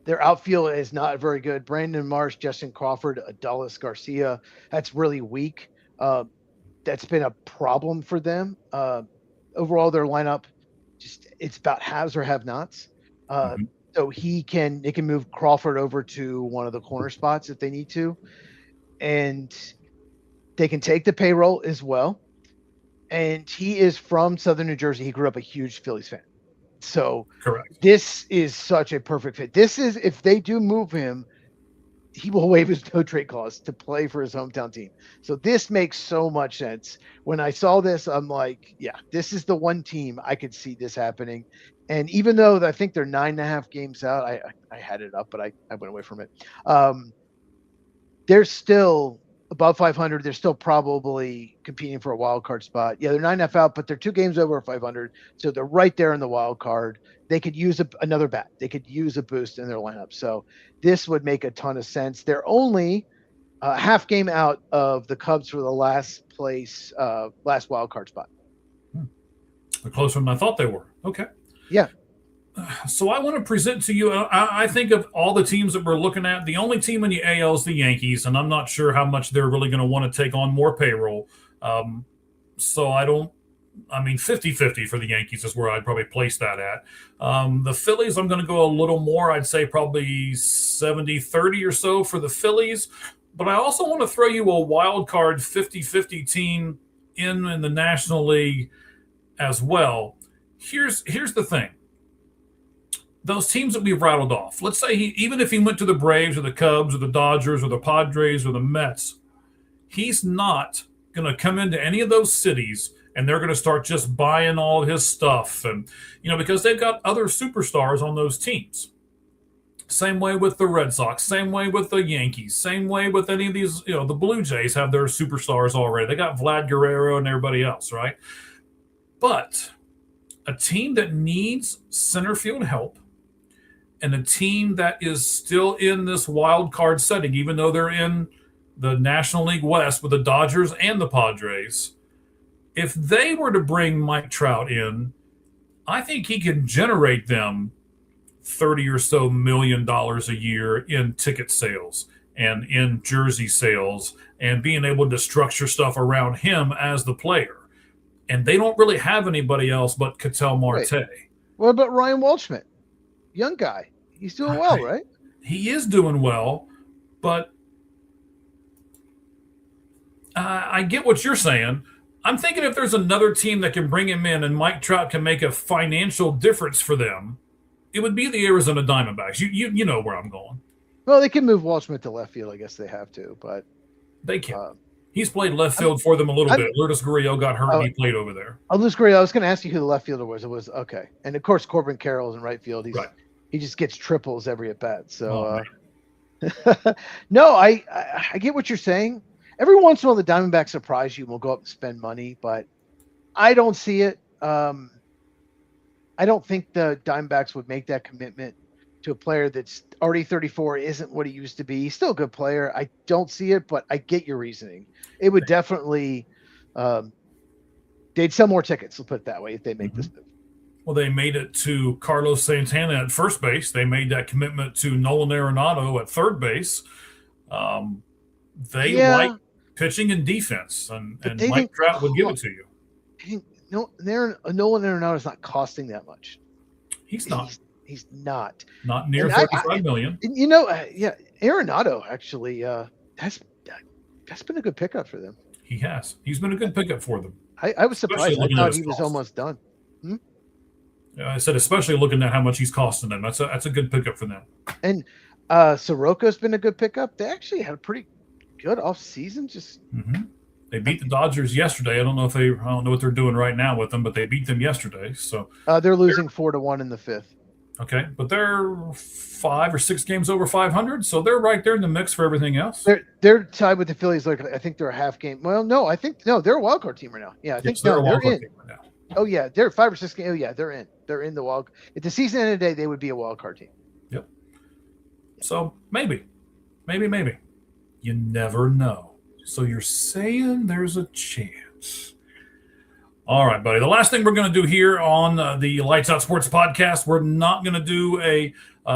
Their outfield is not very good. Brandon Marsh, Justin Crawford, Adolis Garcia. That's really weak. That's been a problem for them. Overall, their lineup, it's about haves or have-nots. So they can move Crawford over to one of the corner spots if they need to, and they can take the payroll as well. And he is from Southern New Jersey. He grew up a huge Phillies fan. So correct. This is such a perfect fit. This is, if they do move him, he will waive his no trade clause to play for his hometown team. So this makes so much sense. When I saw this, I'm like, yeah, this is the one team I could see this happening. And even though I think they're 9.5 games out, I had it up, but I went away from it. They're still above 500. They're still probably competing for a wild card spot. Yeah, they're 9.5 out, but they're 2 games over 500. So they're right there in the wild card. They could use another bat. They could use a boost in their lineup. So this would make a ton of sense. They're only a half game out of the Cubs for the last wild card spot. They're closer than I thought they were. Okay. Yeah. So I want to present to you. I think of all the teams that we're looking at, the only team in the AL is the Yankees, and I'm not sure how much they're really going to want to take on more payroll. So I don't. I mean, 50-50 for the Yankees is where I'd probably place that at. The Phillies, I'm going to go a little more. I'd say probably 70-30 or so for the Phillies. But I also want to throw you a wild card 50-50 team in the National League as well. Here's the thing. Those teams that we've rattled off, let's say even if he went to the Braves or the Cubs or the Dodgers or the Padres or the Mets, he's not going to come into any of those cities and they're going to start just buying all of his stuff. And, because they've got other superstars on those teams. Same way with the Red Sox, same way with the Yankees, same way with any of these, the Blue Jays have their superstars already. They got Vlad Guerrero and everybody else, right? But a team that needs center field help and a team that is still in this wild card setting, even though they're in the National League West with the Dodgers and the Padres, if they were to bring Mike Trout in, I think he can generate them $30 or so million a year in ticket sales and in jersey sales and being able to structure stuff around him as the player. And they don't really have anybody else but Ketel Marte. Right. What about Ryan Waldschmidt? Young guy. He's doing well, right? He is doing well, but I get what you're saying. I'm thinking if there's another team that can bring him in and Mike Trout can make a financial difference for them, it would be the Arizona Diamondbacks. You know where I'm going. Well, they can move Waldschmidt to left field. I guess they have to, but they can. He's played left field for them a little bit. Lourdes Gurriel got hurt and he played over there. Lourdes Gurriel, I was going to ask you who the left fielder was. It was okay. And of course, Corbin Carroll's in right field. He just gets triples every at bat. So, no, I get what you're saying. Every once in a while, the Diamondbacks surprise you and will go up and spend money, but I don't see it. I don't think the Diamondbacks would make that commitment to a player that's already 34, isn't what he used to be. He's still a good player. I don't see it, but I get your reasoning. It would definitely they'd sell more tickets, let's put it that way, if they make this move. Well, they made it to Carlos Santana at first base. They made that commitment to Nolan Arenado at third base. They like pitching and defense, and Mike Trout would give it to you. Nolan Arenado is not costing that much. He's not. He's not. Not near $35 million. Arenado actually that's been a good pickup for them. He has. He's been a good pickup for them. I was surprised. I thought he was almost done. I said, especially looking at how much he's costing them. That's a good pickup for them. And Soroka's been a good pickup. They actually had a pretty good off season. They beat the Dodgers yesterday. I don't know what they're doing right now with them, but they beat them yesterday. So they're losing 4-1 in the fifth. Okay, but they're 5 or 6 games over 500, so they're right there in the mix for everything else. They're tied with the Phillies. I think they're a half game. Well, no, they're a wild card team right now. Yeah, I think they're a wild card in. team right now. Oh yeah, they're 5 or 6 games. Oh yeah, they're in. They're in the wild. If the season ended today, they would be a wild card team. Yep. So maybe. You never know. So you're saying there's a chance. All right, buddy. The last thing we're going to do here on the Lights Out Sports podcast, we're not going to do a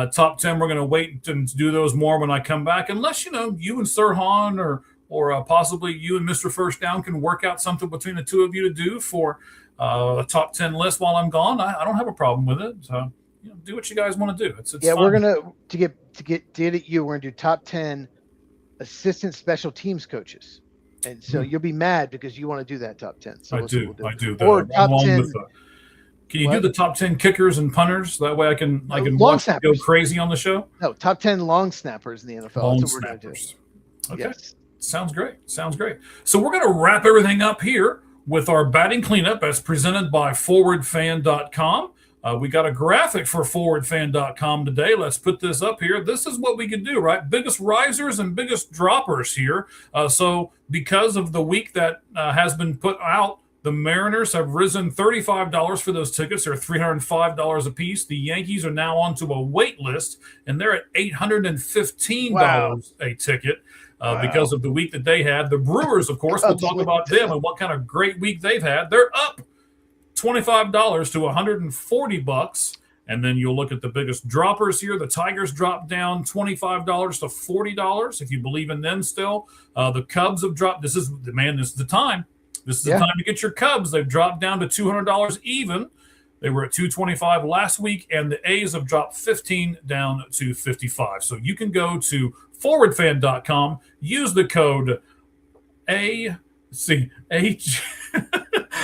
top 10. We're going to wait and do those more when I come back, unless, you and Sirhan or possibly you and Mr. First Down can work out something between the two of you to do for a top 10 list while I'm gone. I don't have a problem with it. So, do what you guys want to do. It's fun. We're going to get at you. We're going to do top 10 assistant special teams coaches. And so you'll be mad because you want to do that top 10. So I do. Or top 10. Can you do the top 10 kickers and punters? That way I can watch you go crazy on the show? No, top 10 long snappers in the NFL. Long That's what we're going to do. Okay. Yes. Sounds great. So we're going to wrap everything up here with our batting cleanup as presented by ForwardFan.com. We got a graphic for ForwardFan.com today. Let's put this up here. This is what we can do, right? Biggest risers and biggest droppers here. So because of the week that has been put out, the Mariners have risen $35 for those tickets. They're $305 a piece. The Yankees are now onto a wait list, and they're at $815 a ticket because of the week that they had. The Brewers, of course, we'll talk about them and what kind of great week they've had. They're up $25 to $140. And then you'll look at the biggest droppers here. The Tigers dropped down $25 to $40 if you believe in them still. The Cubs have dropped. This is the time. This is the time to get your Cubs. They've dropped down to $200 even. They were at $225 last week, and the A's have dropped 15 down to 55. So you can go to forwardfan.com, use the code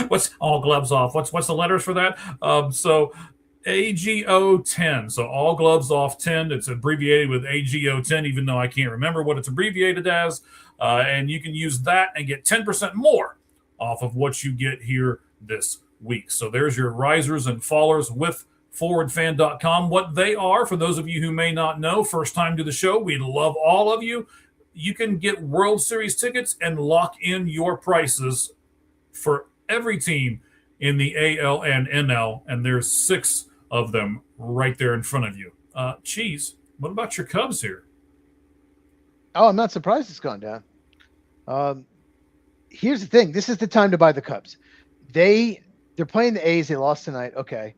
what's all gloves off? What's the letters for that? So AGO10. So all gloves off 10. It's abbreviated with AGO10, even though I can't remember what it's abbreviated as. And you can use that and get 10% more off of what you get here this week. So there's your risers and fallers with forwardfan.com. What they are, for those of you who may not know, first time to the show, we love all of you. You can get World Series tickets and lock in your prices for every team in the AL and NL, and there's 6 of them right there in front of you. Cheese, what about your Cubs here? Oh, I'm not surprised it's gone down. Here's the thing. This is the time to buy the Cubs. They're playing the A's. They lost tonight. Okay.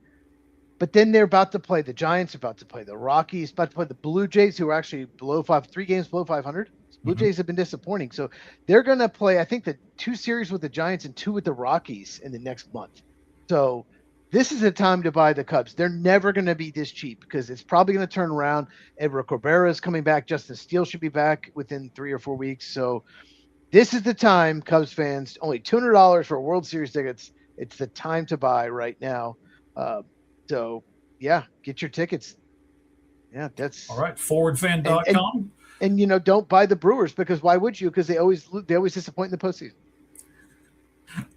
But then they're about to play the Giants, about to play the Rockies, about to play the Blue Jays, who are actually 3 games below 500. Blue Jays have been disappointing. So they're going to play, I think, the 2 series with the Giants and 2 with the Rockies in the next month. So this is the time to buy the Cubs. They're never going to be this cheap because it's probably going to turn around. Edward Cabrera is coming back. Justin Steele should be back within 3 or 4 weeks. So this is the time, Cubs fans, only $200 for World Series tickets. It's the time to buy right now. So, yeah, get your tickets. Yeah, that's all right. Forwardfan.com. And don't buy the Brewers because why would you? Because they always disappoint in the postseason.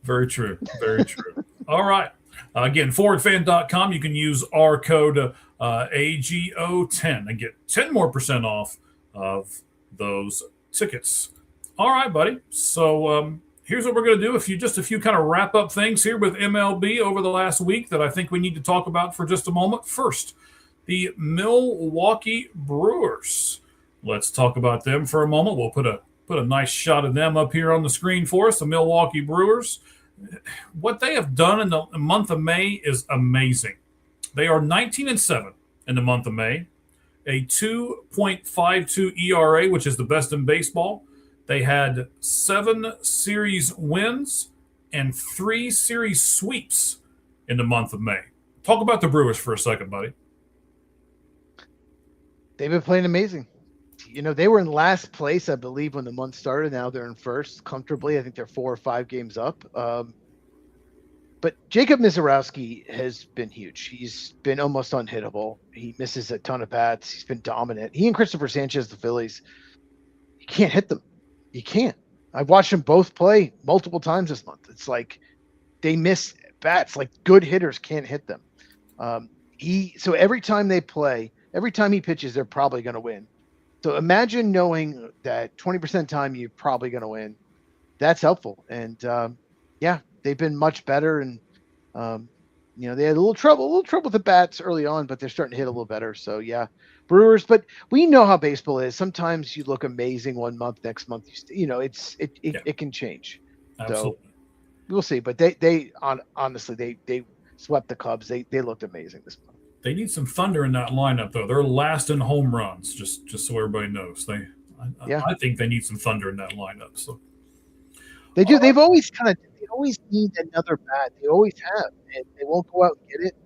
Very true. Very true. All right. Again, forwardfan.com. You can use our code AGO10 and get 10% more off of those tickets. All right, buddy. So here's what we're going to do. A few kind of wrap up things here with MLB over the last week that I think we need to talk about for just a moment. First, the Milwaukee Brewers. Let's talk about them for a moment. We'll put a nice shot of them up here on the screen for us, the Milwaukee Brewers. What they have done in the month of May is amazing. They are 19-7 in the month of May, a 2.52 ERA, which is the best in baseball. They had 7 series wins and 3 series sweeps in the month of May. Talk about the Brewers for a second, buddy. They've been playing amazing. They were in last place, I believe, when the month started. Now they're in first comfortably. I think they're 4 or 5 games up. But Jacob Misiorowski has been huge. He's been almost unhittable. He misses a ton of bats. He's been dominant. He and Christopher Sanchez, the Phillies, you can't hit them. You can't. I've watched them both play multiple times this month. It's like they miss bats. Like good hitters can't hit them. So every time they play, every time he pitches, they're probably going to win. So imagine knowing that 20% of the time you're probably going to win. That's helpful. And they've been much better. And they had a little trouble with the bats early on, but they're starting to hit a little better. So yeah, Brewers. But we know how baseball is. Sometimes you look amazing one month, next month it can change. Absolutely. So we'll see. But they honestly swept the Cubs. They looked amazing this month. They need some thunder in that lineup, though. They're last in home runs, just so everybody knows. I think they need some thunder in that lineup. So they do. They always need another bat. They always have, and they won't go out and get it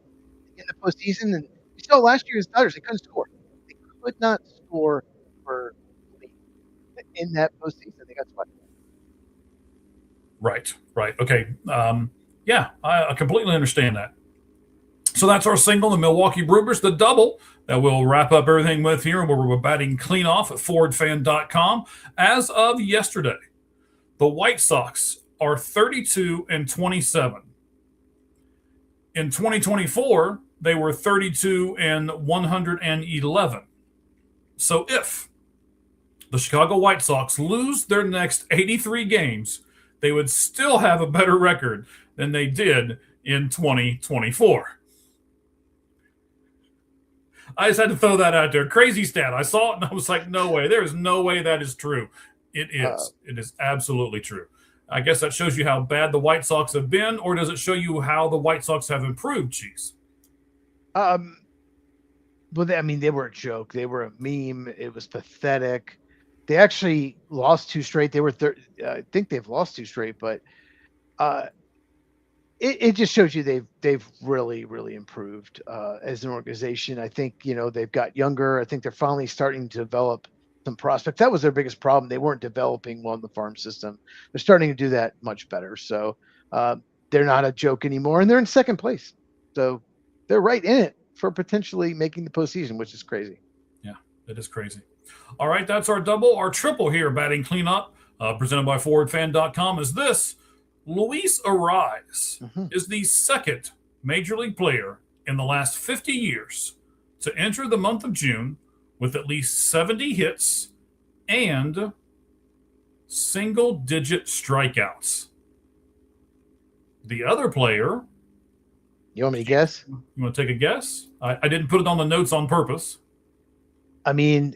in the postseason. And we saw last year's Dodgers; they couldn't score. They could not score in that postseason. They got swept. Right. Okay. I completely understand that. So that's our single, the Milwaukee Brewers, the double that we'll wrap up everything with here, where we're batting clean off at forwardfan.com. As of yesterday, the White Sox are 32-27. In 2024, they were 32-111. So if the Chicago White Sox lose their next 83 games, they would still have a better record than they did in 2024. I just had to throw that out there. Crazy stat. I saw it and I was like, no way. There is no way that is true. It is. It is absolutely true. I guess that shows you how bad the White Sox have been, or does it show you how the White Sox have improved, Cheese? but they were a joke. They were a meme. It was pathetic. They actually lost 2 straight. They were I think they've lost 2 straight, but it just shows you they've really, really improved as an organization. I think, they've got younger. I think they're finally starting to develop some prospects. That was their biggest problem. They weren't developing well in the farm system. They're starting to do that much better. So they're not a joke anymore, and they're in second place. So they're right in it for potentially making the postseason, which is crazy. Yeah, it is crazy. All right, that's our double. Our triple here, batting cleanup, presented by ForwardFan.com, is this. Luis Arraez is the second Major League player in the last 50 years to enter the month of June with at least 70 hits and single-digit strikeouts. The other player... You want me to guess? You want to take a guess? I didn't put it on the notes on purpose. There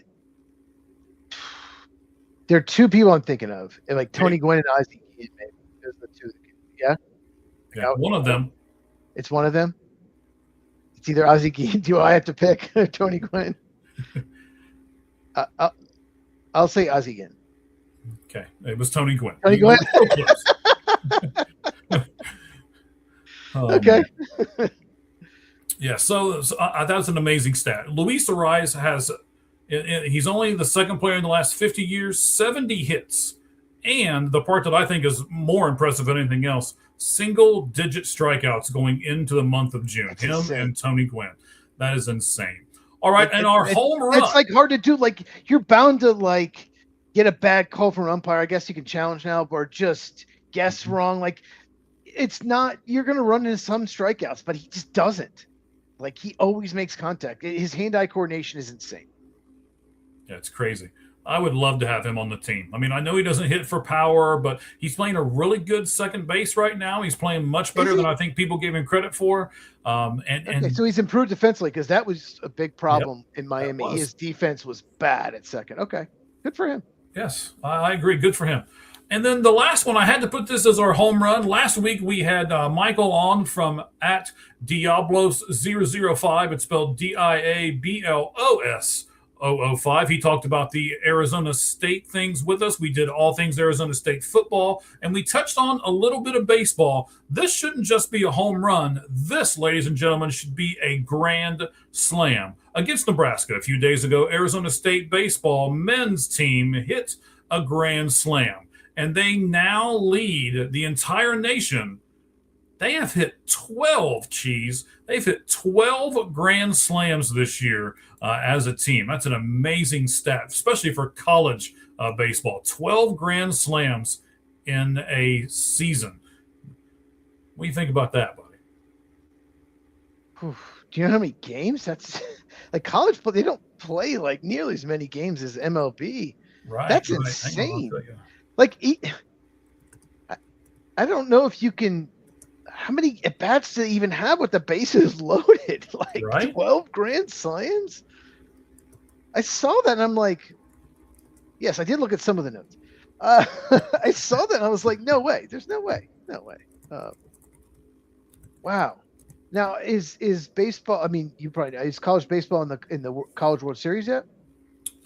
are 2 people I'm thinking of, like Tony Gwynn and Ozzie Guillen, maybe. Those are the 2. Yeah, one of them. It's one of them. It's either Ozzie Guillen. Do I have to pick Tony Gwynn? I'll say Ozzie Guillen. Okay, it was Tony Gwynn. Tony Gwynn. Okay. Yeah, so that's an amazing stat. Luis Arraez he's only the second player in the last 50 years, 70 hits. And the part that I think is more impressive than anything else, single-digit strikeouts going into the month of June. Him and Tony Gwynn. That is insane. All right, and our home run. It's hard to do. You're bound to get a bad call from an umpire. I guess you can challenge now, or just guess wrong. It's not. You're going to run into some strikeouts, but he just doesn't. He always makes contact. His hand-eye coordination is insane. Yeah, it's crazy. I would love to have him on the team. I know he doesn't hit for power, but he's playing a really good second base right now. He's playing much better than I think people gave him credit for. So he's improved defensively, because that was a big problem in Miami. His defense was bad at second. Okay, good for him. Yes, I agree. Good for him. And then the last one, I had to put this as our home run. Last week we had Michael on from at Diablos005. It's spelled Diablos 005. He talked about the Arizona State things with us. We did all things Arizona State football, and we touched on a little bit of baseball. This shouldn't just be a home run. This, ladies and gentlemen, should be a grand slam. Against Nebraska a few days ago, Arizona State baseball men's team hit a grand slam, and they now lead the entire nation. They have hit 12, Cheese. They've hit 12 grand slams this year as a team. That's an amazing stat, especially for college baseball. 12 grand slams in a season. What do you think about that, buddy? Do you know how many games? That's college, but they don't play nearly as many games as MLB. Right. That's insane. I don't know if you can. How many at bats do they even have with the bases loaded? 12 grand slams? I saw that and I'm like, yes, I did look at some of the notes. I saw that and I was like, no way. There's no way. No way. Wow. Now is baseball? You probably is college baseball in the College World Series yet?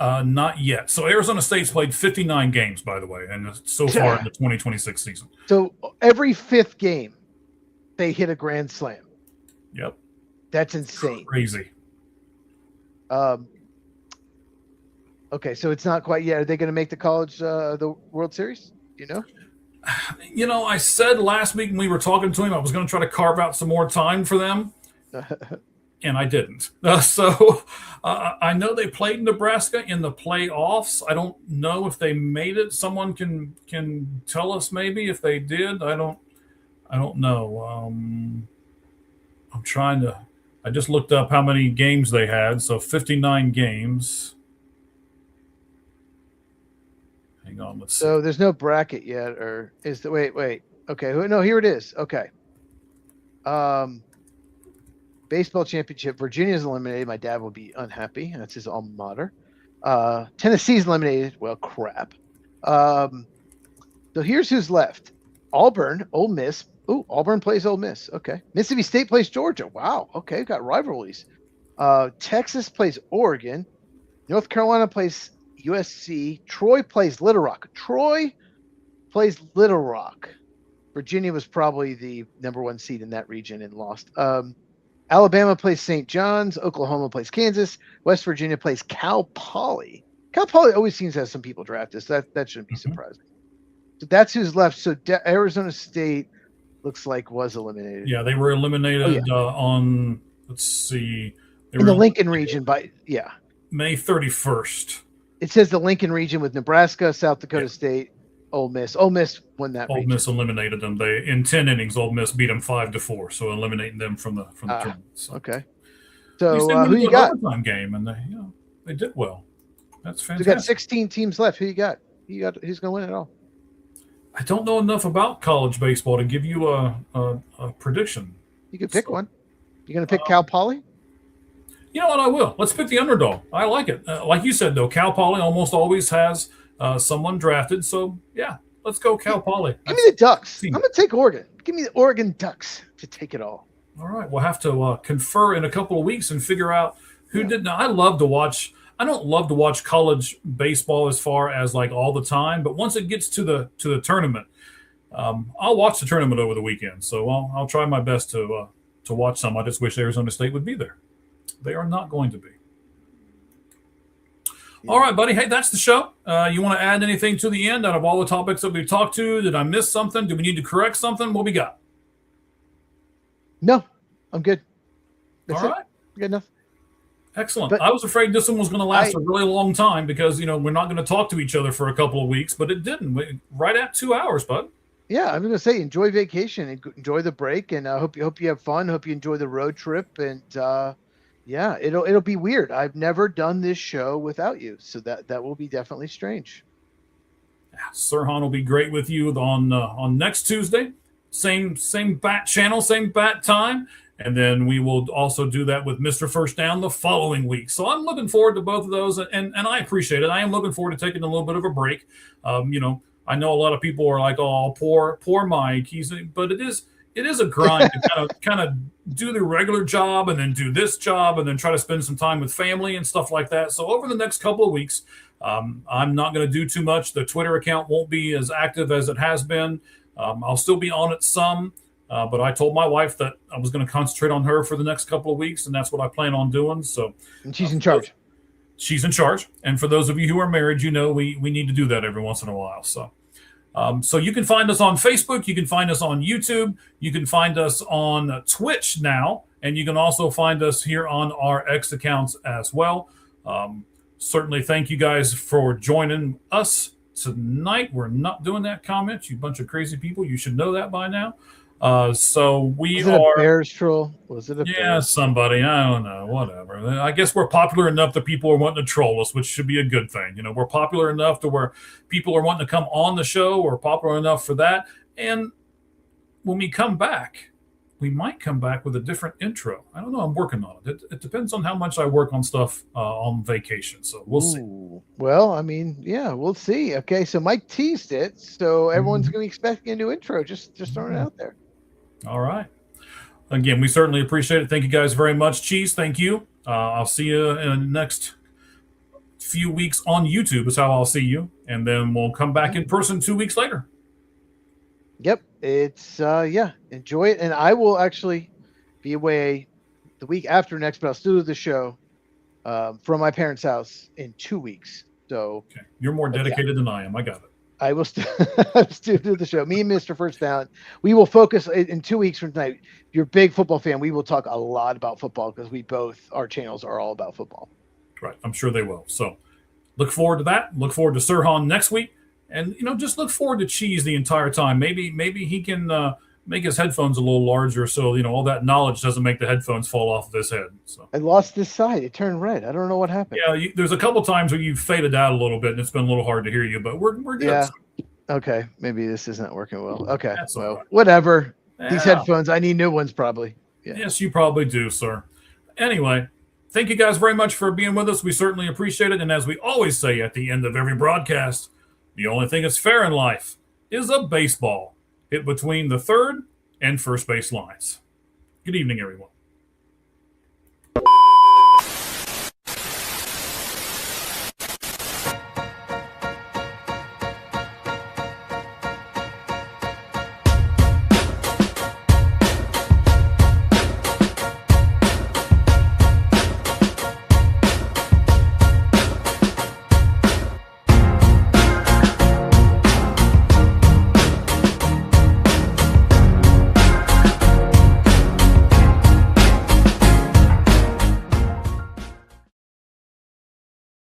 Not yet. So Arizona State's played 59 games, by the way, and so far in the 2026 season. So every 5th game, they hit a grand slam. Yep. That's insane. Crazy. Okay, so it's not quite yet. Are they going to make the the World Series? I said last week when we were talking to him, I was going to try to carve out some more time for them, and I didn't. So I know they played Nebraska in the playoffs. I don't know if they made it. Someone can tell us maybe if they did. I don't know. I'm trying to. I just looked up how many games they had. So 59 games. Hang on. Let's see. So there's no bracket yet, or is the wait? Okay, no, here it is. Okay. Baseball championship. Virginia's eliminated. My dad will be unhappy. That's his alma mater. Tennessee's eliminated. Well, crap. So here's who's left. Auburn, Ole Miss. Ooh, Auburn plays Ole Miss. Okay. Mississippi State plays Georgia. Wow. Okay, got rivalries. Texas plays Oregon. North Carolina plays USC. Troy plays Little Rock. Virginia was probably the number 1 seed in that region and lost. Alabama plays St. John's. Oklahoma plays Kansas. West Virginia plays Cal Poly. Cal Poly always seems to have some people drafted, so that shouldn't be surprising. So that's who's left. So Arizona State looks like was eliminated. Yeah, they were eliminated on, let's see. In the Lincoln region May 31st. It says the Lincoln region with Nebraska, South Dakota State, Ole Miss. Ole Miss won that region. Ole Miss eliminated them. They in 10 innings. Ole Miss beat them 5-4, so eliminating them from the tournament. So. Okay. So who you got? Overtime game, and they did well. That's fantastic. We got 16 teams left. Who you got? Who's going to win it all? I don't know enough about college baseball to give you a prediction. You can pick one. You going to pick Cal Poly? You know what? I will. Let's pick the underdog. I like it. Like you said, though, Cal Poly almost always has someone drafted. So, yeah, let's go Cal Poly. Give me the Ducks. I'm going to take Oregon. Give me the Oregon Ducks to take it all. All right. We'll have to confer in a couple of weeks and figure out who did. Now, I love to watch. I don't love to watch college baseball as far as like all the time, but once it gets to the tournament, I'll watch the tournament over the weekend. So I'll try my best to watch some. I just wish Arizona State would be there. They are not going to be. Yeah. All right, buddy. Hey, that's the show. You want to add anything to the end out of all the topics that we've talked to? Did I miss something? Do we need to correct something? What we got? No, I'm good. That's all right. Good enough. Excellent. But I was afraid this one was going to last a really long time because, we're not going to talk to each other for a couple of weeks, but it didn't. Right at 2 hours, bud. Yeah, I'm going to say enjoy vacation and enjoy the break, and I hope you have fun. Hope you enjoy the road trip, and it'll be weird. I've never done this show without you, so that will be definitely strange. Yeah, Sirhan will be great with you on next Tuesday. Same bat channel, same bat time. And then we will also do that with Mr. First Down the following week. So I'm looking forward to both of those, and I appreciate it. I am looking forward to taking a little bit of a break. I know a lot of people are like, "Oh, poor Mike." But it is a grind to kind of do the regular job and then do this job and then try to spend some time with family and stuff like that. So over the next couple of weeks, I'm not going to do too much. The Twitter account won't be as active as it has been. I'll still be on it some. But I told my wife that I was going to concentrate on her for the next couple of weeks, and that's what I plan on doing. So, and she's in charge. She's in charge. And for those of you who are married, we need to do that every once in a while. So, so you can find us on Facebook. You can find us on YouTube. You can find us on Twitch now, and you can also find us here on our X accounts as well. Certainly, thank you guys for joining us tonight. We're not doing that comment. You bunch of crazy people. You should know that by now. So we are a Bears troll. Was it a Bears? Somebody, I don't know, whatever. I guess we're popular enough that people are wanting to troll us, which should be a good thing. We're popular enough to where people are wanting to come on the show. We're popular enough for that. And when we come back, we might come back with a different intro. I don't know. I'm working on it. It depends on how much I work on stuff on vacation. So we'll see. Well, I mean, yeah, we'll see. Okay, so Mike teased it, so everyone's going to be expecting a new intro. Just throwing it out there. All right. Again, we certainly appreciate it. Thank you guys very much. Cheese, thank you. I'll see you in the next few weeks on YouTube is how I'll see you. And then we'll come back in person 2 weeks later. Yep. It's, enjoy it. And I will actually be away the week after next, but I'll still do the show from my parents' house in 2 weeks. So okay. You're more dedicated than I am. I got it. I will still do the show. Me and Mr. First Down. We will focus in 2 weeks from tonight. If you're a big football fan, we will talk a lot about football because our channels are all about football. Right. I'm sure they will. So look forward to that. Look forward to Sirhan next week. And, just look forward to Cheese the entire time. Maybe he can make his headphones a little larger so, all that knowledge doesn't make the headphones fall off of his head. So I lost this side. It turned red. I don't know what happened. Yeah, there's a couple times where you faded out a little bit, and it's been a little hard to hear you, but we're good. Yeah. Okay. Maybe this isn't working well. Okay. That's well, right. Whatever. Yeah. These headphones, I need new ones probably. Yeah. Yes, you probably do, sir. Anyway, thank you guys very much for being with us. We certainly appreciate it. And as we always say at the end of every broadcast, the only thing that's fair in life is a baseball hit between the third and first base lines. Good evening, everyone.